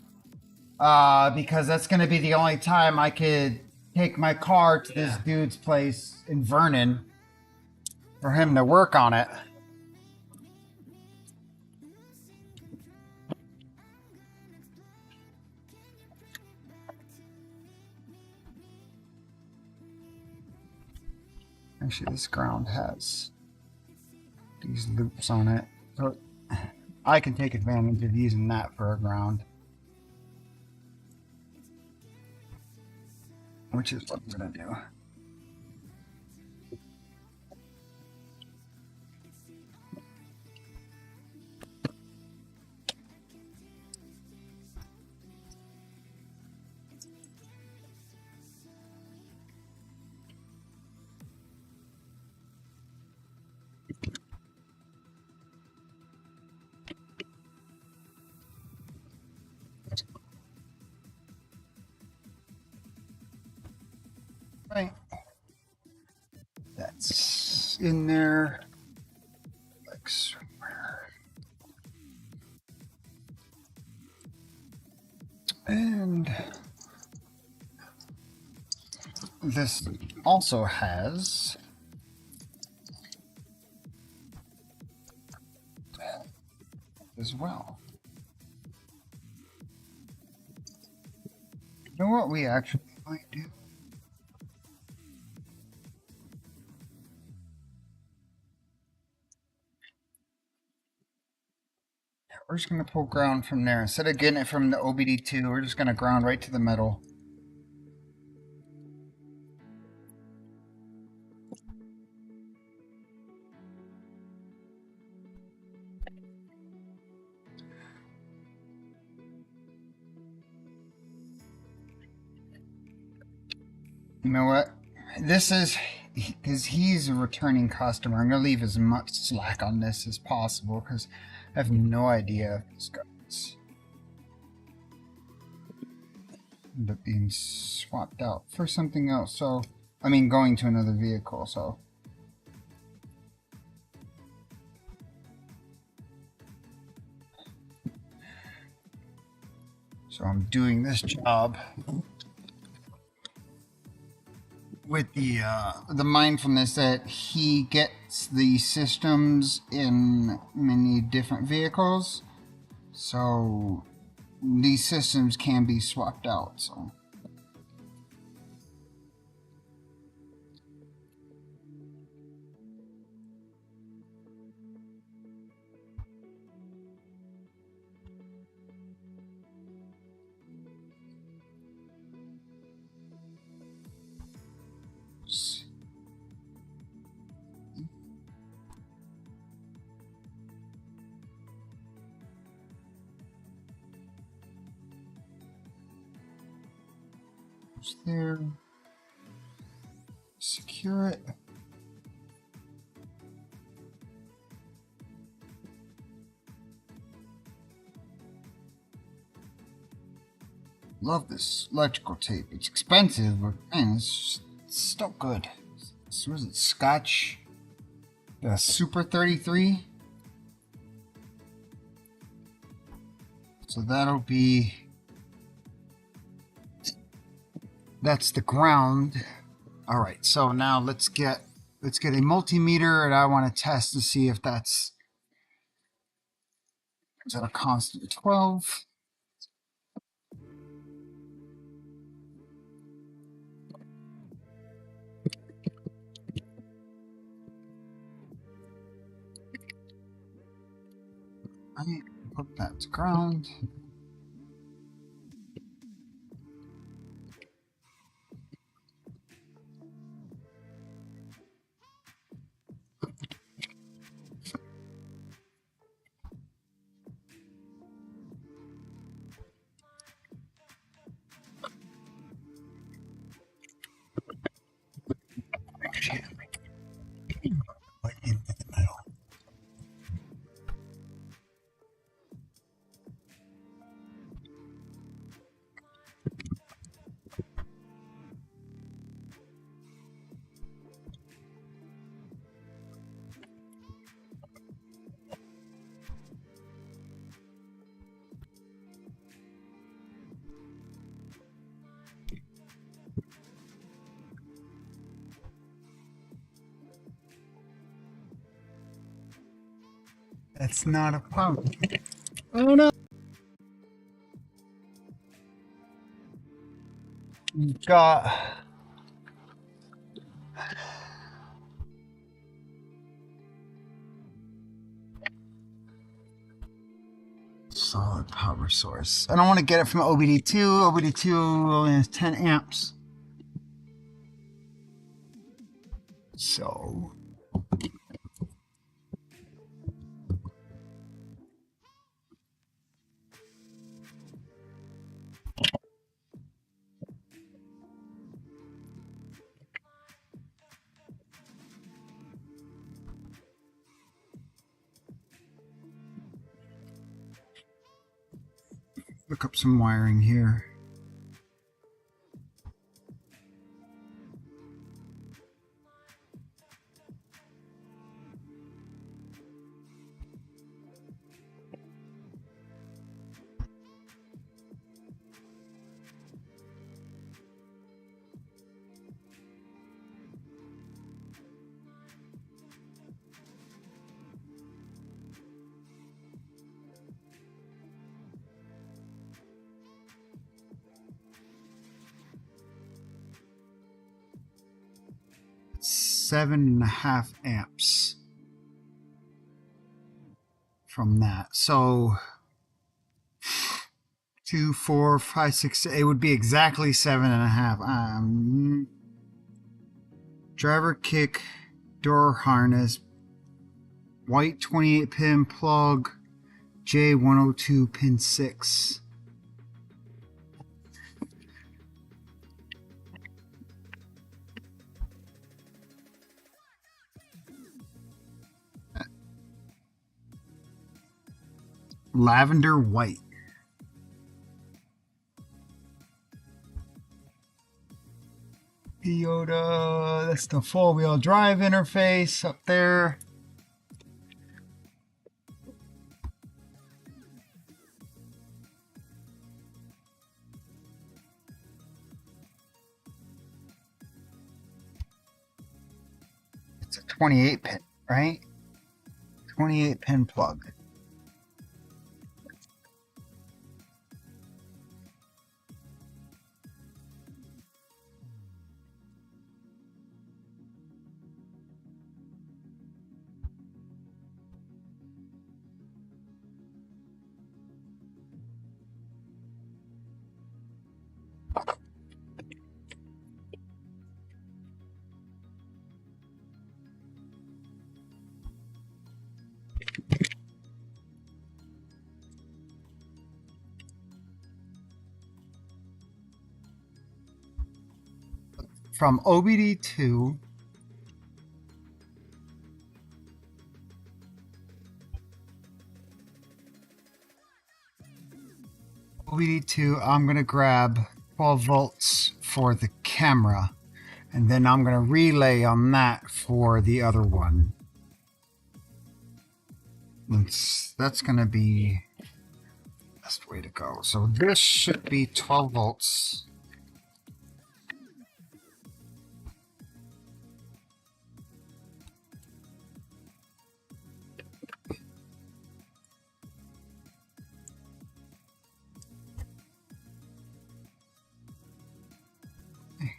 because that's going to be the only time I could take my car to this dude's place in Vernon for him to work on it. Actually, this ground has these loops on it. So I can take advantage of using that for a ground. Which is what I'm going to do. Right. That's in there. Like somewhere. And this also has as well. You know what we actually might do? We're just going to pull ground from there. Instead of getting it from the OBD2, we're just going to ground right to the metal. You know what? This is, because he's a returning customer, I'm going to leave as much slack on this as possible because I have no idea if this guy's end up being swapped out for something else. So, I mean, going to another vehicle, so. So I'm doing this job with the mindfulness that he gets the systems in many different vehicles, so these systems can be swapped out. So there, secure it. Love this electrical tape. It's expensive, but man, it's still good. So was it Scotch? The Super 33. So that'll be. That's the ground. All right. So now let's get a multimeter, and I want to test to see if that's is that a constant 12. I put that to ground. Into the middle. That's not a pump. Oh no! We've got solid power source. I don't want to get it from OBD2. OBD2 only has 10 amps. So look up some wiring here. Seven and a half amps from that. So 2, 4, 5, 6, it would be exactly 7.5. Driver kick, door harness, white 28 pin plug, J102 pin 6. Lavender white. Yoda, that's the four-wheel drive interface up there. It's a 28 pin, right? 28 pin plug. From OBD2 I'm going to grab 12 volts for the camera, and then I'm going to relay on that for the other one. That's going to be the best way to go. So this should be 12 volts.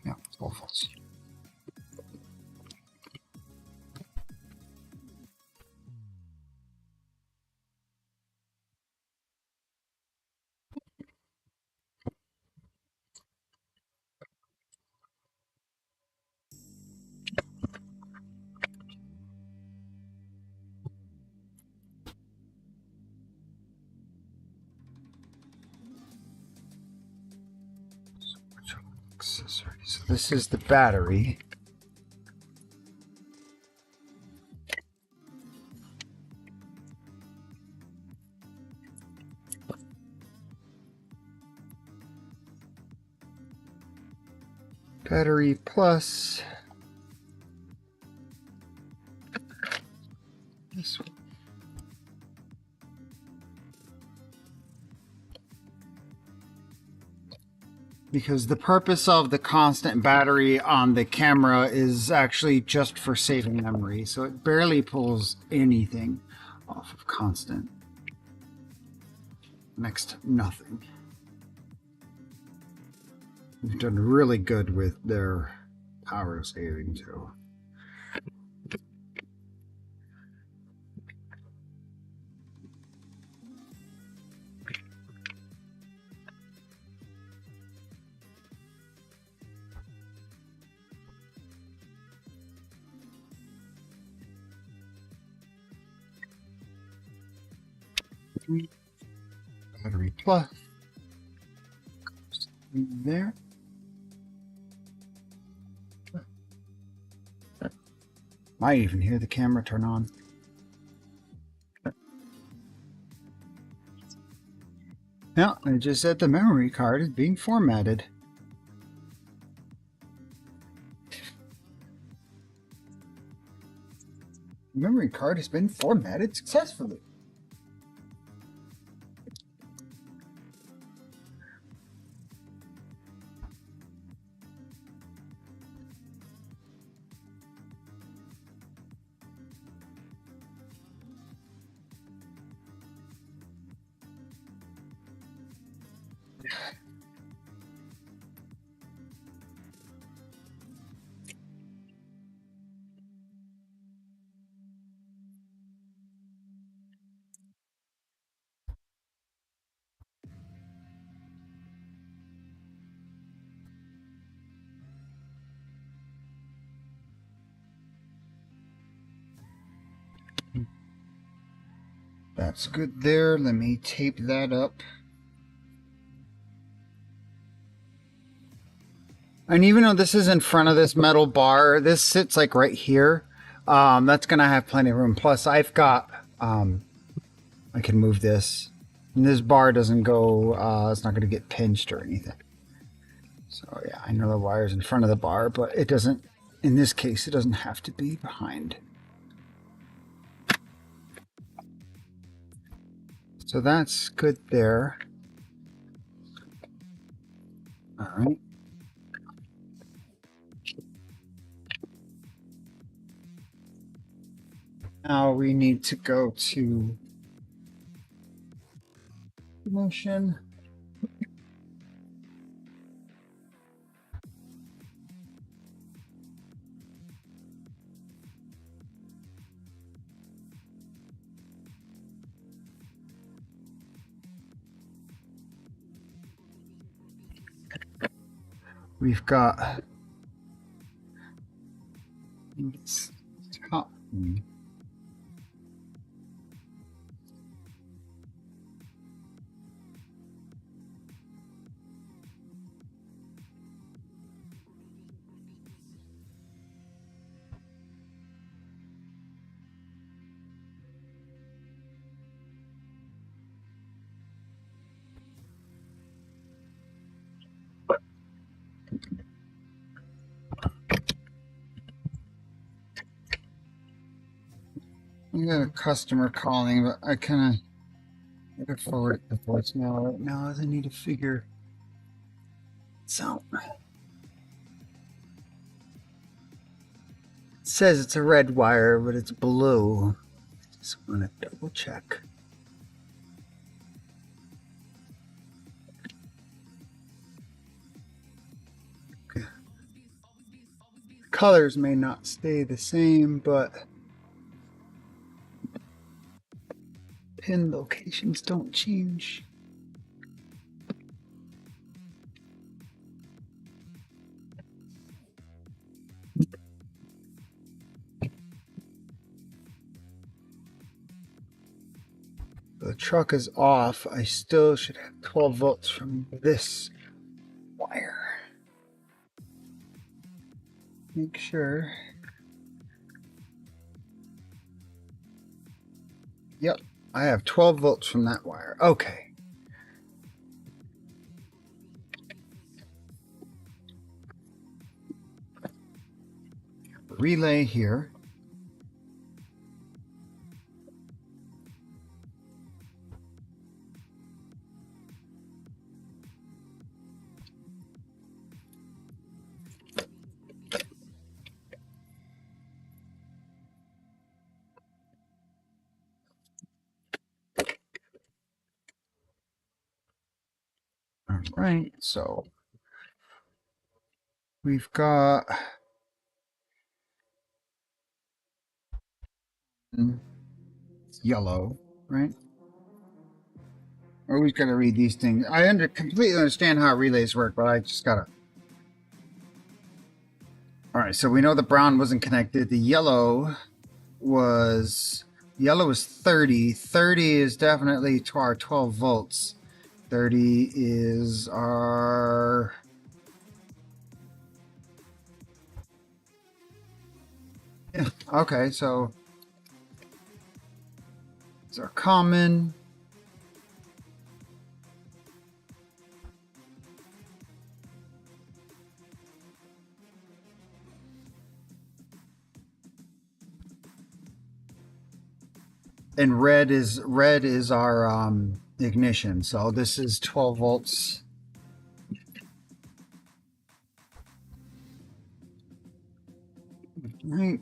Yeah, 12 volts. So this is the battery. Battery plus this one. Because the purpose of the constant battery on the camera is actually just for saving memory, so it barely pulls anything. off of constant. Next to nothing. They've done really good with their power saving too. Battery plus. There. Might even hear the camera turn on. Yeah, it just said the memory card is being formatted. The memory card has been formatted successfully. That's good there. Let me tape that up. And even though this is in front of this metal bar, this sits like right here. That's gonna have plenty of room. Plus, I've got I can move this, and this bar doesn't go. It's not gonna get pinched or anything. So yeah, I know the wire's in front of the bar, but it doesn't. In this case, it doesn't have to be behind. So that's good there. All right. Now we need to go to motion. We've got this top one. I got a customer calling, but I kind of look forward to the voicemail right now as I need to figure this out. It says it's a red wire, but it's blue. Just want to double check. Okay. Colors may not stay the same, but pin locations don't change. The truck is off. I still should have 12 volts from this wire. Make sure. Yep, I have 12 volts from that wire. Okay. Relay here. Right, so we've got yellow, right? Always got to read these things. I completely understand how relays work, but I just gotta. All right, so we know the brown wasn't connected. The yellow was 30. 30 is definitely to our 12 volts. 30 is our okay, so it's our common. And red is our ignition. So this is 12 volts. Right.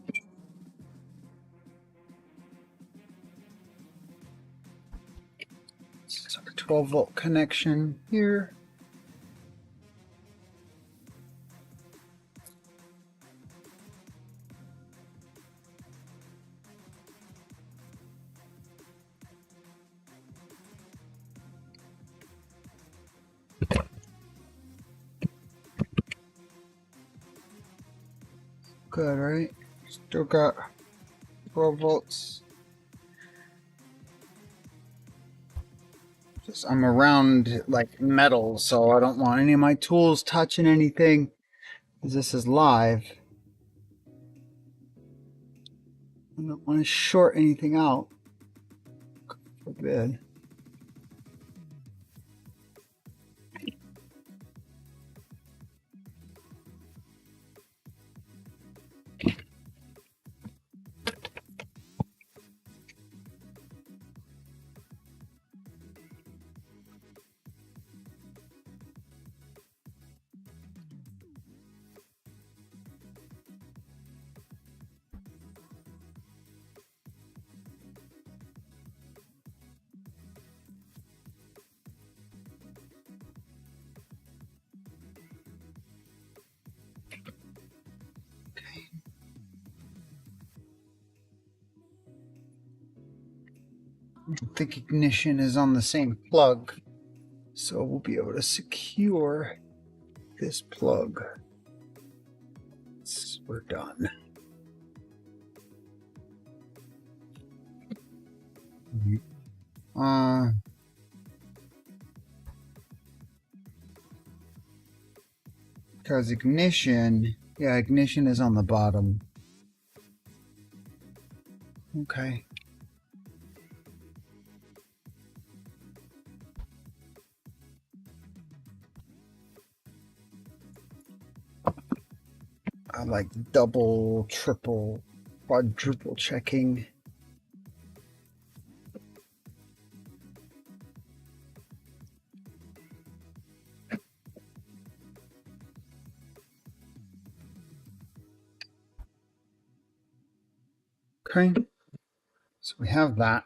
This is our 12 volt connection here. Good, right? Still got 12 volts. Just, I'm around like metal, so I don't want any of my tools touching anything. This is live. I don't want to short anything out. Forbid. I think ignition is on the same plug, so we'll be able to secure this plug. We're done. Because ignition, yeah, ignition is on the bottom. Okay. I like double, triple, quadruple checking. Okay. So we have that.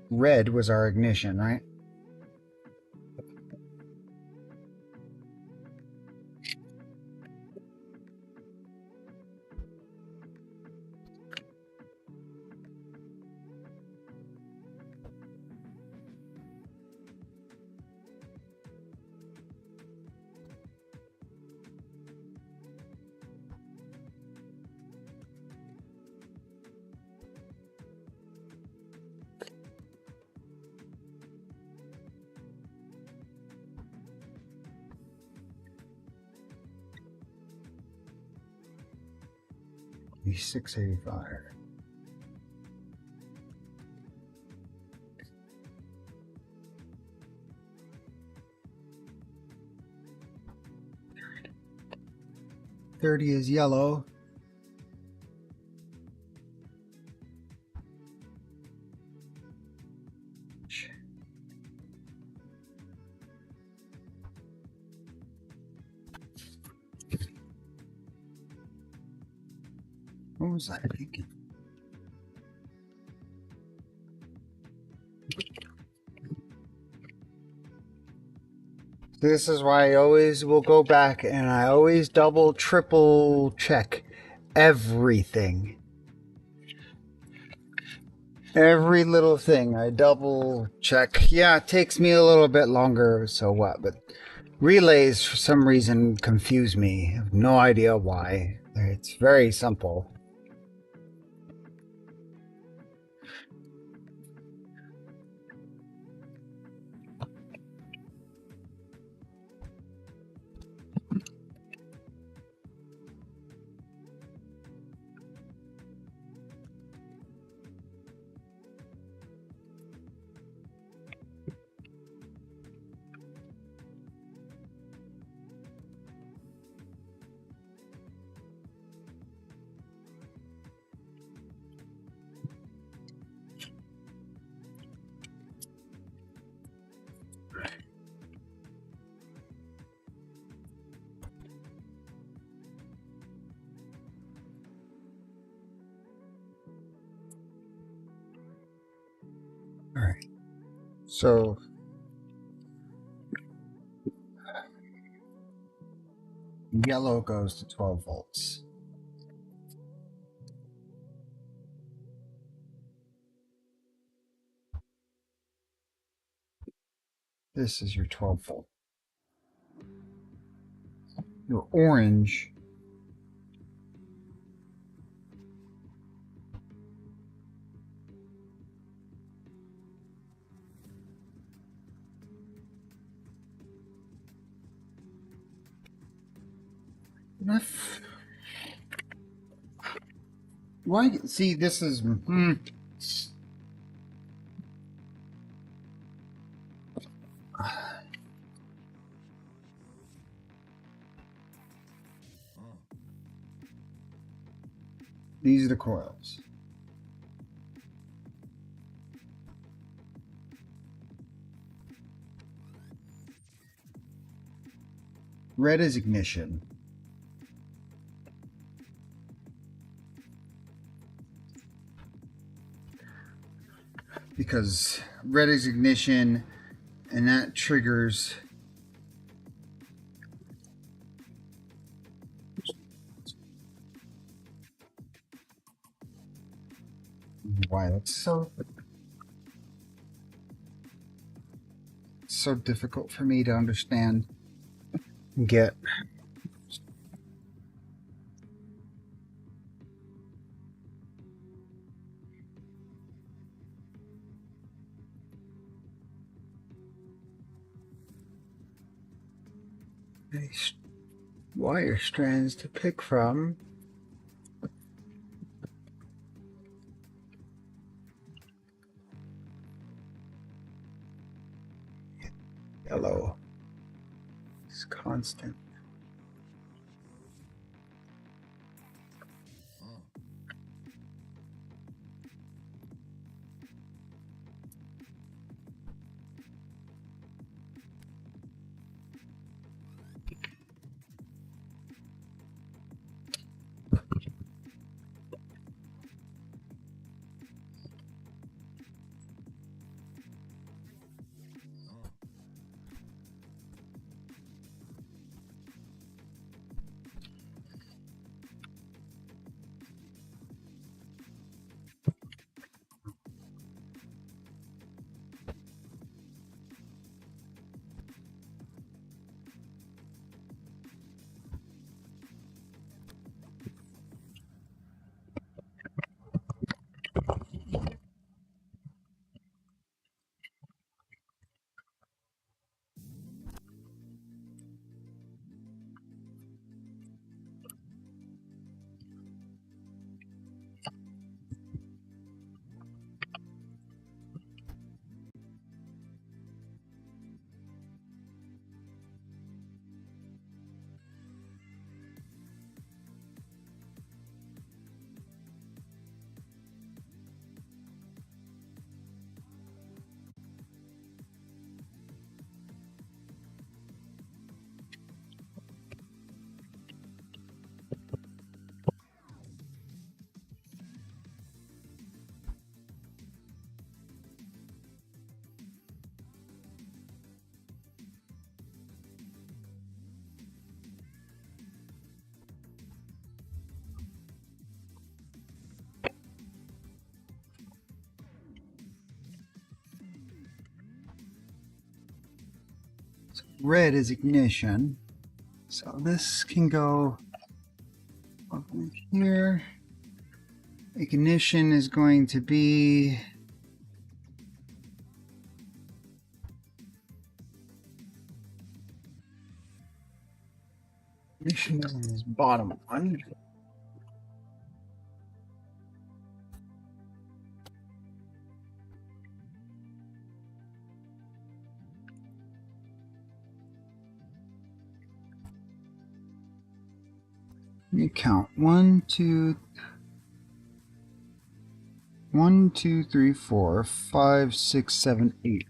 Red was our ignition, right? The 685. $30 is yellow. What was I thinking? This is why I always will go back and I always double, triple check everything. Every little thing I double check. Yeah, it takes me a little bit longer, so what? But relays, for some reason, confuse me. I have no idea why. It's very simple. All right. So yellow goes to 12 volts. This is your 12 volt. Your orange why? See, this is. These are the coils. Red is ignition. Because red is ignition, and that triggers. Why that's so difficult for me to understand and get. Nice wire strands to pick from. Yellow is constant. Red is ignition. So this can go up in here. Ignition is going to be ignition is in this bottom one. Let me count 1, 2, 3, 4, 5, 6, 7, 8.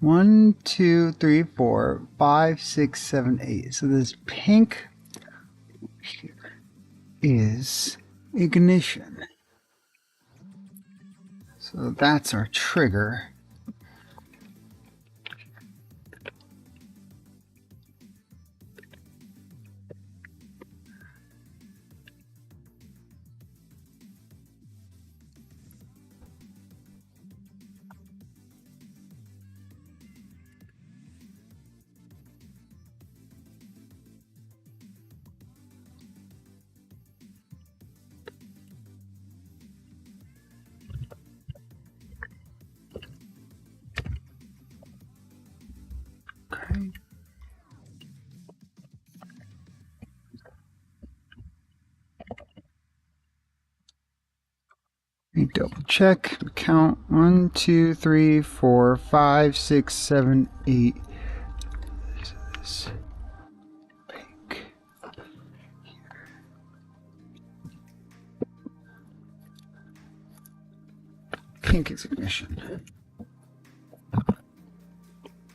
1, 2, 3, 4, 5, 6, 7, 8. So this pink is ignition. So that's our trigger. Okay. Let me double check. Count 1, 2, 3, 4, 5, 6, 7, 8. This is pink. Pink is ignition,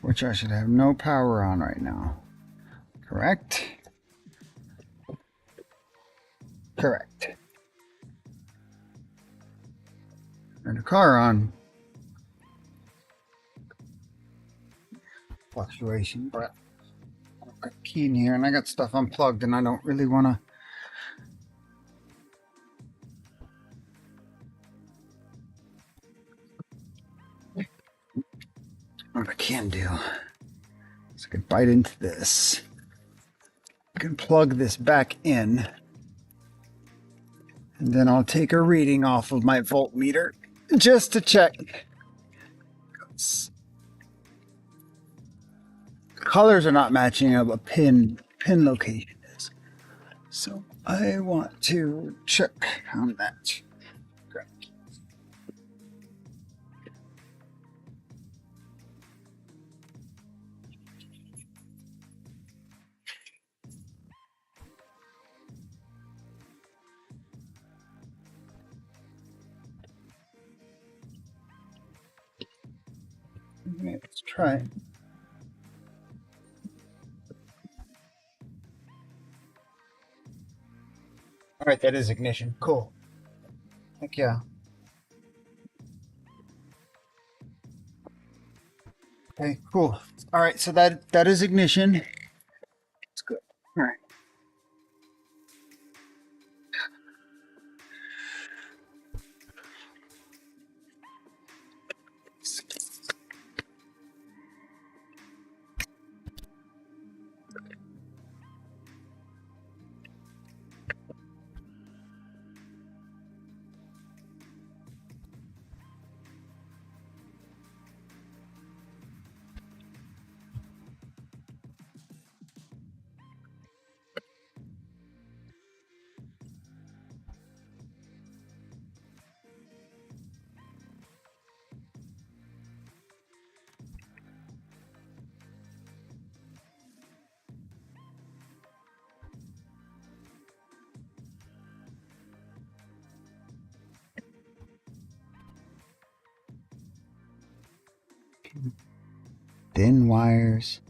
which I should have no power on right now. Correct? Correct. Turn the car on. Fluctuation, but I've got a key in here and I got stuff unplugged and I don't really want to. What I can do is I can bite into this. I can plug this back in and then I'll take a reading off of my voltmeter just to check. Colors are not matching up a pin location is. So I want to check on that. Okay, let's try it. All right, that is ignition. Cool. Heck yeah. Okay, cool. All right, so that is ignition. It's good. All right. Thin wires.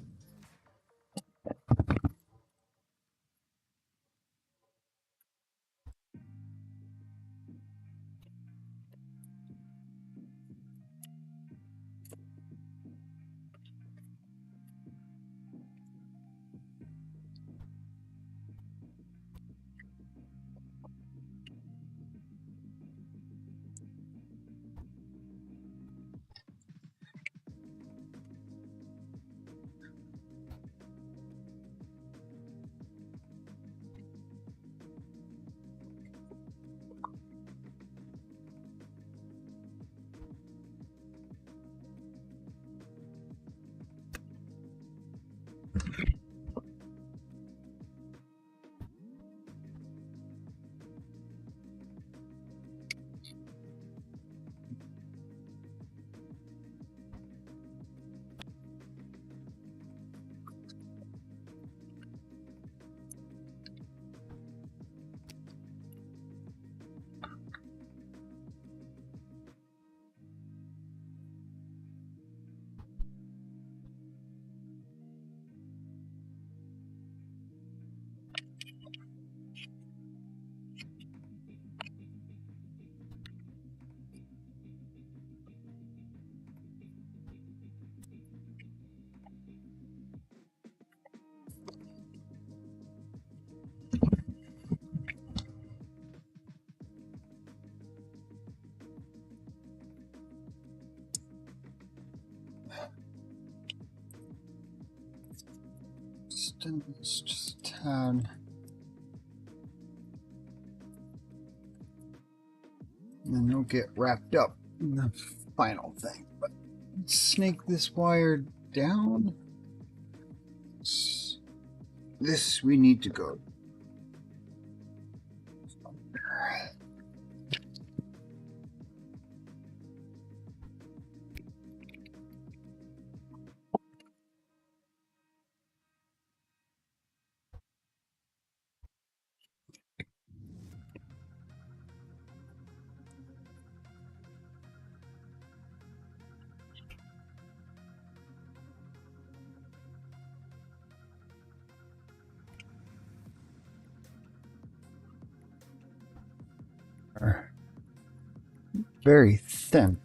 It's just a tad. And then you'll get wrapped up in the final thing. But snake this wire down. This we need to go. Very thin.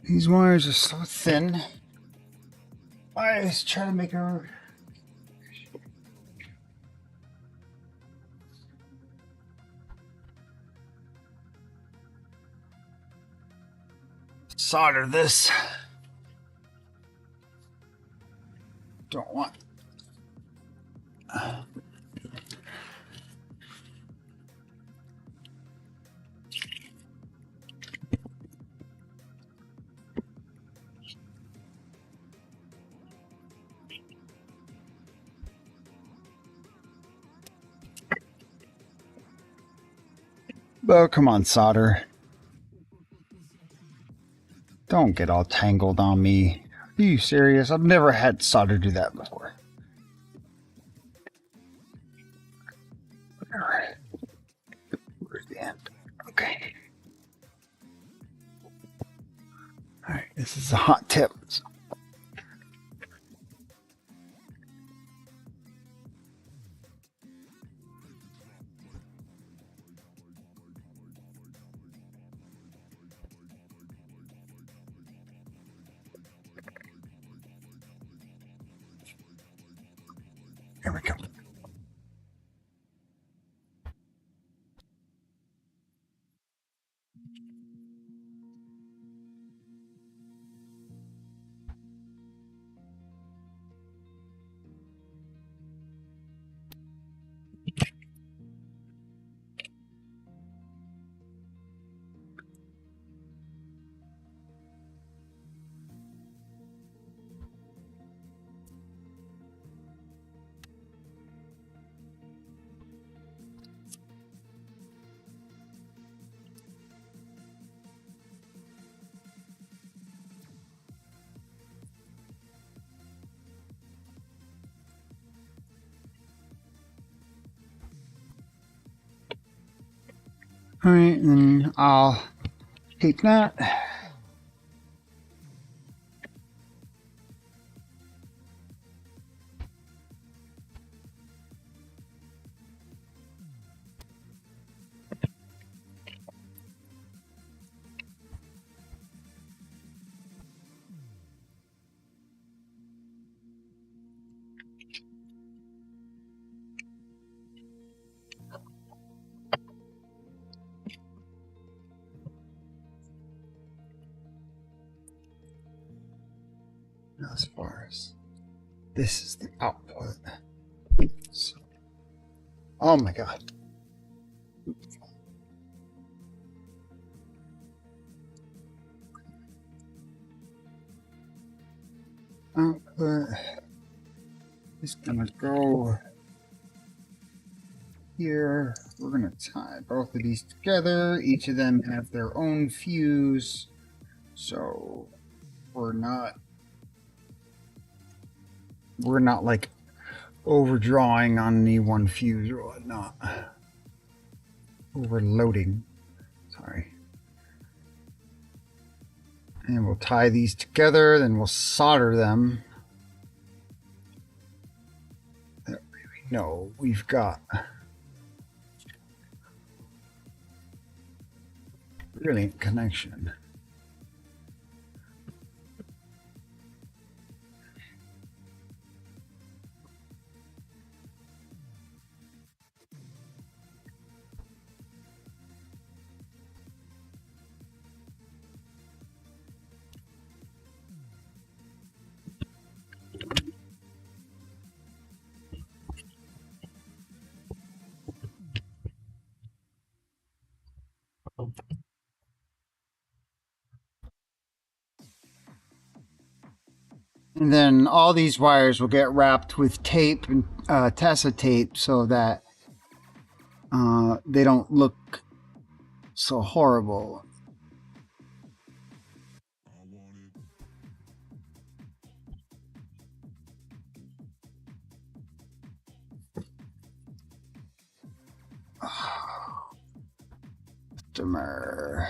These wires are so thin. I always try to make her. Solder this. Don't want. Oh, come on, solder. Don't get all tangled on me. Are you serious? I've never had solder do that before. Alright. Where's the end? Okay. Alright, this is a hot tip. Here we go. Alright, and I'll take that. As far as this is the output. So, oh my god. Output is gonna go here. We're gonna tie both of these together. Each of them have their own fuse, so we're not we're not like overdrawing on any one fuse or whatnot. Overloading. Sorry. And we'll tie these together, then we'll solder them. No, we've got brilliant connection. And then all these wires will get wrapped with tape and Tessa tape so that they don't look so horrible. Customer.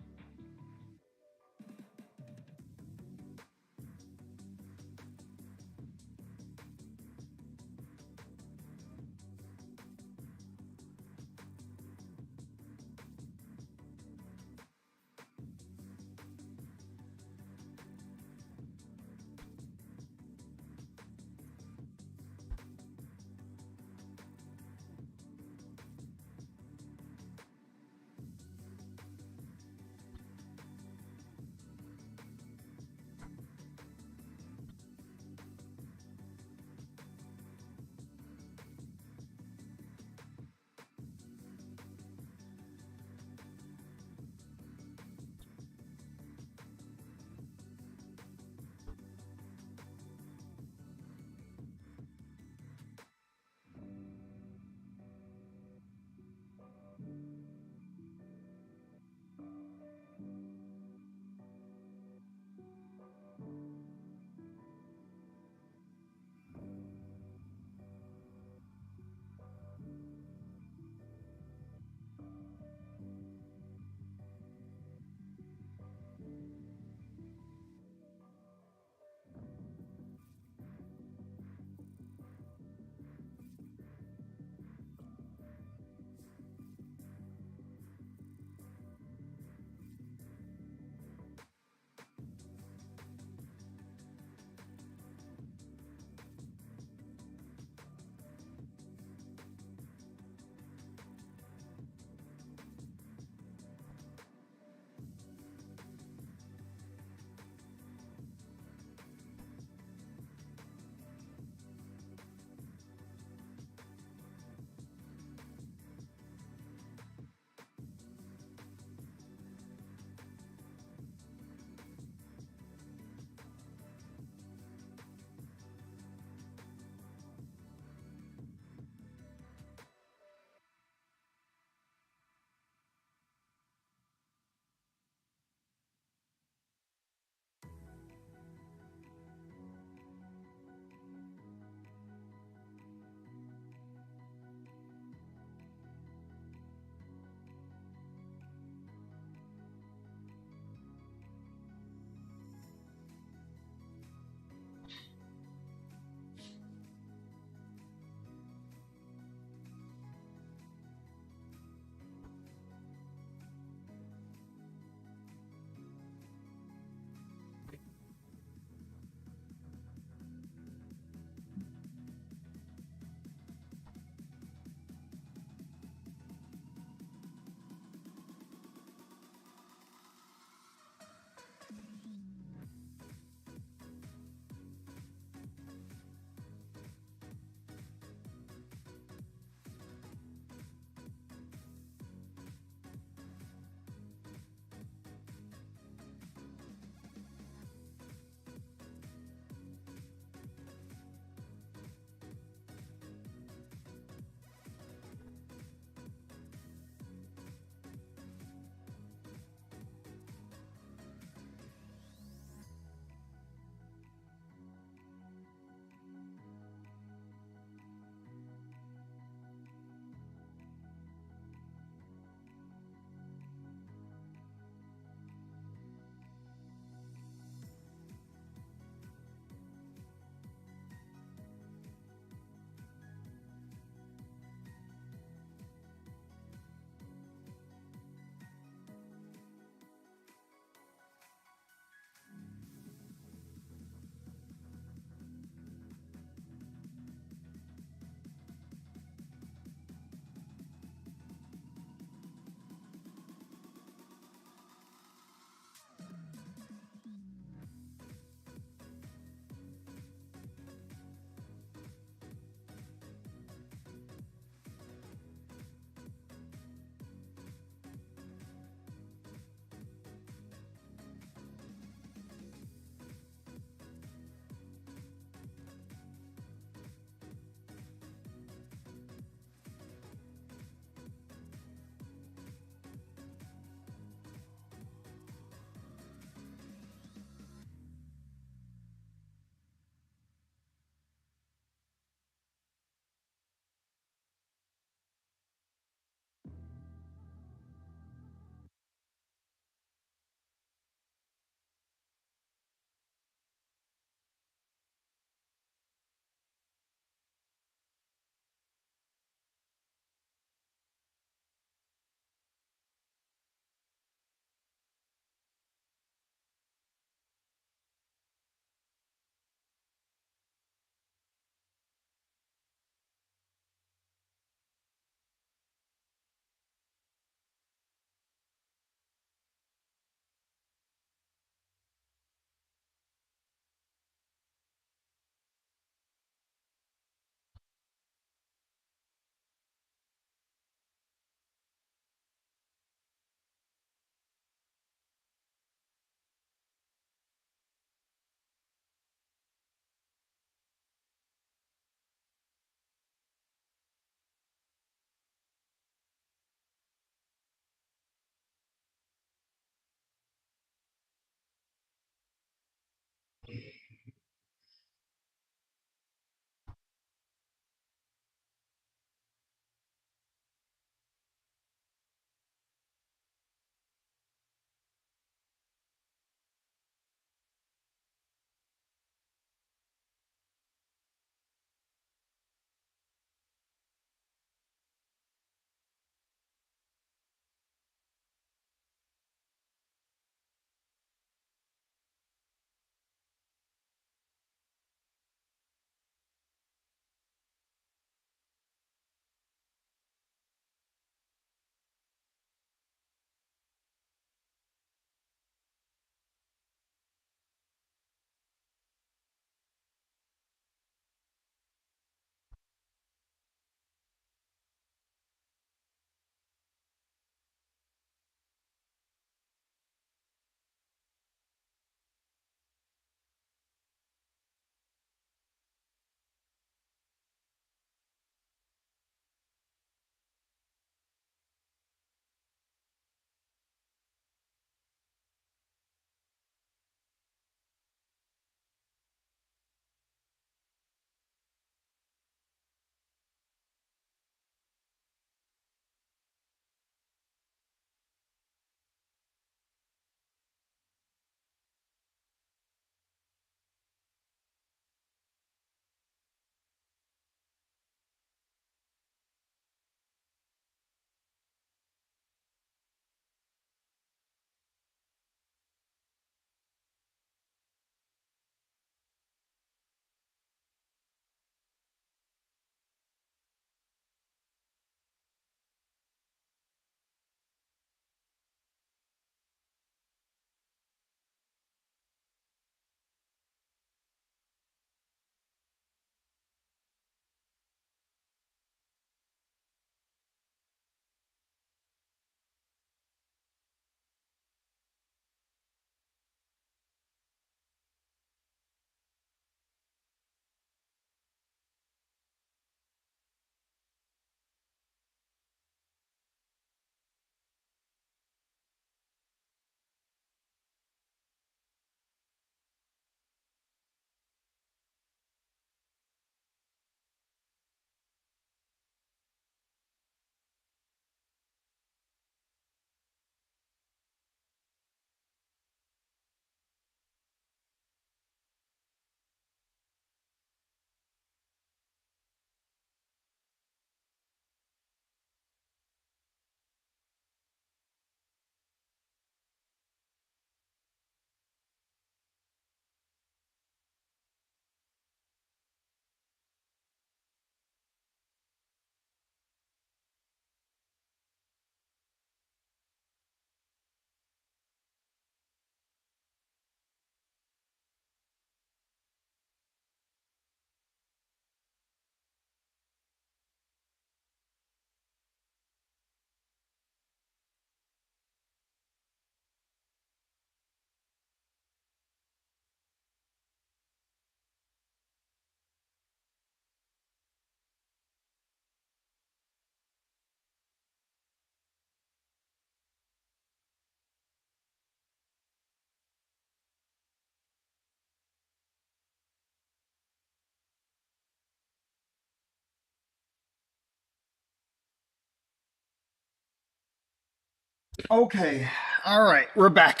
Okay. All right. We're back.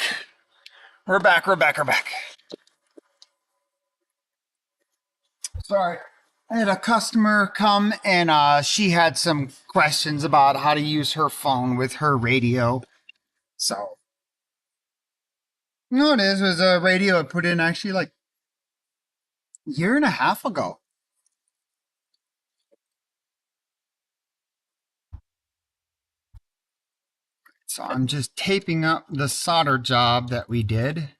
We're back. We're back. We're back. Sorry. I had a customer come and she had some questions about how to use her phone with her radio. So, you know what it is? It was a radio I put in actually like a year and a half ago. So I'm just taping up the solder job that we did.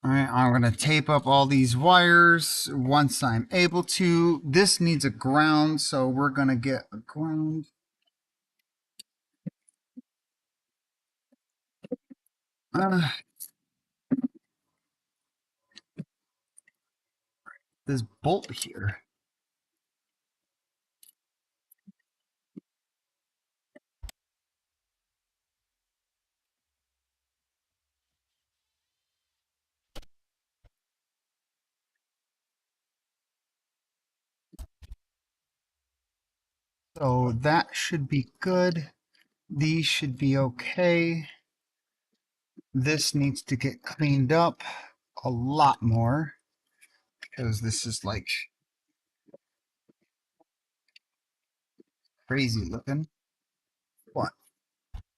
All right, I'm going to tape up all these wires once I'm able to. This needs a ground, so we're going to get a ground. Uh, this bolt here. So that should be good. These should be okay. This needs to get cleaned up a lot more because this is like crazy looking. What?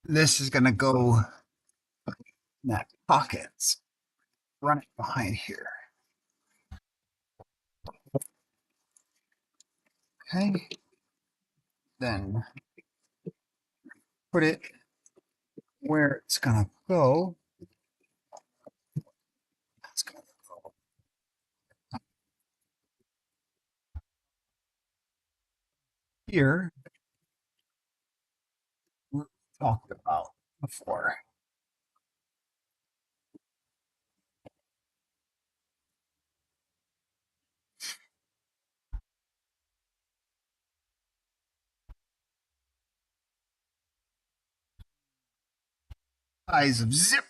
This is going to go in that pockets. Run it behind here. Okay. Then put it where it's going to go. It's going to go here. We talked about before. Size of zip.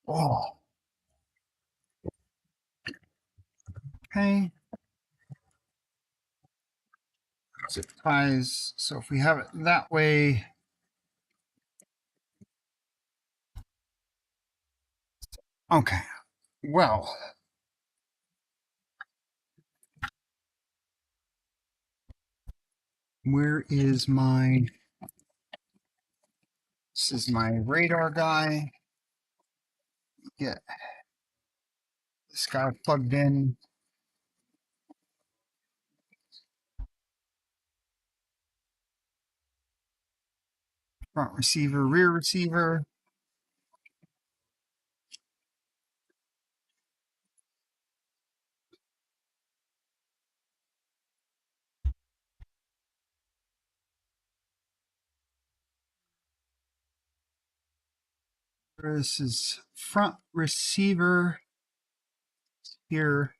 Oh, okay. Zip ties. So if we have it that way, okay. Well, where is my, this is my radar guy. Get this guy plugged in. Front receiver, rear receiver. This is front receiver here.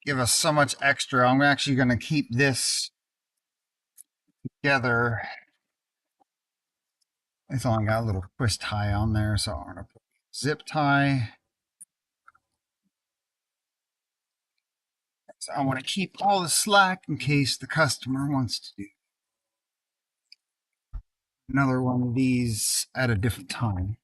Give us so much extra. I'm actually going to keep this together. It's only got a little twist tie on there, so I'm going to put zip tie. So I want to keep all the slack in case the customer wants to do another one of these at a different time.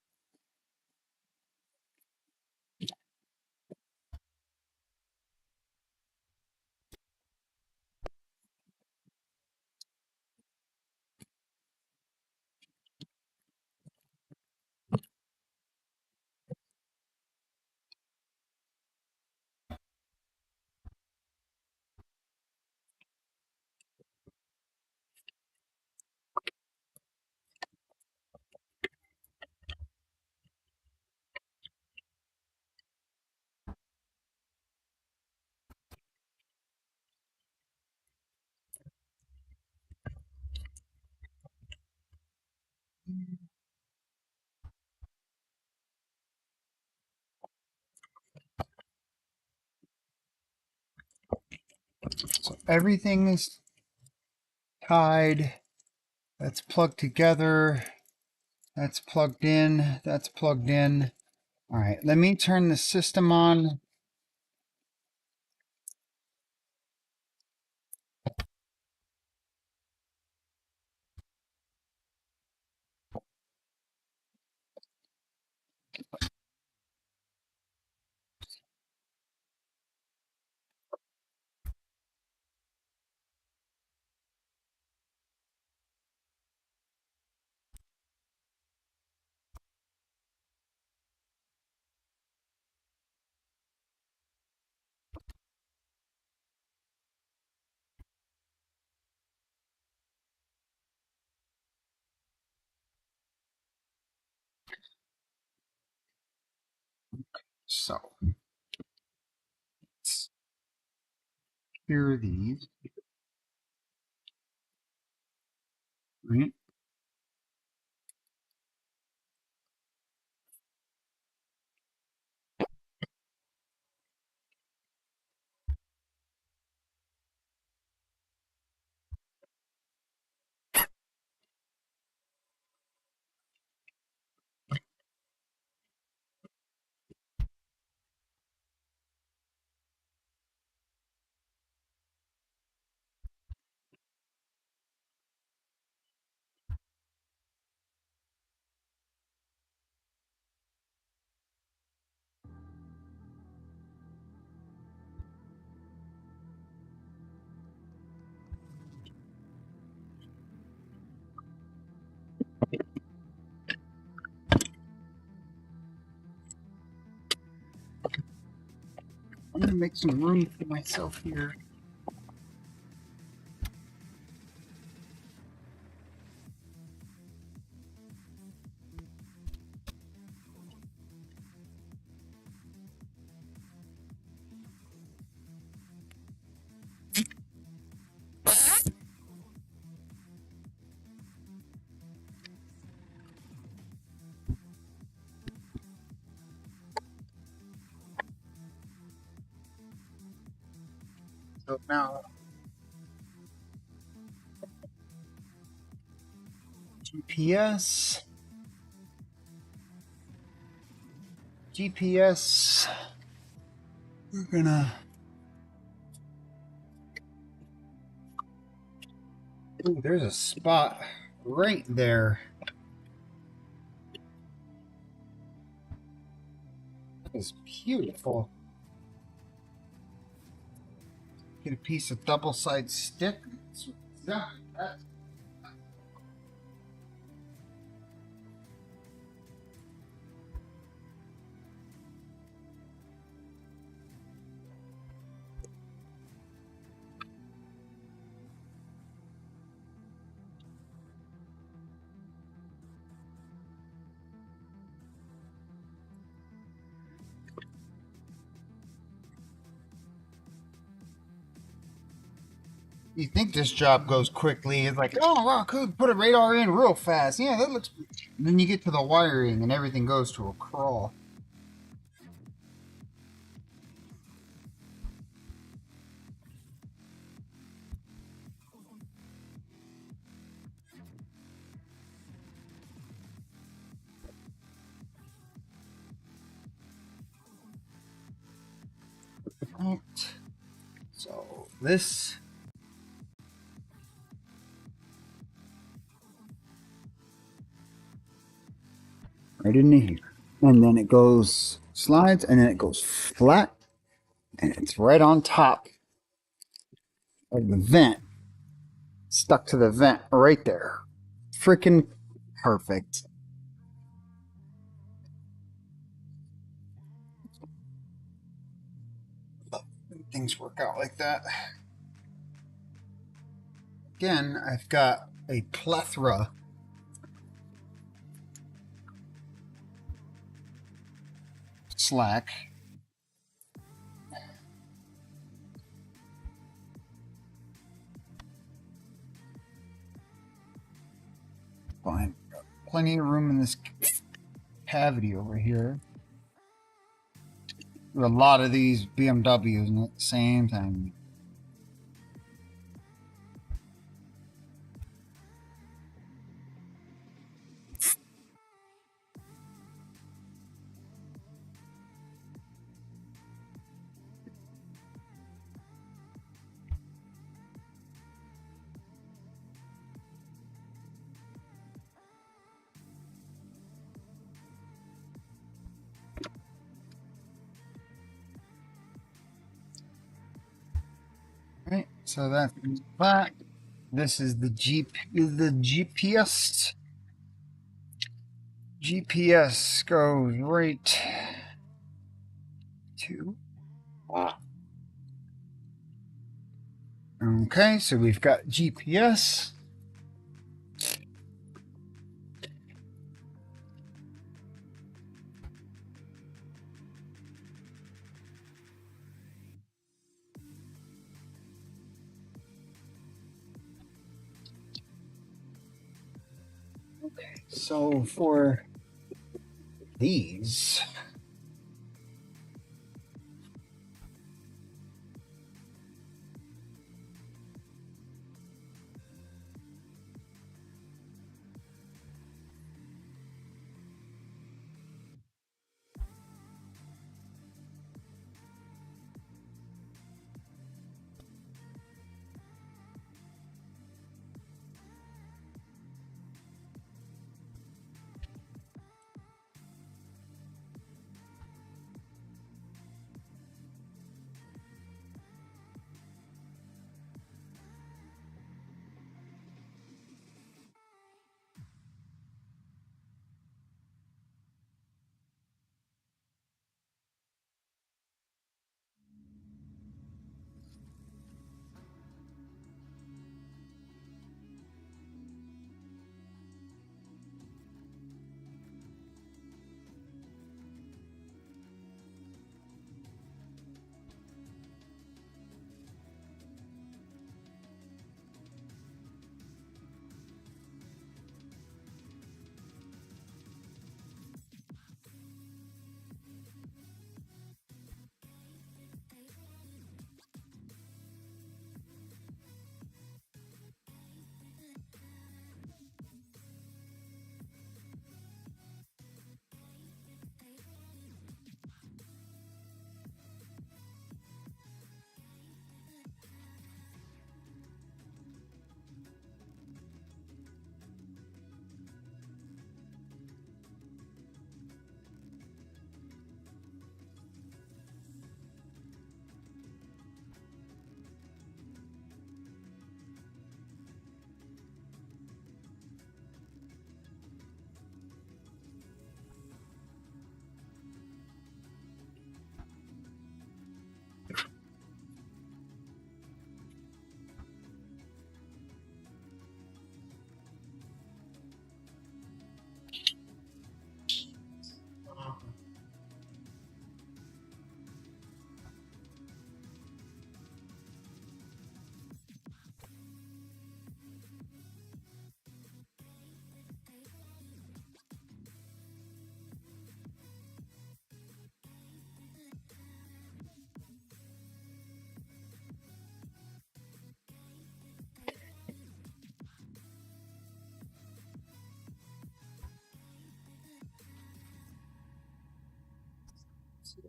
So everything is tied. That's plugged together. That's plugged in. That's plugged in. All right, let me turn the system on. So, here are these. Right? I'm gonna make some room for myself here. So now, GPS, GPS. We're gonna. Ooh, there's a spot right there. That is beautiful. Get a piece of double-sided stick. You think this job goes quickly? It's like, oh wow, could put a radar in real fast. Yeah, that looks. And then you get to the wiring, and everything goes to a crawl. Right. So this. Right in here. And then it goes slides, and then it goes flat, and it's right on top of the vent. Stuck to the vent right there. Freaking perfect. Things work out like that. Again, I've got a plethora slack. Fine. Plenty of room in this cavity over here. There are a lot of these BMWs at the same time. So that's that. This is the GPS. GPS goes right to. Okay, so we've got GPS. So for these,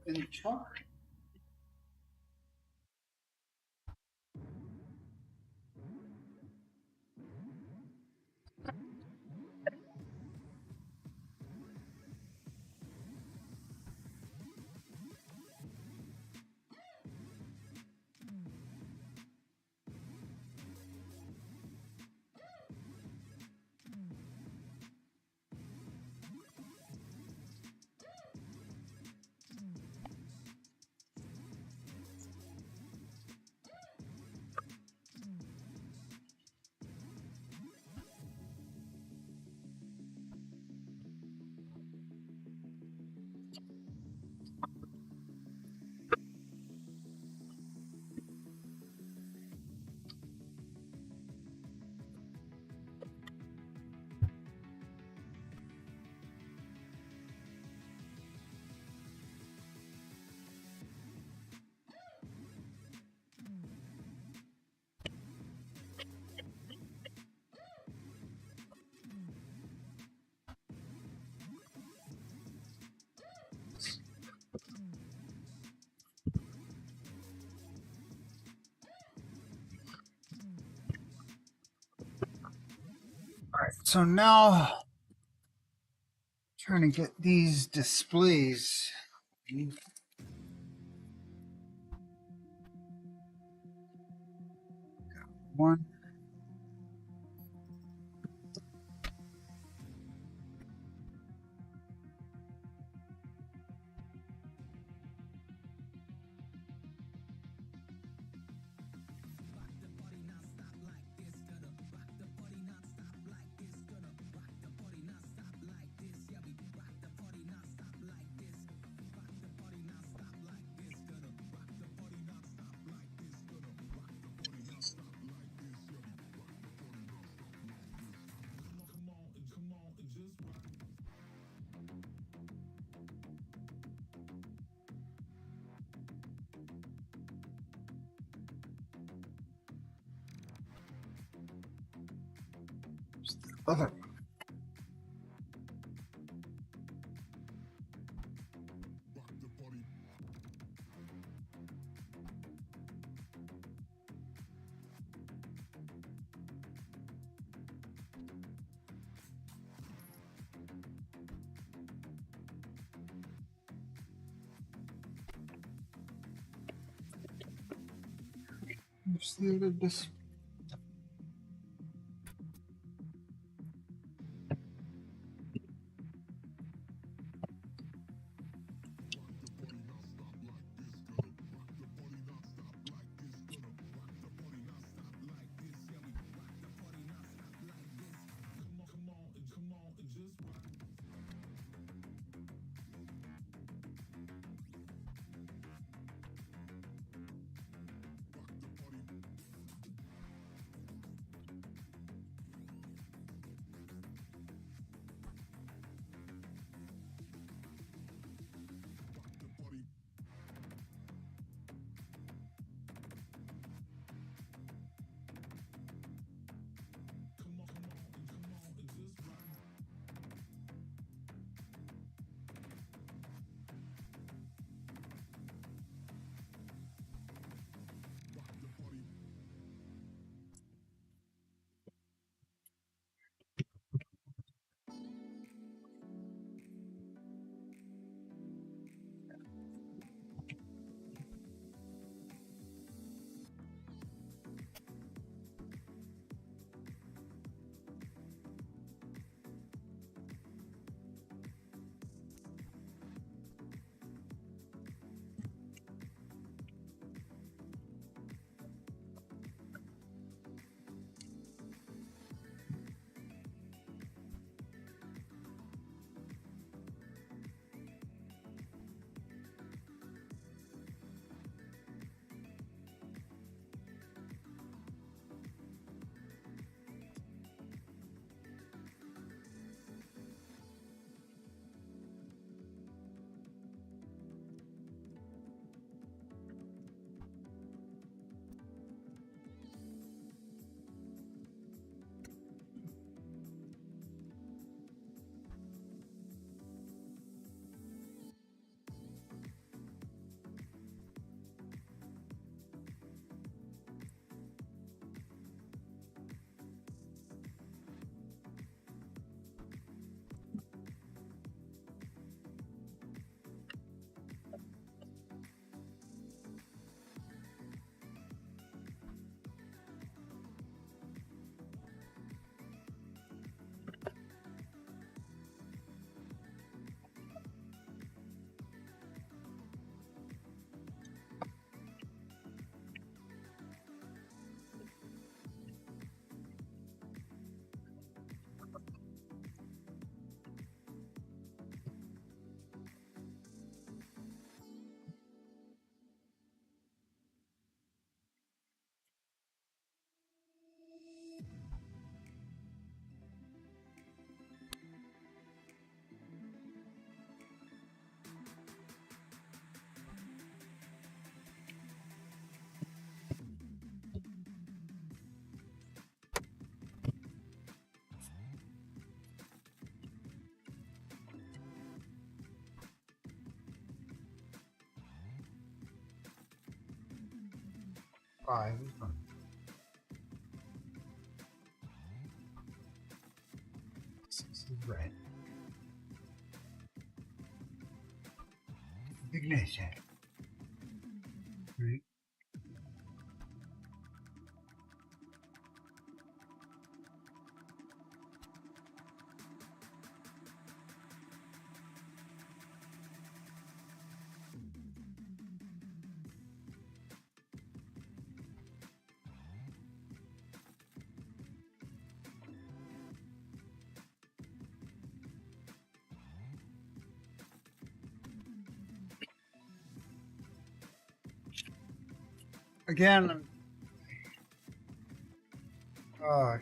in charge. All right, so now trying to get these displays. one. Other. This. Five is fine. 6 is red. Ignition. 3. again. Oh,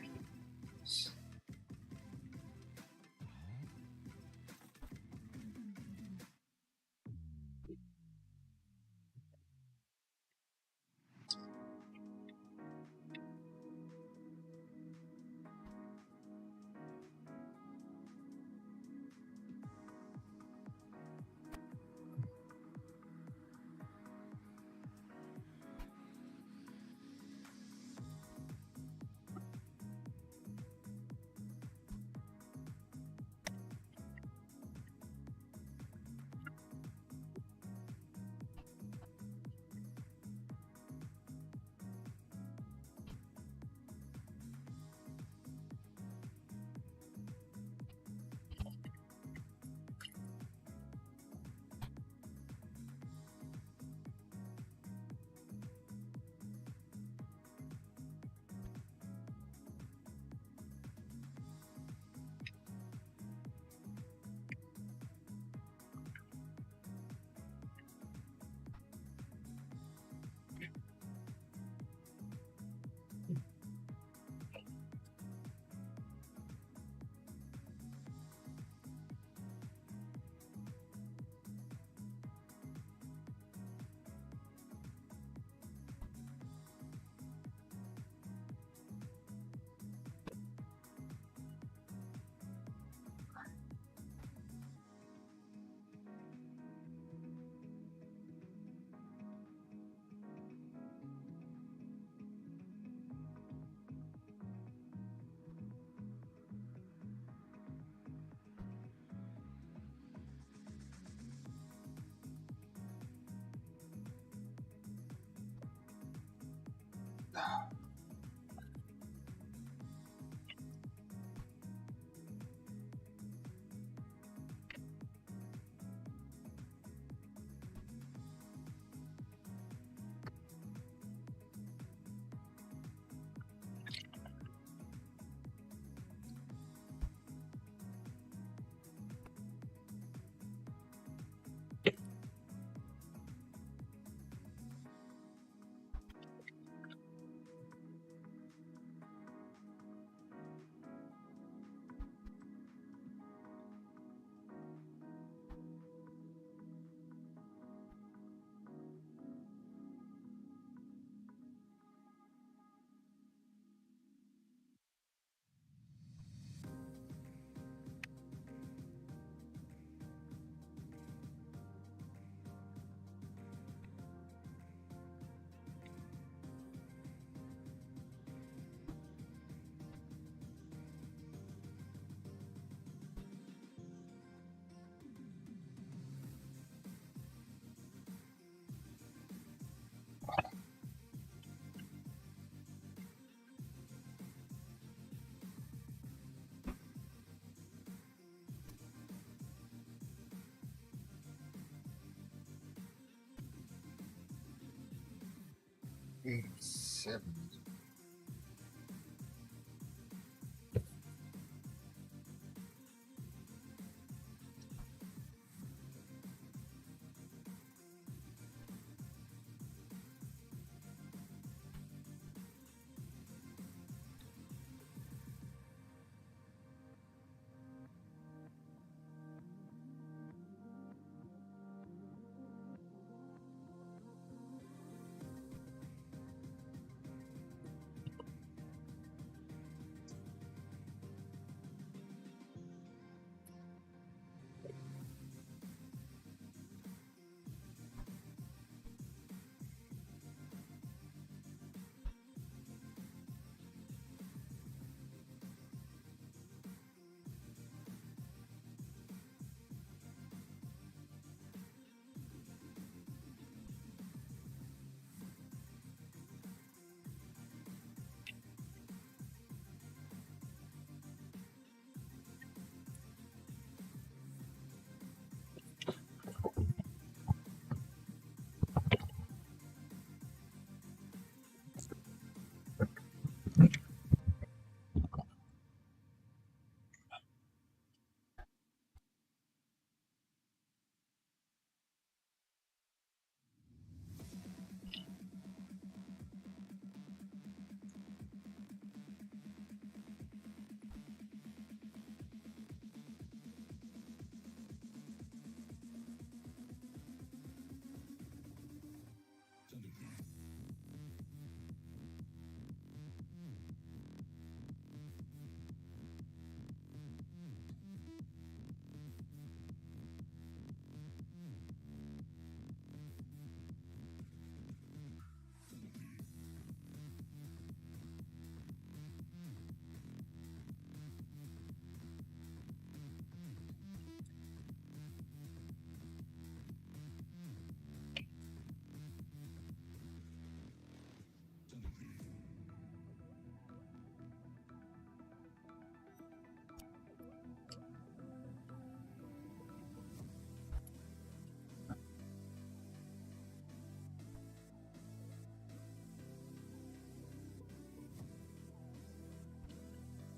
'87.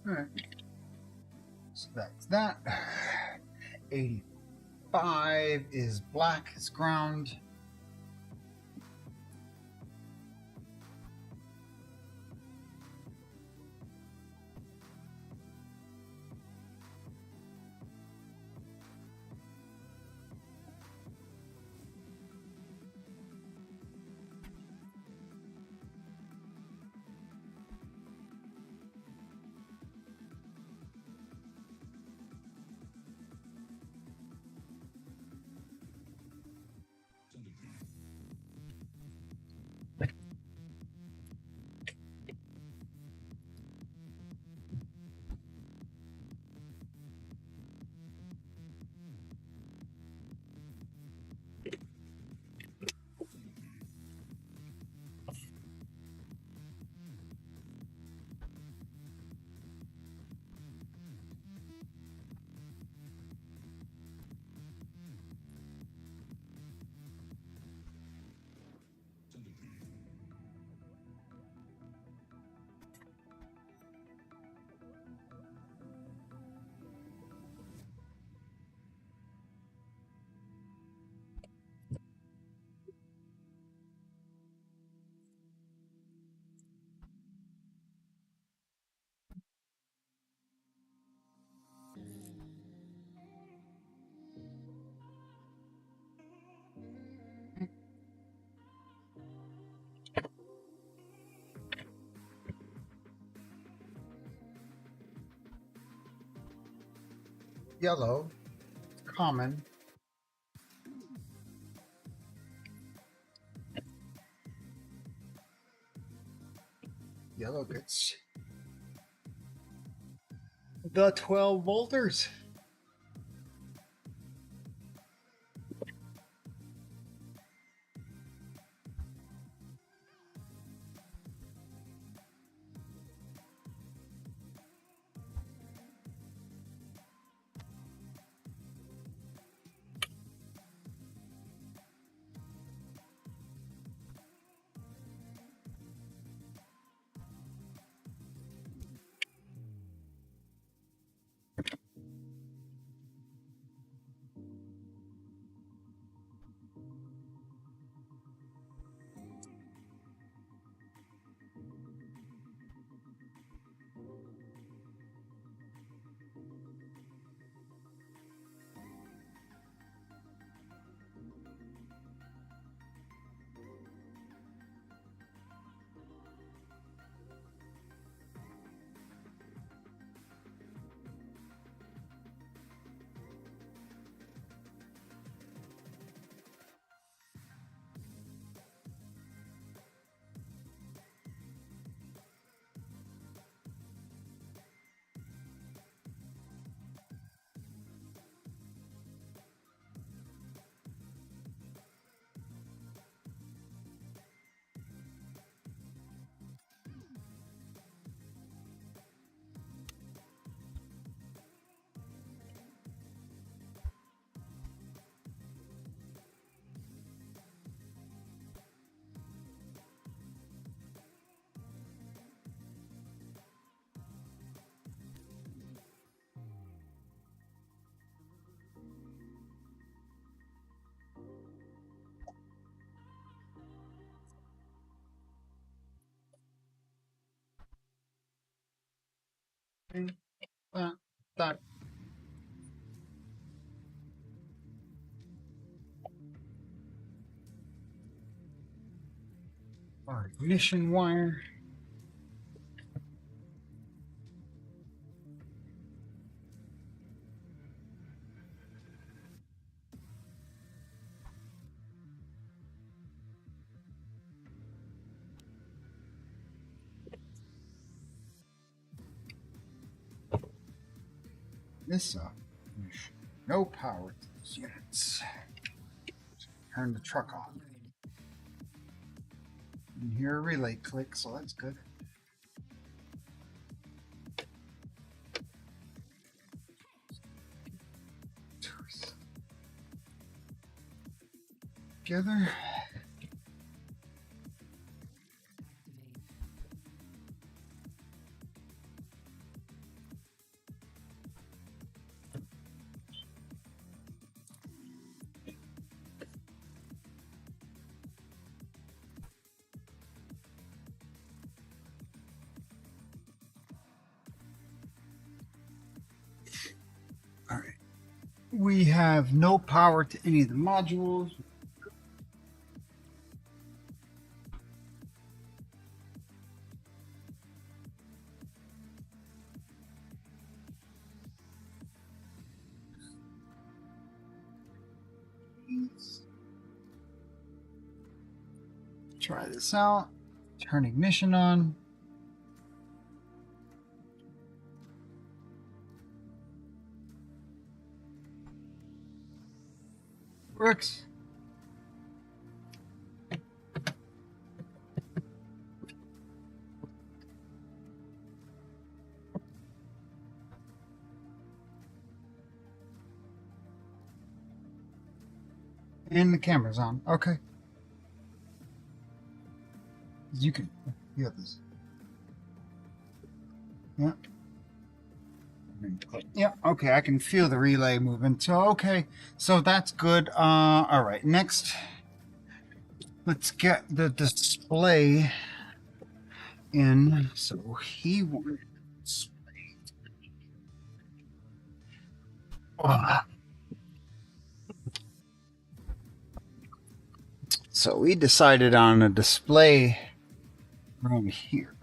All right. So that's that. 85 is black, is ground. Yellow, common. Yellow gets the 12 volters. That, that. Our ignition wire. This up. No power to these units. Turn the truck on. And hear a relay click, so that's good. Together. We have no power to any of the modules. Try this out. Turn ignition on. Works. And the camera's on. Okay. You can feel this. Yeah. Yeah, okay, I can feel the relay moving. So, okay, so that's good. All right, next, let's get the display in. So he wants. So we decided on a display room here.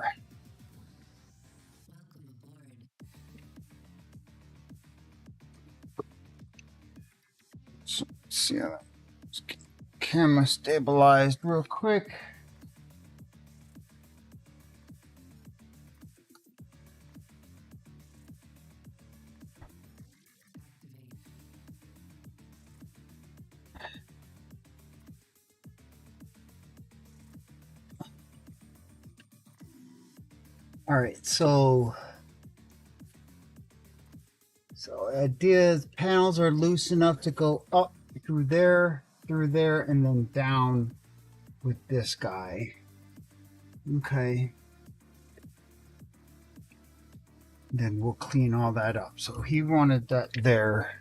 So let's see how that camera stabilized real quick. All right, so ideas panels are loose enough to go up through there, and then down with this guy. Okay. Then we'll clean all that up. So he wanted that there.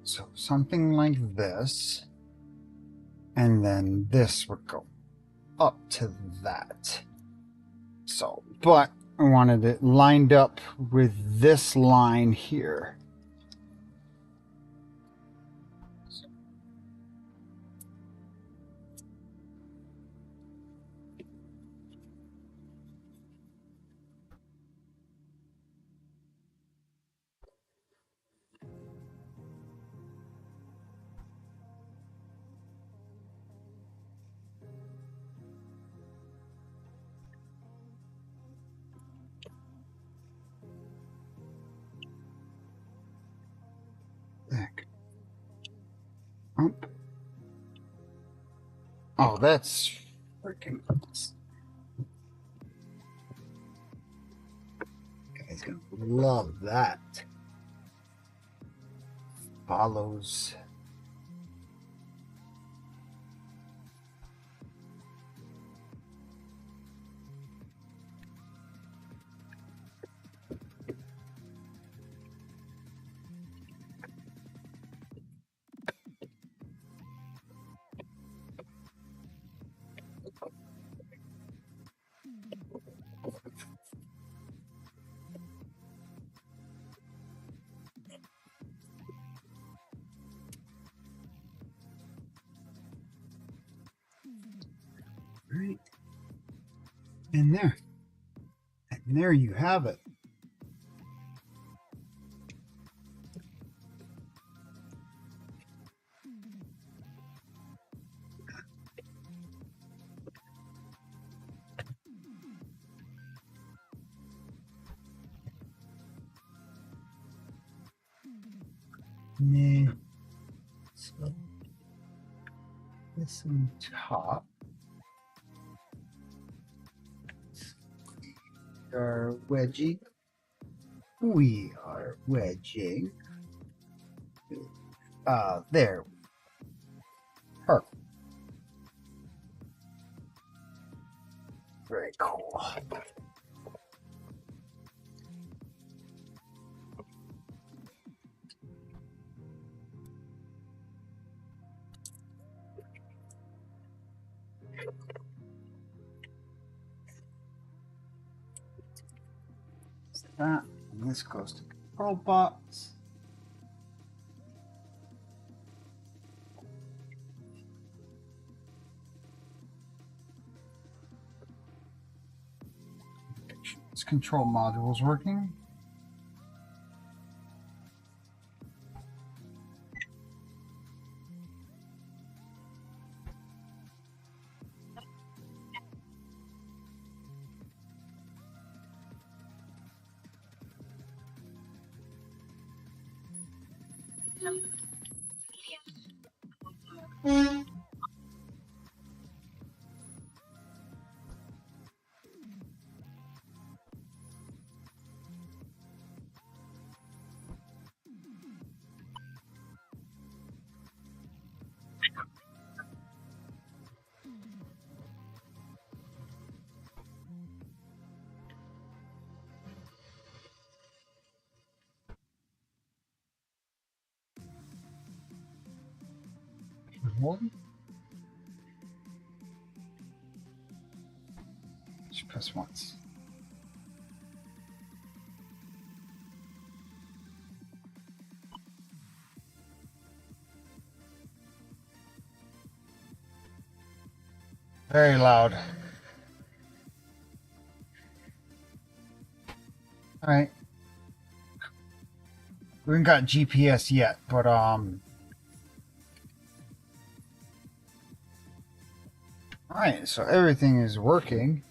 So something like this. And then this would go up to that. So, but I wanted it lined up with this line here. Back. Up. Oh, that's freaking nice. Guy's gonna love that. Follows. Right. And there. And there you have it. Nah. So this on top. We are wedging. We are wedging. There. Perfect. Very cool. that. And this goes to control box. This control module is working. Just press once. Very loud. All right. We haven't got GPS yet, but all right, so everything is working.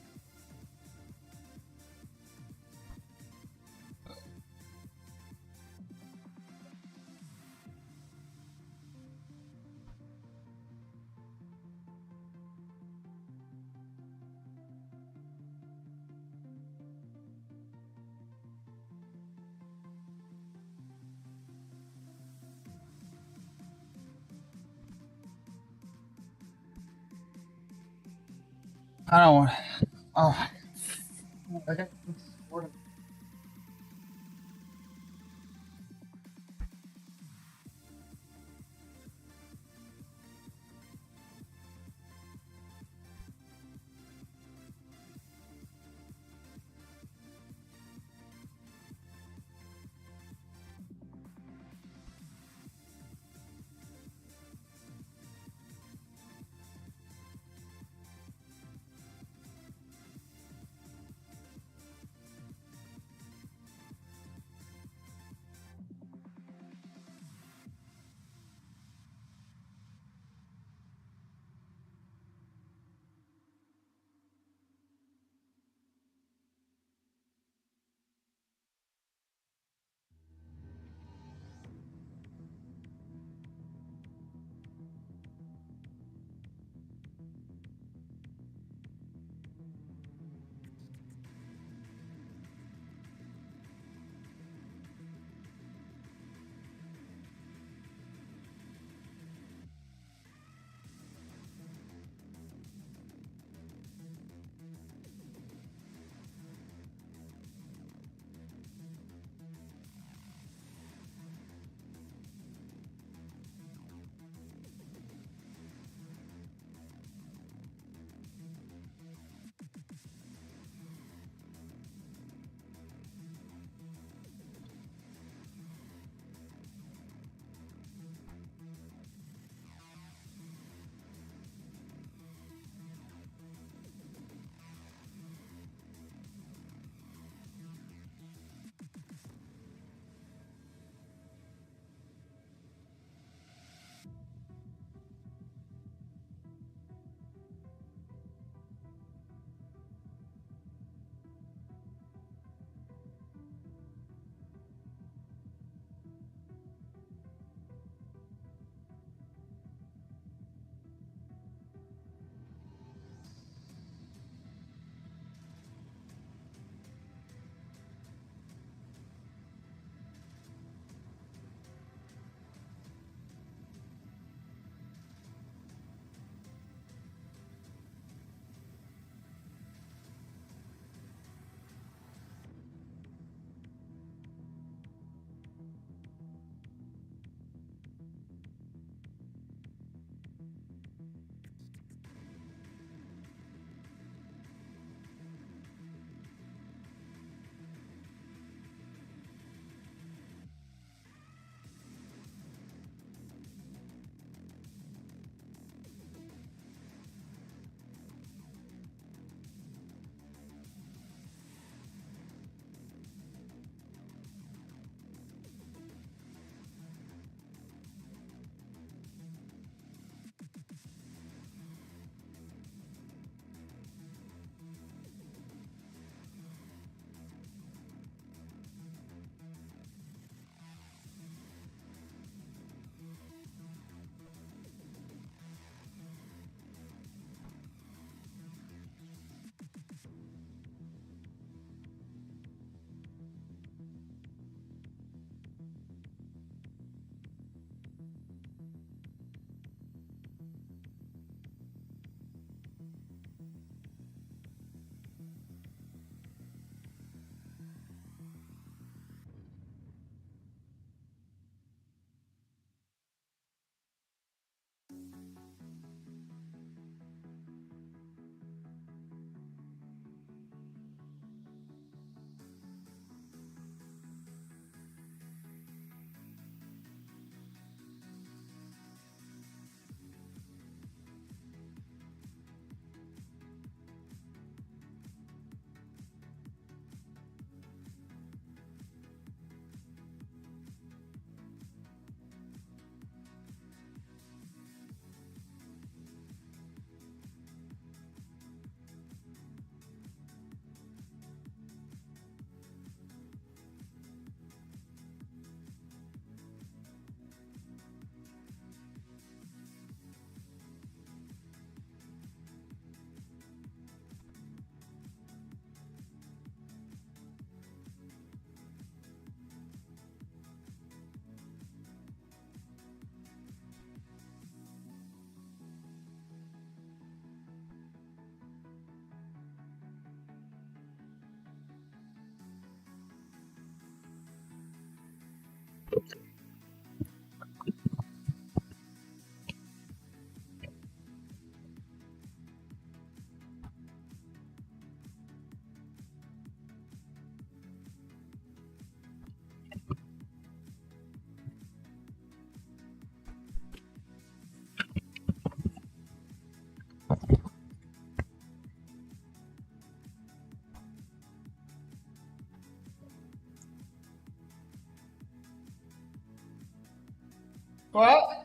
I don't want. Oh. Okay. What?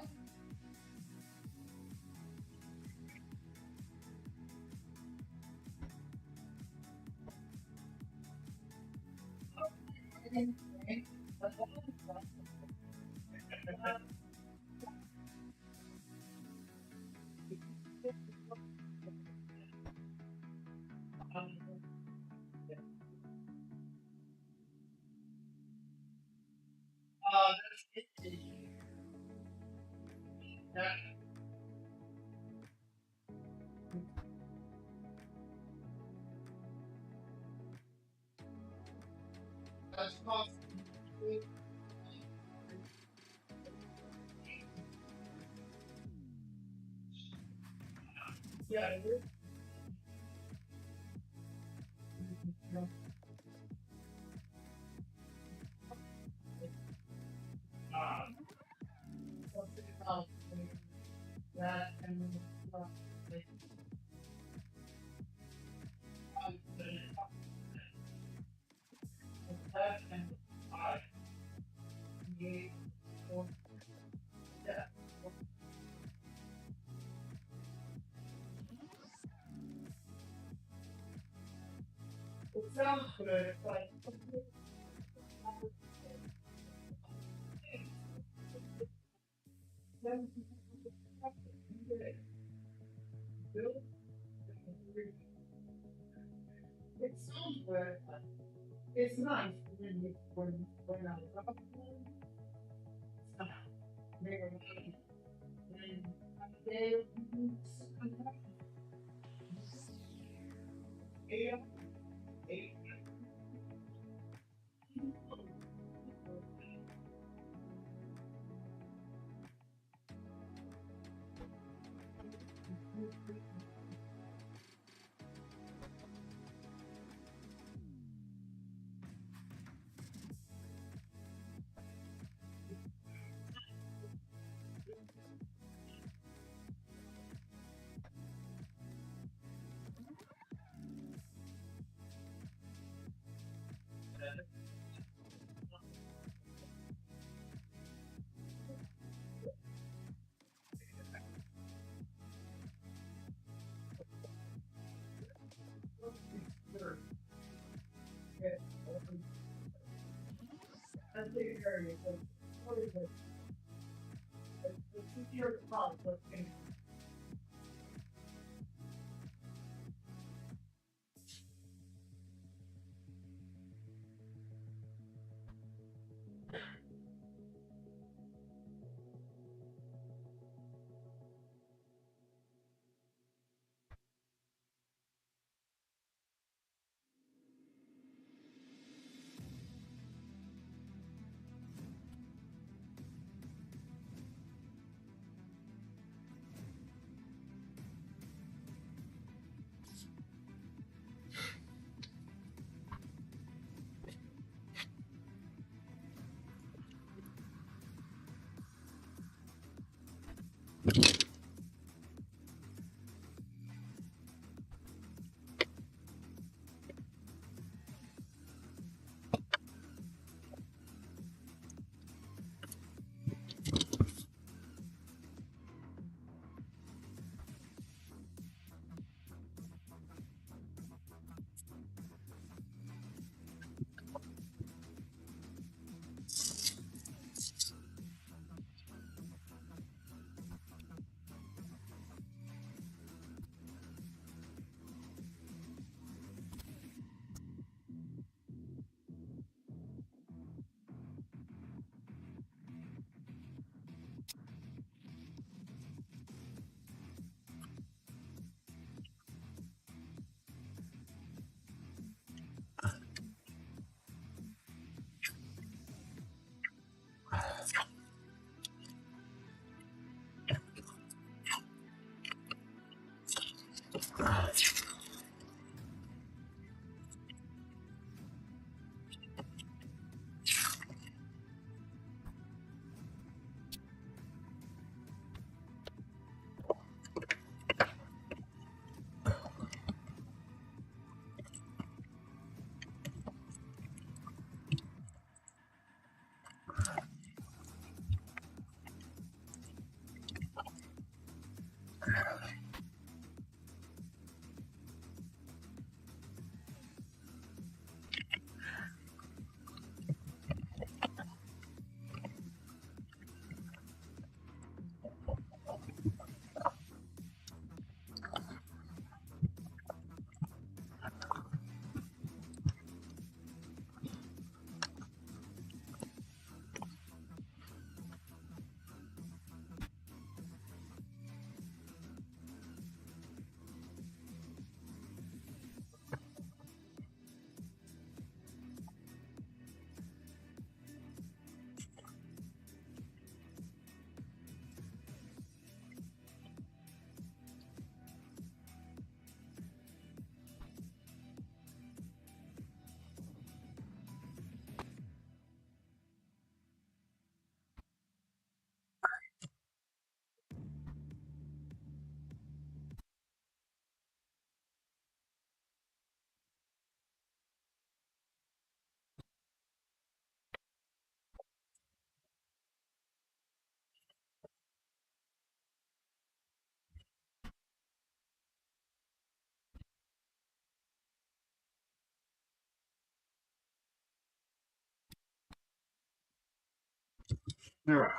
There.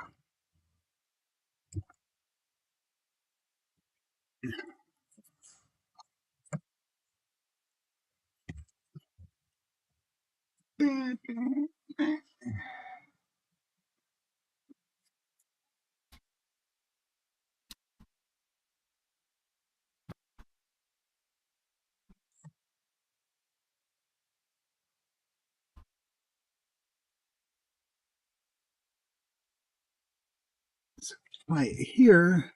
Right here.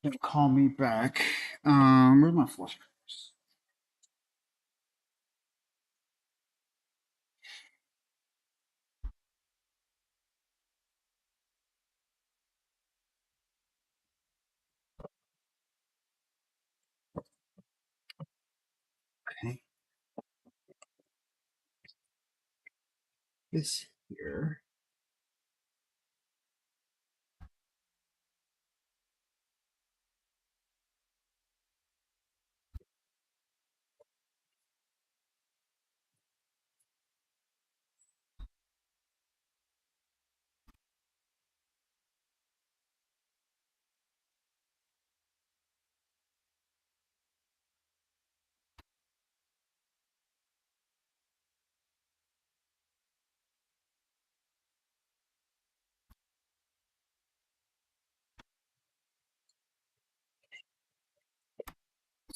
Don't call me back. Where's my flush? Okay. This here.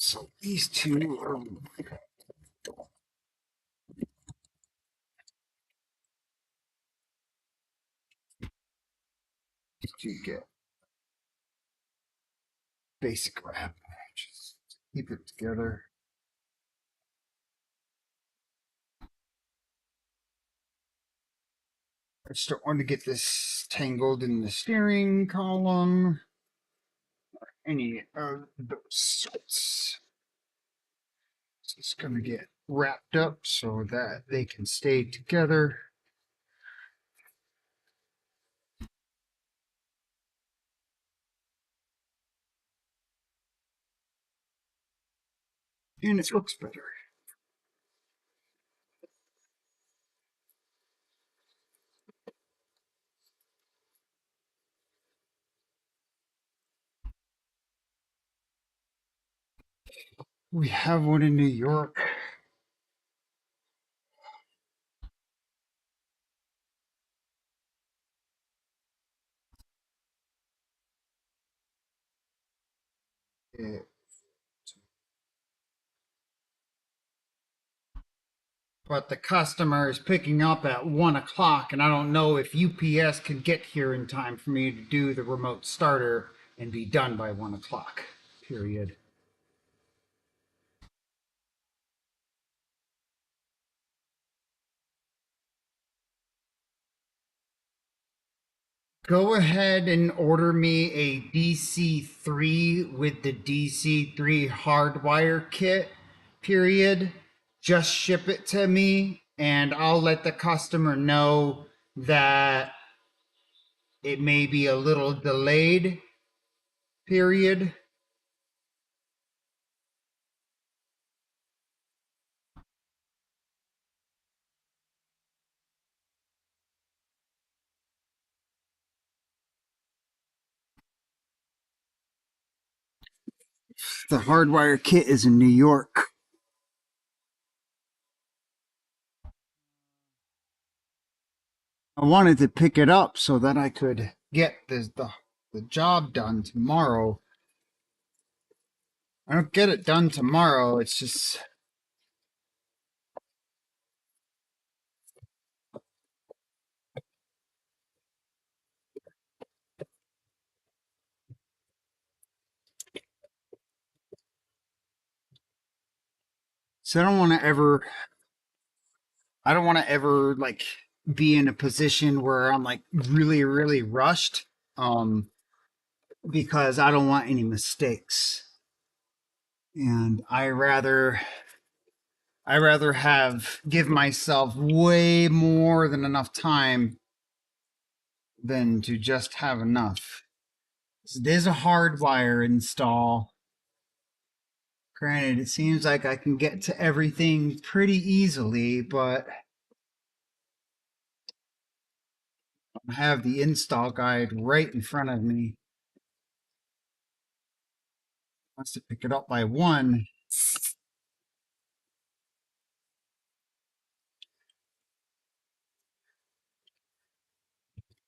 So these two are to get basic wrap. Just keep it together. I just don't want to get this tangled in the steering column. Any of those sorts. So it's going to get wrapped up so that they can stay together. And it looks better. We have one in New York. Yeah. But the customer is picking up at 1 o'clock, and I don't know if UPS can get here in time for me to do the remote starter and be done by 1 o'clock. Period. Go ahead and order me a DC3 with the DC3 hardwire kit. Period. Just ship it to me, and I'll let the customer know that it may be a little delayed. Period. The hardwire kit is in New York. I wanted to pick it up so that I could get the job done tomorrow. I don't get it done tomorrow. It's just so I don't want to ever like be in a position where I'm like really rushed um because I don't want any mistakes. And I rather have give myself way more than enough time than to just have enough. So there's a hardwire install. Granted, it seems like I can get to everything pretty easily, but I have the install guide right in front of me. Wants to pick it up by 1.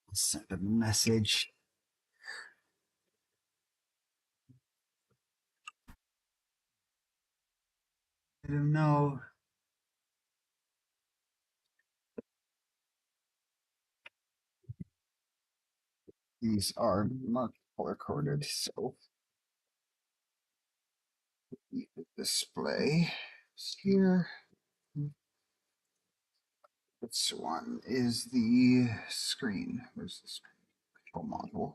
I'll send him a message. Let him know. These are marked color coded, so the display is here. This one is the screen. Where's the screen control module?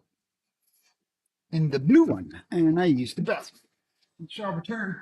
And the blue one. And I use the best. It shall return.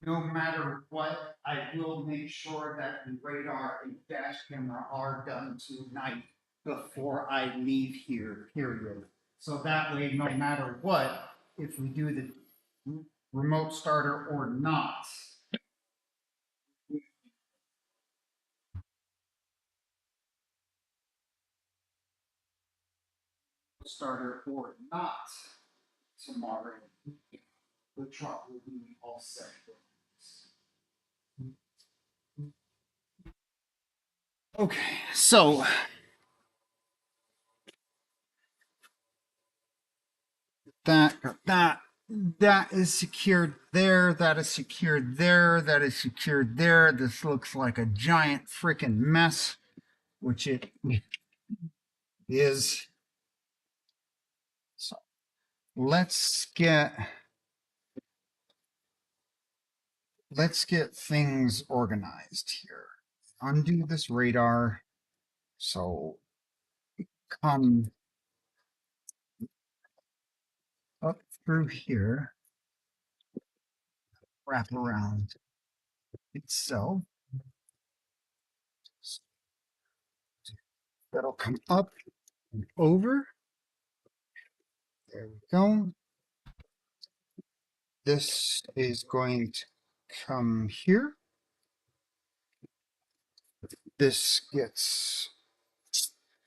no matter what, I will make sure that the radar and dash camera are done tonight before I leave here, period. So that way, no matter what, if we do the remote starter or not, starter or not tomorrow, the truck will be all set. Okay, so that is secured there, that is secured there, that is secured there. This looks like a giant freaking mess, which it is. So let's get things organized here. Undo this radar. So come up through here, wrap around itself. That'll come up and over. There we go. This is going to come here. This gets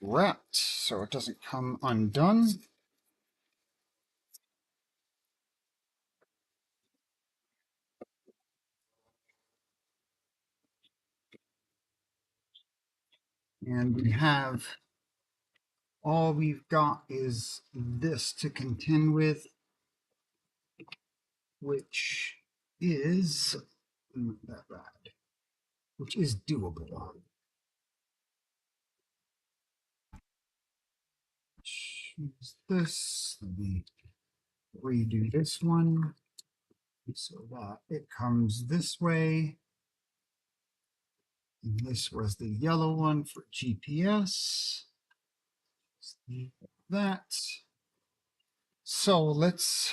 wrapped so it doesn't come undone. And we have all we've got is this to contend with, which is not that bad, which is doable. Choose this. Let me redo this one so that it comes this way. And this was the yellow one for GPS. That. So let's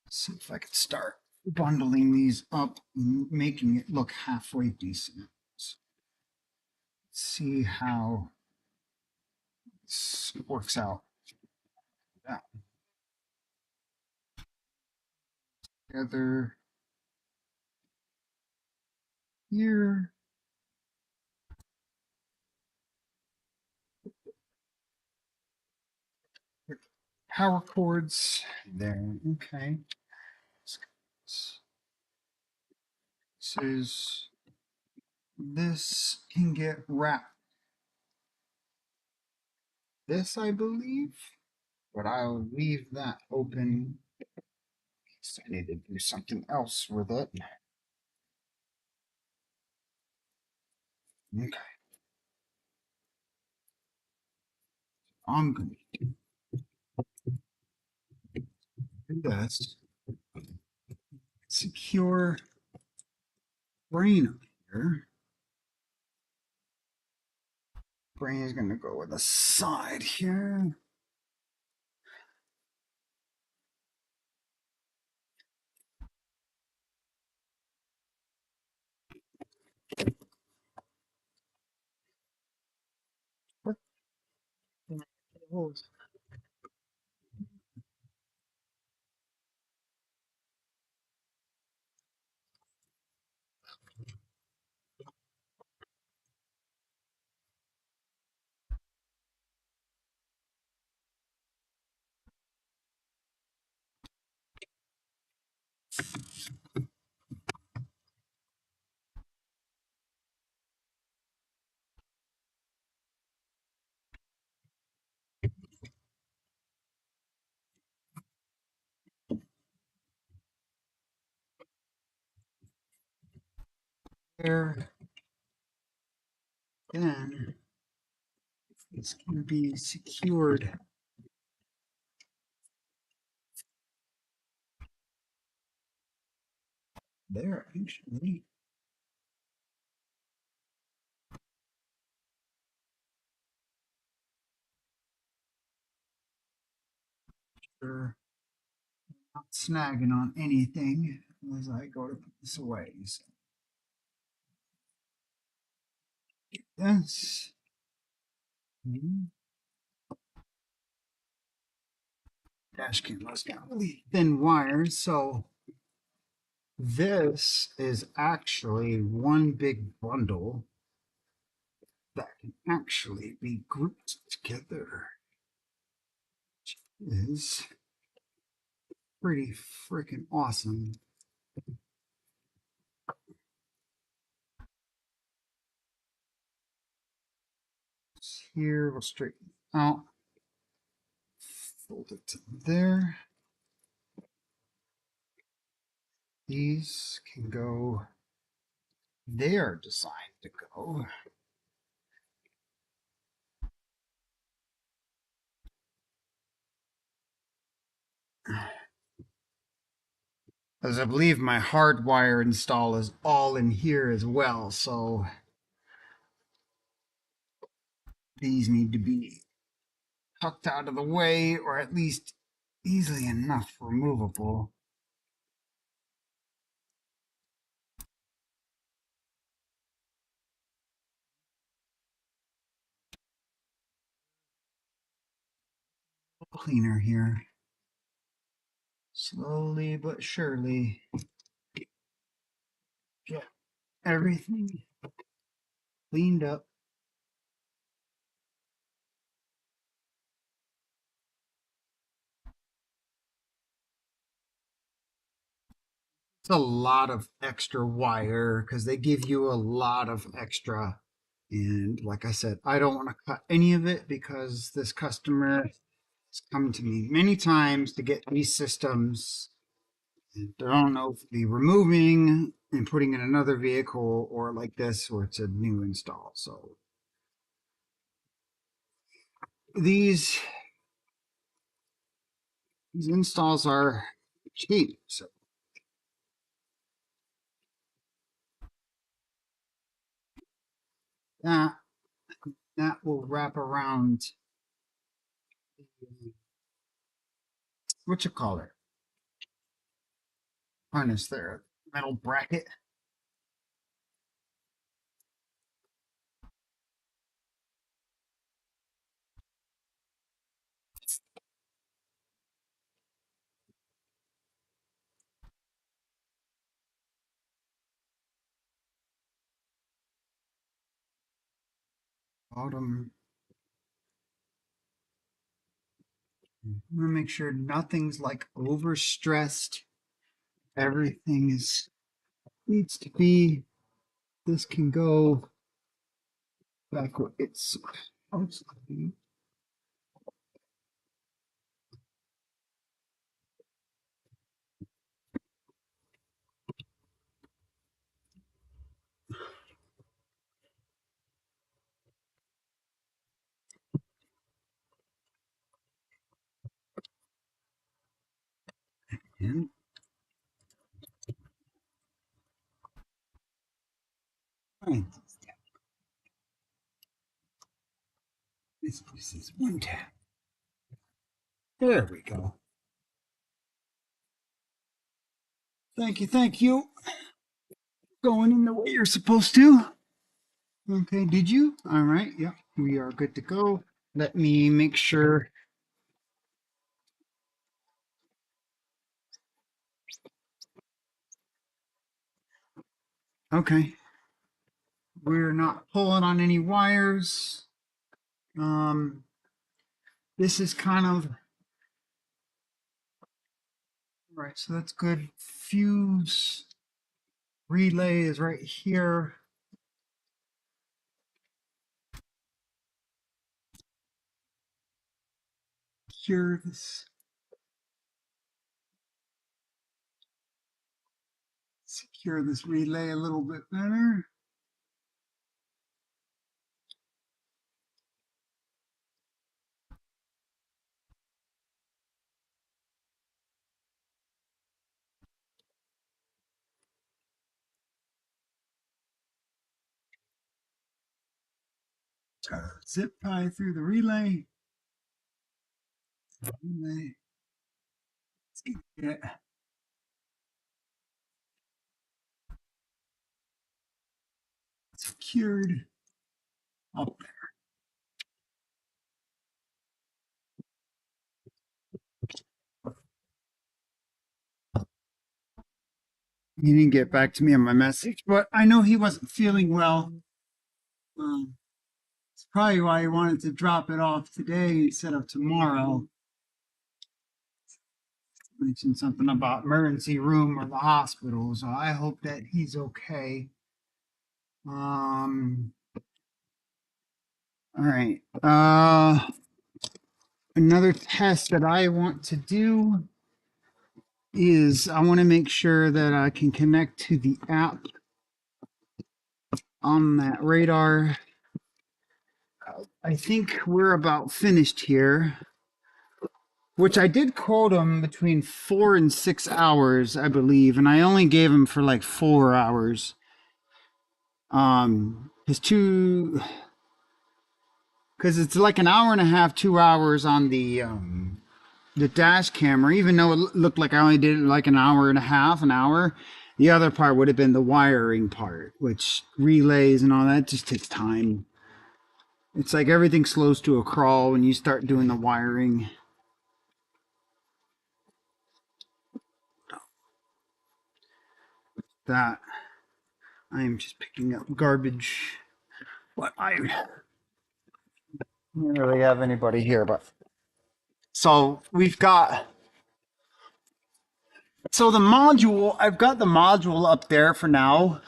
see if I could start bundling these up, making it look halfway decent. So let's see how this works out. That together here. Power cords there. Okay. This can get wrapped. This, I believe, but I'll leave that open. So I need to do something else with it. Okay. I'm going to do this. Secure brain up here. Brain is going to go with the side here. What the hell is there? Then this can be secured there, actually. sure not snagging on anything as I go to put this away. So this. Dash camera's got really thin wires, so this is actually one big bundle that can actually be grouped together, which is pretty freaking awesome. Here, we'll straighten it out, fold it to there. These can go, they are designed to go. As I believe my hardwire install is all in here as well, so these need to be tucked out of the way, or at least easily enough removable. Cleaner here. Slowly but surely get everything cleaned up. It's a lot of extra wire because they give you a lot of extra. And like I said, I don't want to cut any of it because this customer has come to me many times to get these systems. And I don't know if the removing and putting in another vehicle or like this, or it's a new install. So these installs are cheap. So that that will wrap around what you call it harness there, metal bracket. Bottom. I'm gonna make sure nothing's like overstressed. Everything is needs to be. This can go back where it's supposed to be. And right, this is one tap. There we go. Thank you, thank you. Going in the way you're supposed to. Okay, did you? All right, yep, we are good to go. Let me make sure. Okay, we're not pulling on any wires. This is kind of right, so that's good. Fuse relay is right here. Secure this. Secure this relay a little bit better. Zip tie through the relay. Relay. Yeah. Secured up. He didn't get back to me on my message, but I know he wasn't feeling well. It's probably why he wanted to drop it off today instead of tomorrow. Mentioned something about emergency room or the hospital, so I hope that he's okay. All right. Another test that I want to do is I want to make sure that I can connect to the app on that radar. I think we're about finished here, which I did quote him between 4 and 6 hours, I believe, and I only gave him for like 4 hours. His two, because it's like an hour and a half, 2 hours on the dash camera, even though it looked like I only did it like an hour and a half, an hour. The other part would have been the wiring part, which relays and all that just takes time. It's like everything slows to a crawl when you start doing the wiring. That I am just picking up garbage. But I don't really have anybody here. But so we've got. So the module, I've got the module up there for now.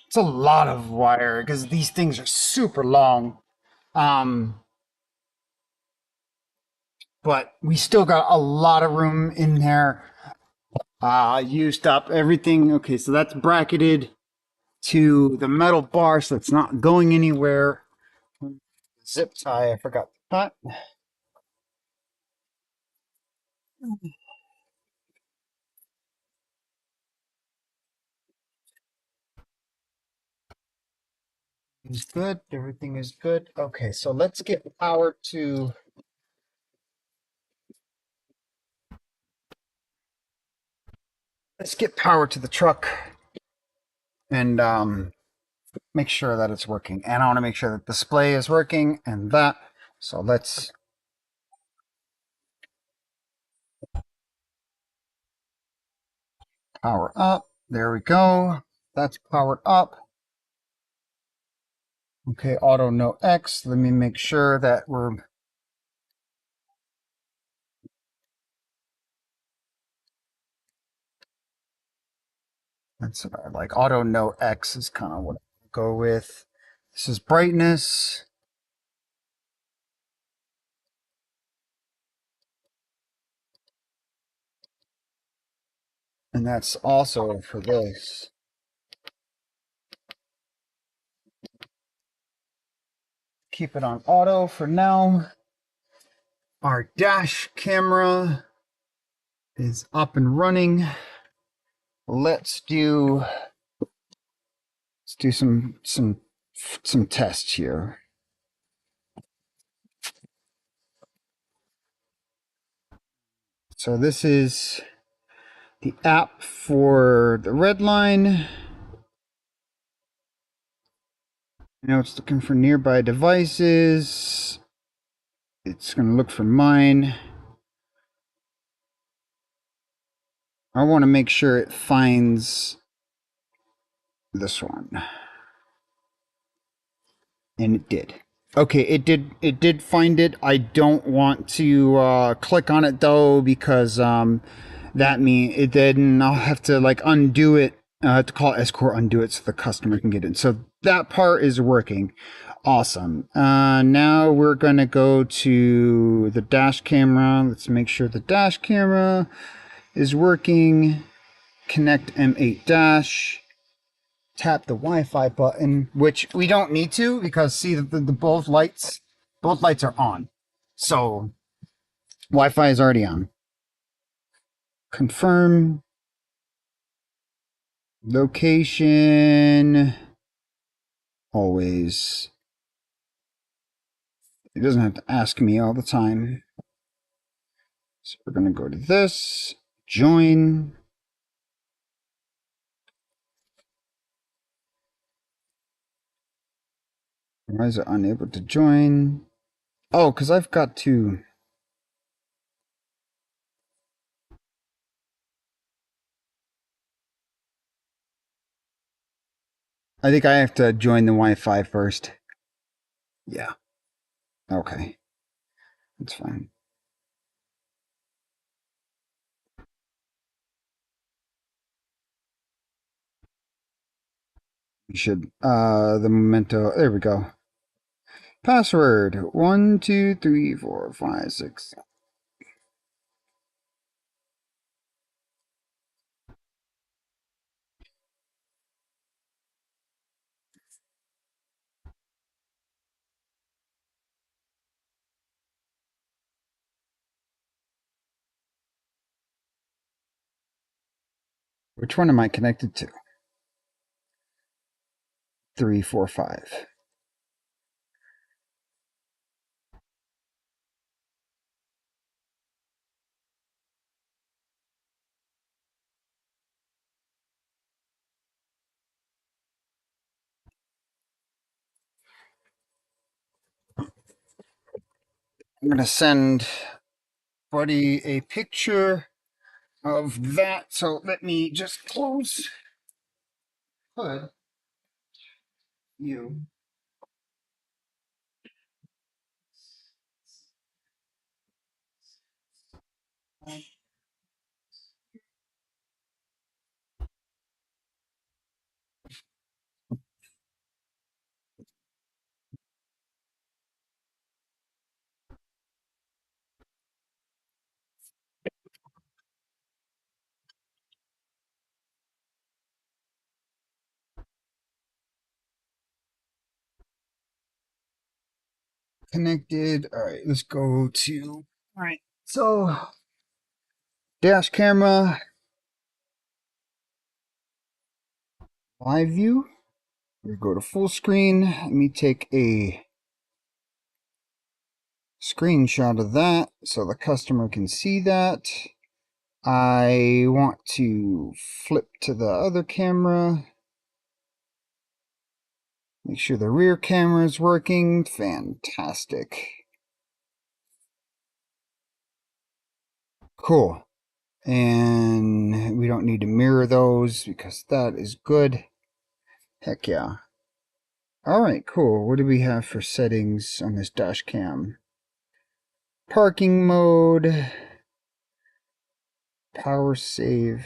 It's a lot of wire because these things are super long. But we still got a lot of room in there. Used up everything. Okay, so that's bracketed to the metal bar, so it's not going anywhere. Zip tie, I forgot to cut. Is good. Everything is good. Okay, so let's get power to. Let's get power to the truck and make sure that it's working. And I want to make sure that the display is working and that. So let's power up. There we go. That's powered up. Okay, auto no X. Let me make sure that we're. That's what I like. Auto no X is kind of what I go with. This is brightness. And that's also for this. Keep it on auto for now. Our dash camera is up and running. Let's do some tests here. So this is the app for the red line. Now it's looking for nearby devices. It's going to look for mine. I want to make sure it finds this one. And it did. Okay, it did find it. I don't want to click on it though because that means it then I'll have to like undo it. To call Escort, undo it so the customer can get in. So that part is working. Awesome. Now we're gonna go to the dash camera. Let's make sure the dash camera is working. Connect M8 dash. Tap the Wi-Fi button, which we don't need to because see the both lights are on. So Wi-Fi is already on. Confirm location. Always. It doesn't have to ask me all the time. So we're going to go to this, join. Why is it unable to join? Oh, because I've got to. I think I have to join the Wi-Fi first. Yeah. Okay. That's fine. We should, the Momento, there we go. Password, 1, 2, 3, 4, 5, 6. Which one am I connected to? 3, 4, 5. I'm going to send Buddy a picture of that. So let me just close hood. You. Connected. All right, let's go to. All right, so dash camera, live view. We go to full screen. Let me take a screenshot of that so the customer can see that. I want to flip to the other camera. Make sure the rear camera is working. Fantastic. Cool. And we don't need to mirror those because that is good. Heck yeah. Alright, cool. What do we have for settings on this dash cam? Parking mode. Power save.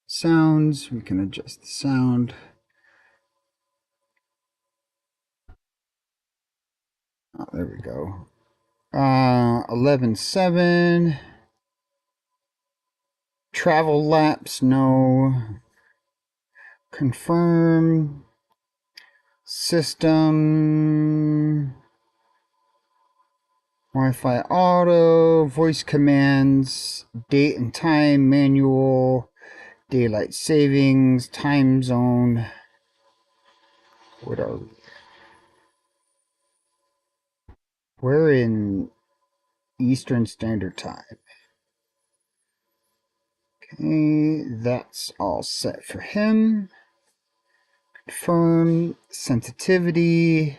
Sounds. We can adjust the sound. Oh, there we go. 11.7. Travel lapse, no. Confirm. System. Wi-Fi auto. Voice commands. Date and time manual. Daylight savings. Time zone. What are we? We're in Eastern Standard Time. Okay, that's all set for him. Confirm sensitivity.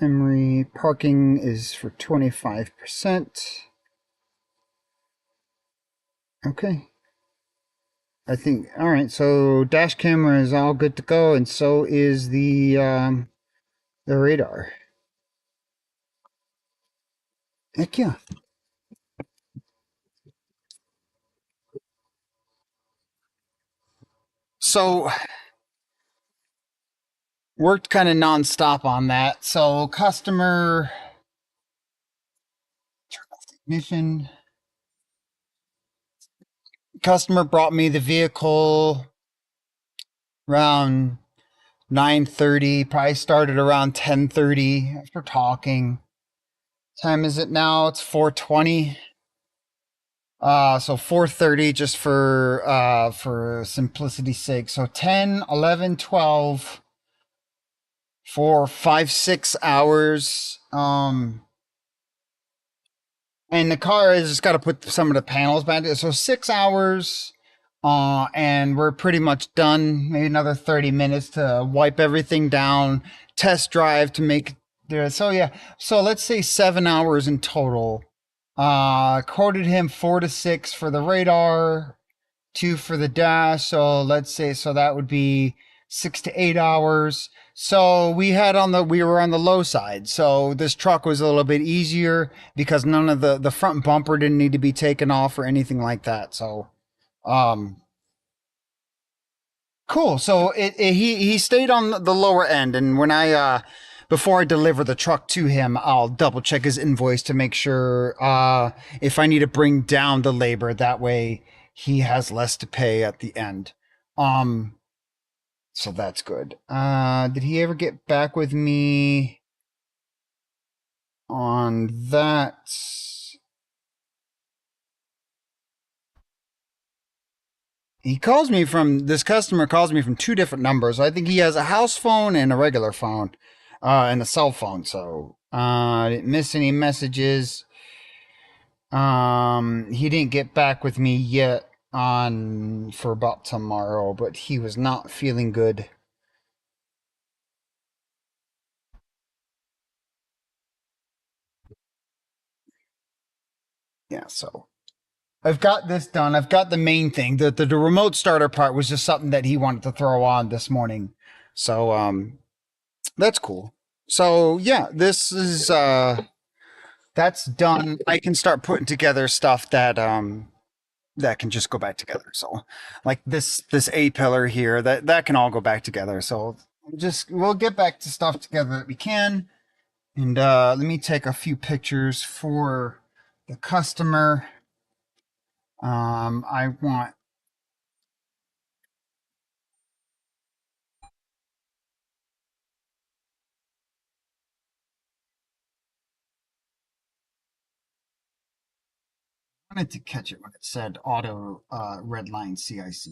Memory. Parking is for 25%. Okay. I think, all right, so dash camera is all good to go, and so is the radar. Heck yeah. So worked kind of nonstop on that. So customer ignition. Customer brought me the vehicle around 9:30. Probably started around 10:30 after talking. Time is it now? It's 4:20. So 4:30 just for simplicity's sake. So 10, 11, 12 for 5, 6 hours. And the car has just got to put some of the panels back. So 6 hours, and we're pretty much done. Maybe another 30 minutes to wipe everything down, test drive to make there. So yeah, so let's say 7 hours in total. Quoted him 4 to 6 for the radar, 2 for the dash. So let's say so that would be 6 to 8 hours. So we were on the low side. So this truck was a little bit easier because none of the front bumper didn't need to be taken off or anything like that. So um cool. So he stayed on the lower end, and when I before I deliver the truck to him, I'll double check his invoice to make sure if I need to bring down the labor, that way he has less to pay at the end. Um, so that's good. Did he ever get back with me on that? This customer calls me from two different numbers. I think he has a house phone and a regular phone, and a cell phone. So I didn't miss any messages. He didn't get back with me yet on for about tomorrow, but he was not feeling good. Yeah, so I've got this done. I've got the main thing. The remote starter part was just something that he wanted to throw on this morning. So that's cool. So yeah, this is that's done. I can start putting together stuff that can just go back together. So like this A pillar here, that can all go back together. So just we'll get back to stuff together that we can. And let me take a few pictures for the customer. I wanted to catch it when it said auto red line CIC.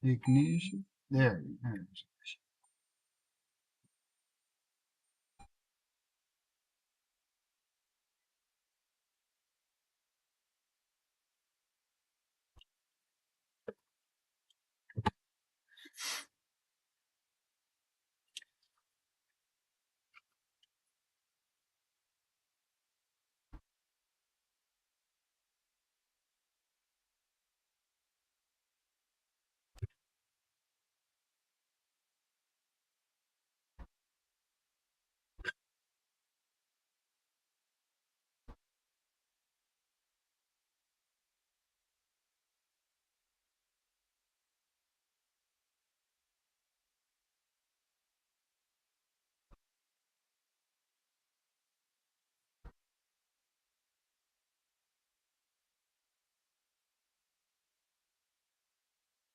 Ignition. There.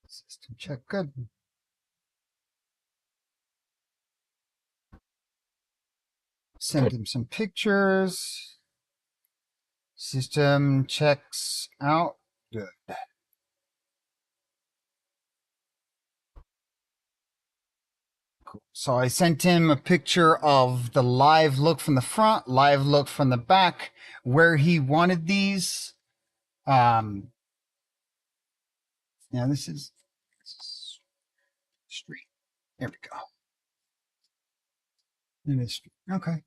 System check good. Send him some pictures. System checks out. Good. So I sent him a picture of the live look from the front, live look from the back, where he wanted these. Um, yeah, this is street. There we go. It is street. Okay.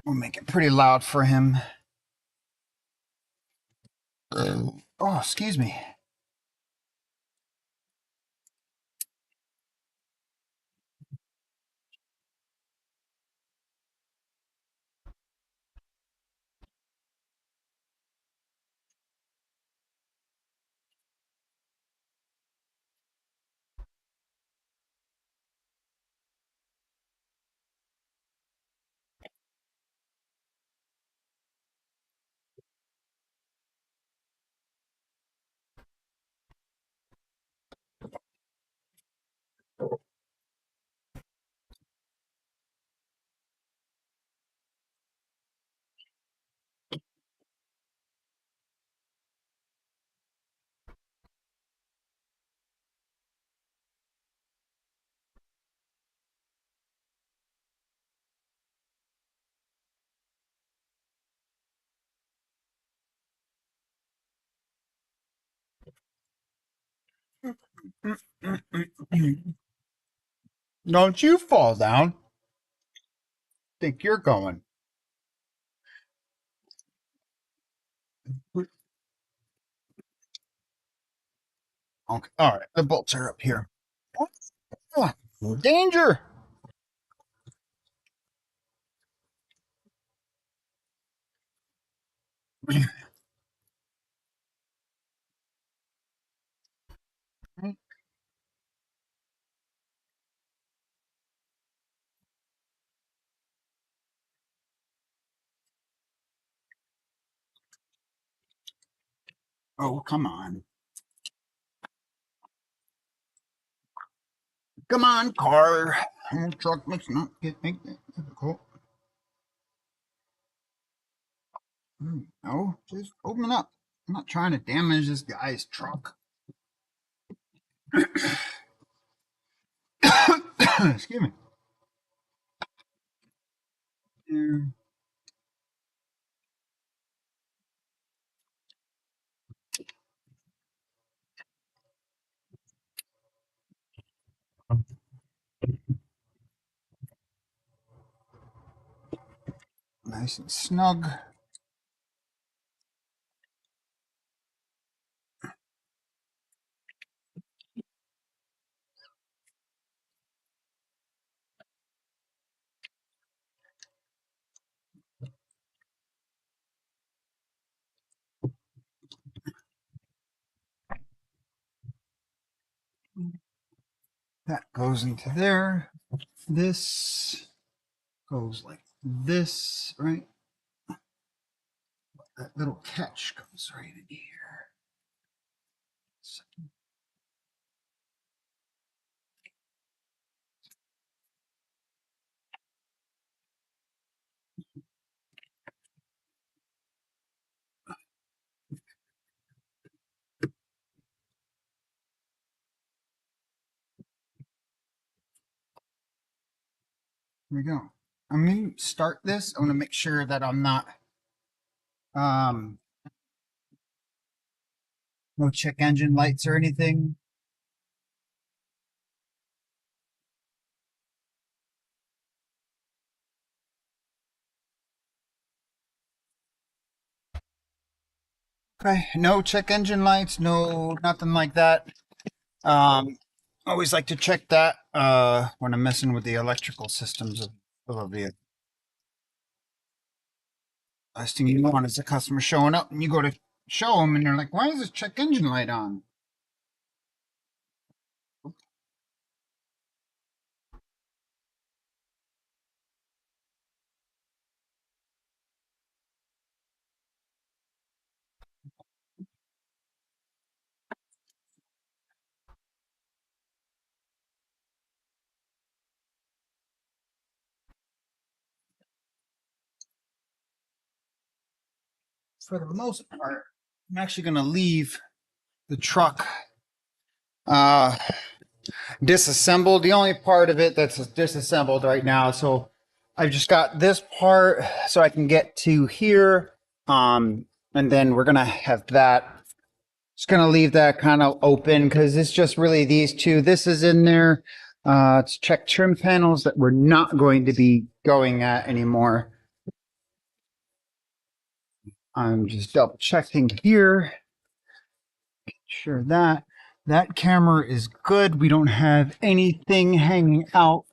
We'll make it pretty loud for him. Oh, excuse me. Don't you fall down. Think you're going. Okay. All right. The bolts are up here. Oh, danger. Oh, come on. Come on, car. Truck, let's not make that difficult. No, just open up. I'm not trying to damage this guy's truck. Excuse me. Yeah. Nice and snug. That goes into there. This goes like this, right? That little catch goes right in here. So here we go. I'm going to start this. I want to make sure that I'm not, um, no check engine lights or anything. Okay, no check engine lights, no nothing like that. Always like to check that when I'm messing with the electrical systems of a vehicle. Last thing you want is a customer showing up and you go to show them and they're like, "Why is this check engine light on?" For the most part, I'm actually going to leave the truck uh, disassembled. The only part of it that's disassembled right now. So I've just got this part so I can get to here. And then we're going to have that. Just going to leave that kind of open because it's just really these two. This is in there. It's check trim panels that we're not going to be going at anymore. I'm just double checking here. Sure that camera is good. We don't have anything hanging out.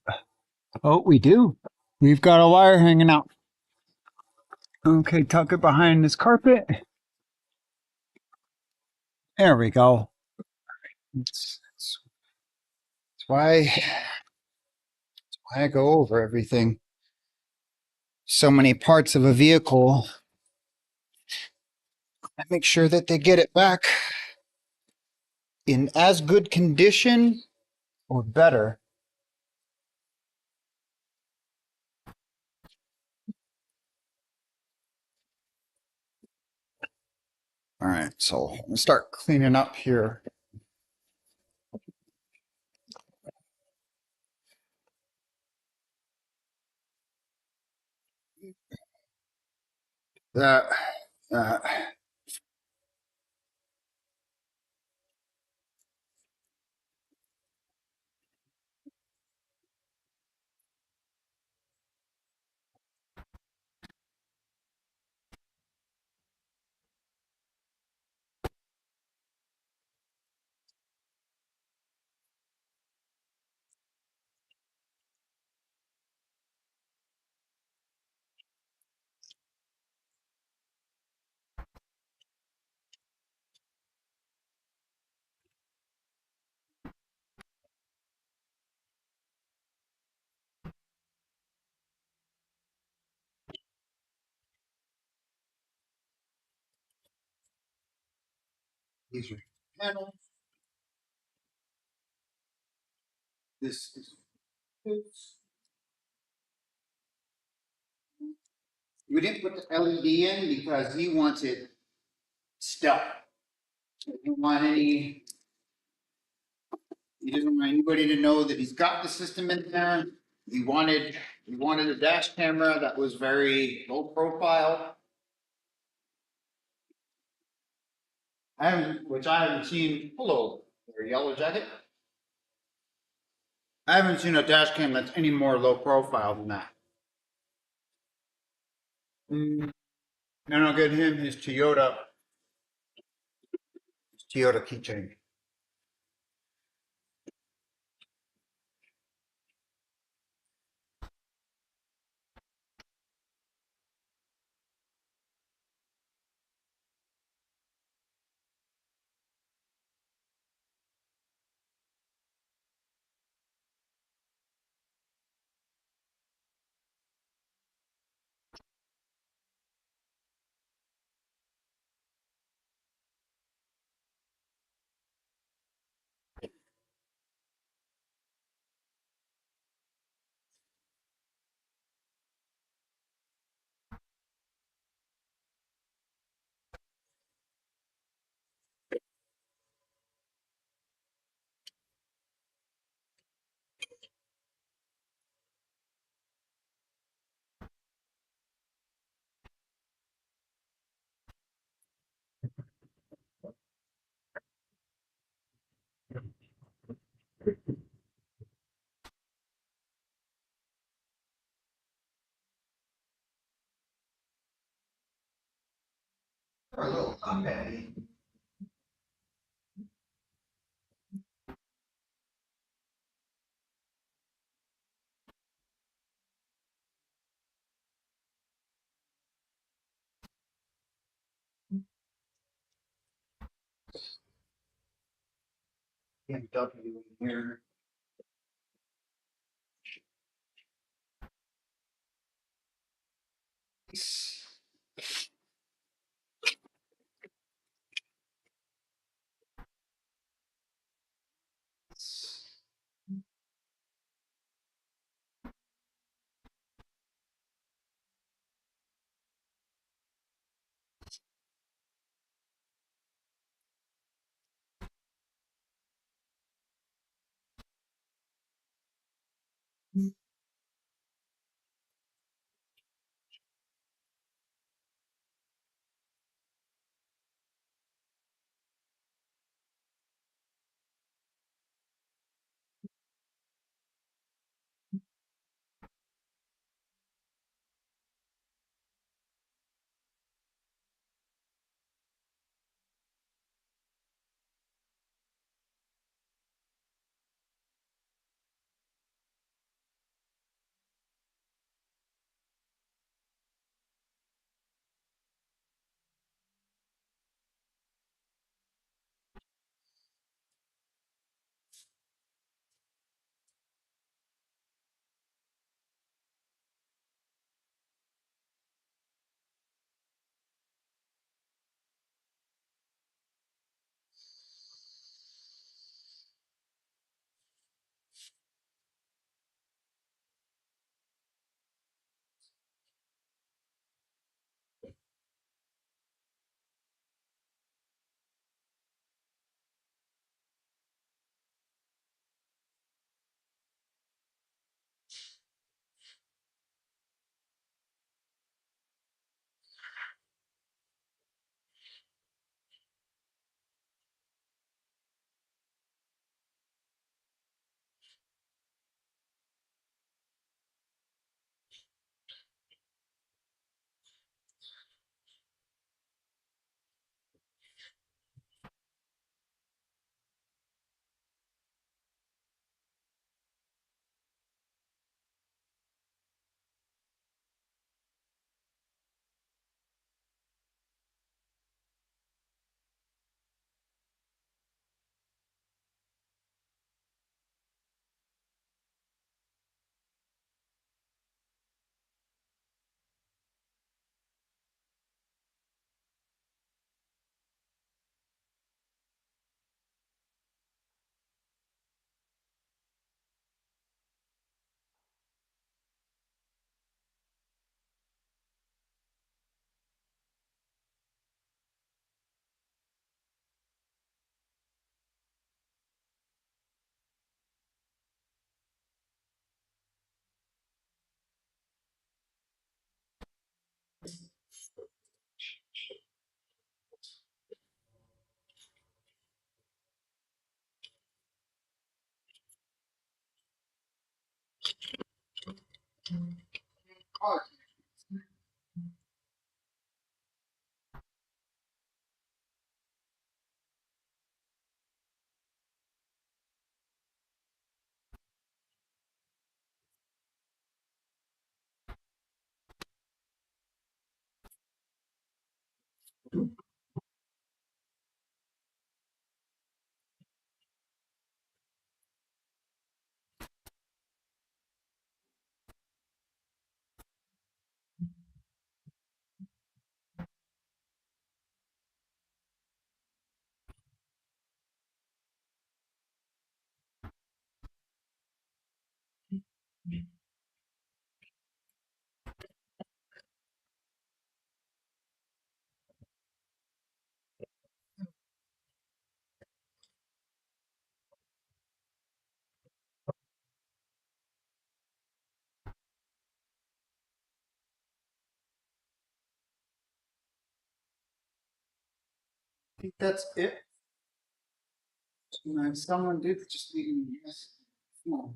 Oh, we do. We've got a wire hanging out. Okay, tuck it behind this carpet. There we go. That's why I go over everything. So many parts of a vehicle. I make sure that they get it back in as good condition or better. All right, so I'm gonna start cleaning up here. That, that. These are panels. This is we didn't put the LED in because he wants it stealth. He didn't want any. He doesn't want anybody to know that he's got the system in there. He wanted a dash camera that was very low profile. I haven't seen. Hello, there, Yellow Jacket. I haven't seen a dash cam that's any more low profile than that. And I'll get him his Toyota keychain. Or a little top heavy. BMW in here. Oh, I think that's it. Someone did just leave me. Yes. Come on.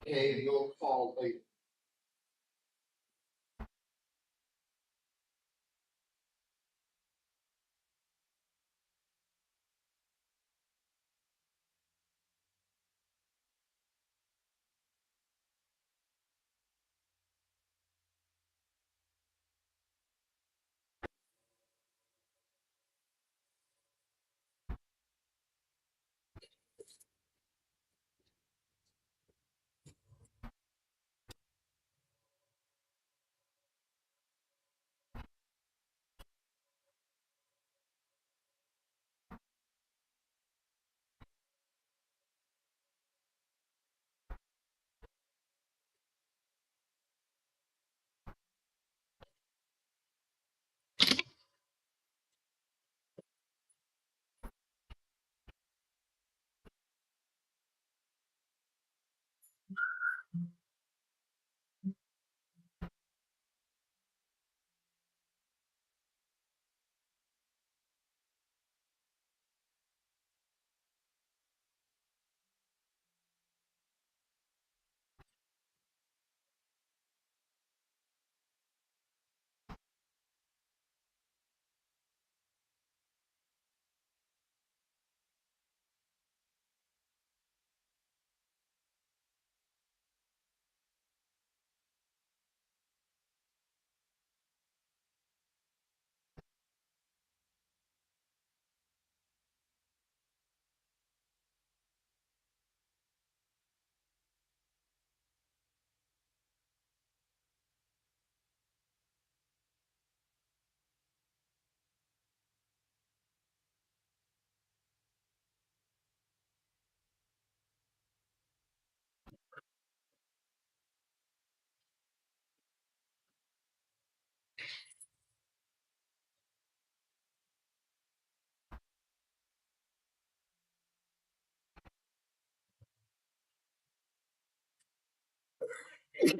Okay, you'll call later.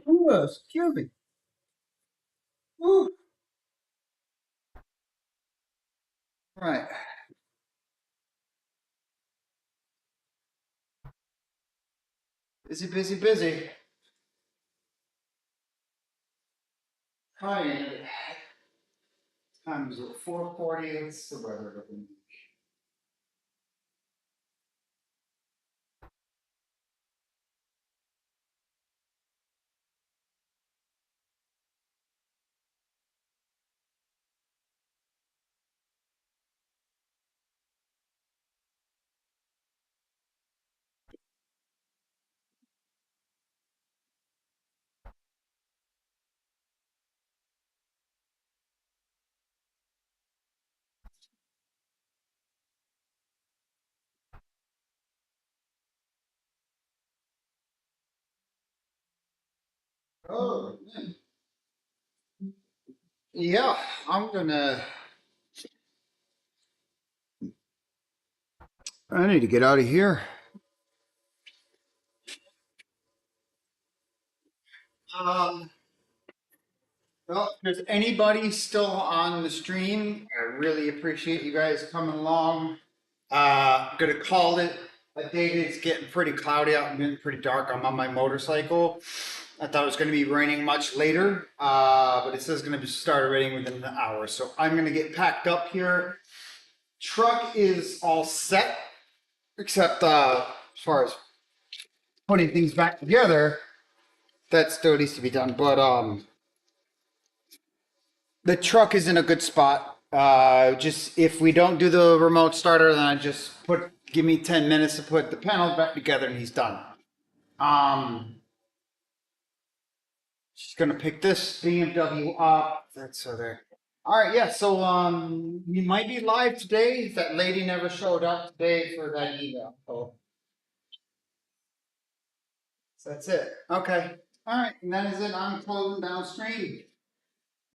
Ooh, excuse me. Ooh. Right. Busy, busy, busy. Hi. Time is 4:40. It's the weather looking. Oh, yeah. I'm gonna. I need to get out of here. Well, if there's anybody still on the stream, I really appreciate you guys coming along. I'm gonna call it a day. It's getting pretty cloudy out and getting pretty dark. I'm on my motorcycle. I thought it was gonna be raining much later, but it says it's gonna start raining within an hour. So I'm gonna get packed up here. Truck is all set, except as far as putting things back together, that still needs to be done. But the truck is in a good spot. Just if we don't do the remote starter, then I just give me 10 minutes to put the panels back together and he's done. She's gonna pick this BMW up. That's so there. All right, yeah. So we might be live today. That lady never showed up today for that email. So that's it. Okay. All right, and that is it. I'm closing downstream.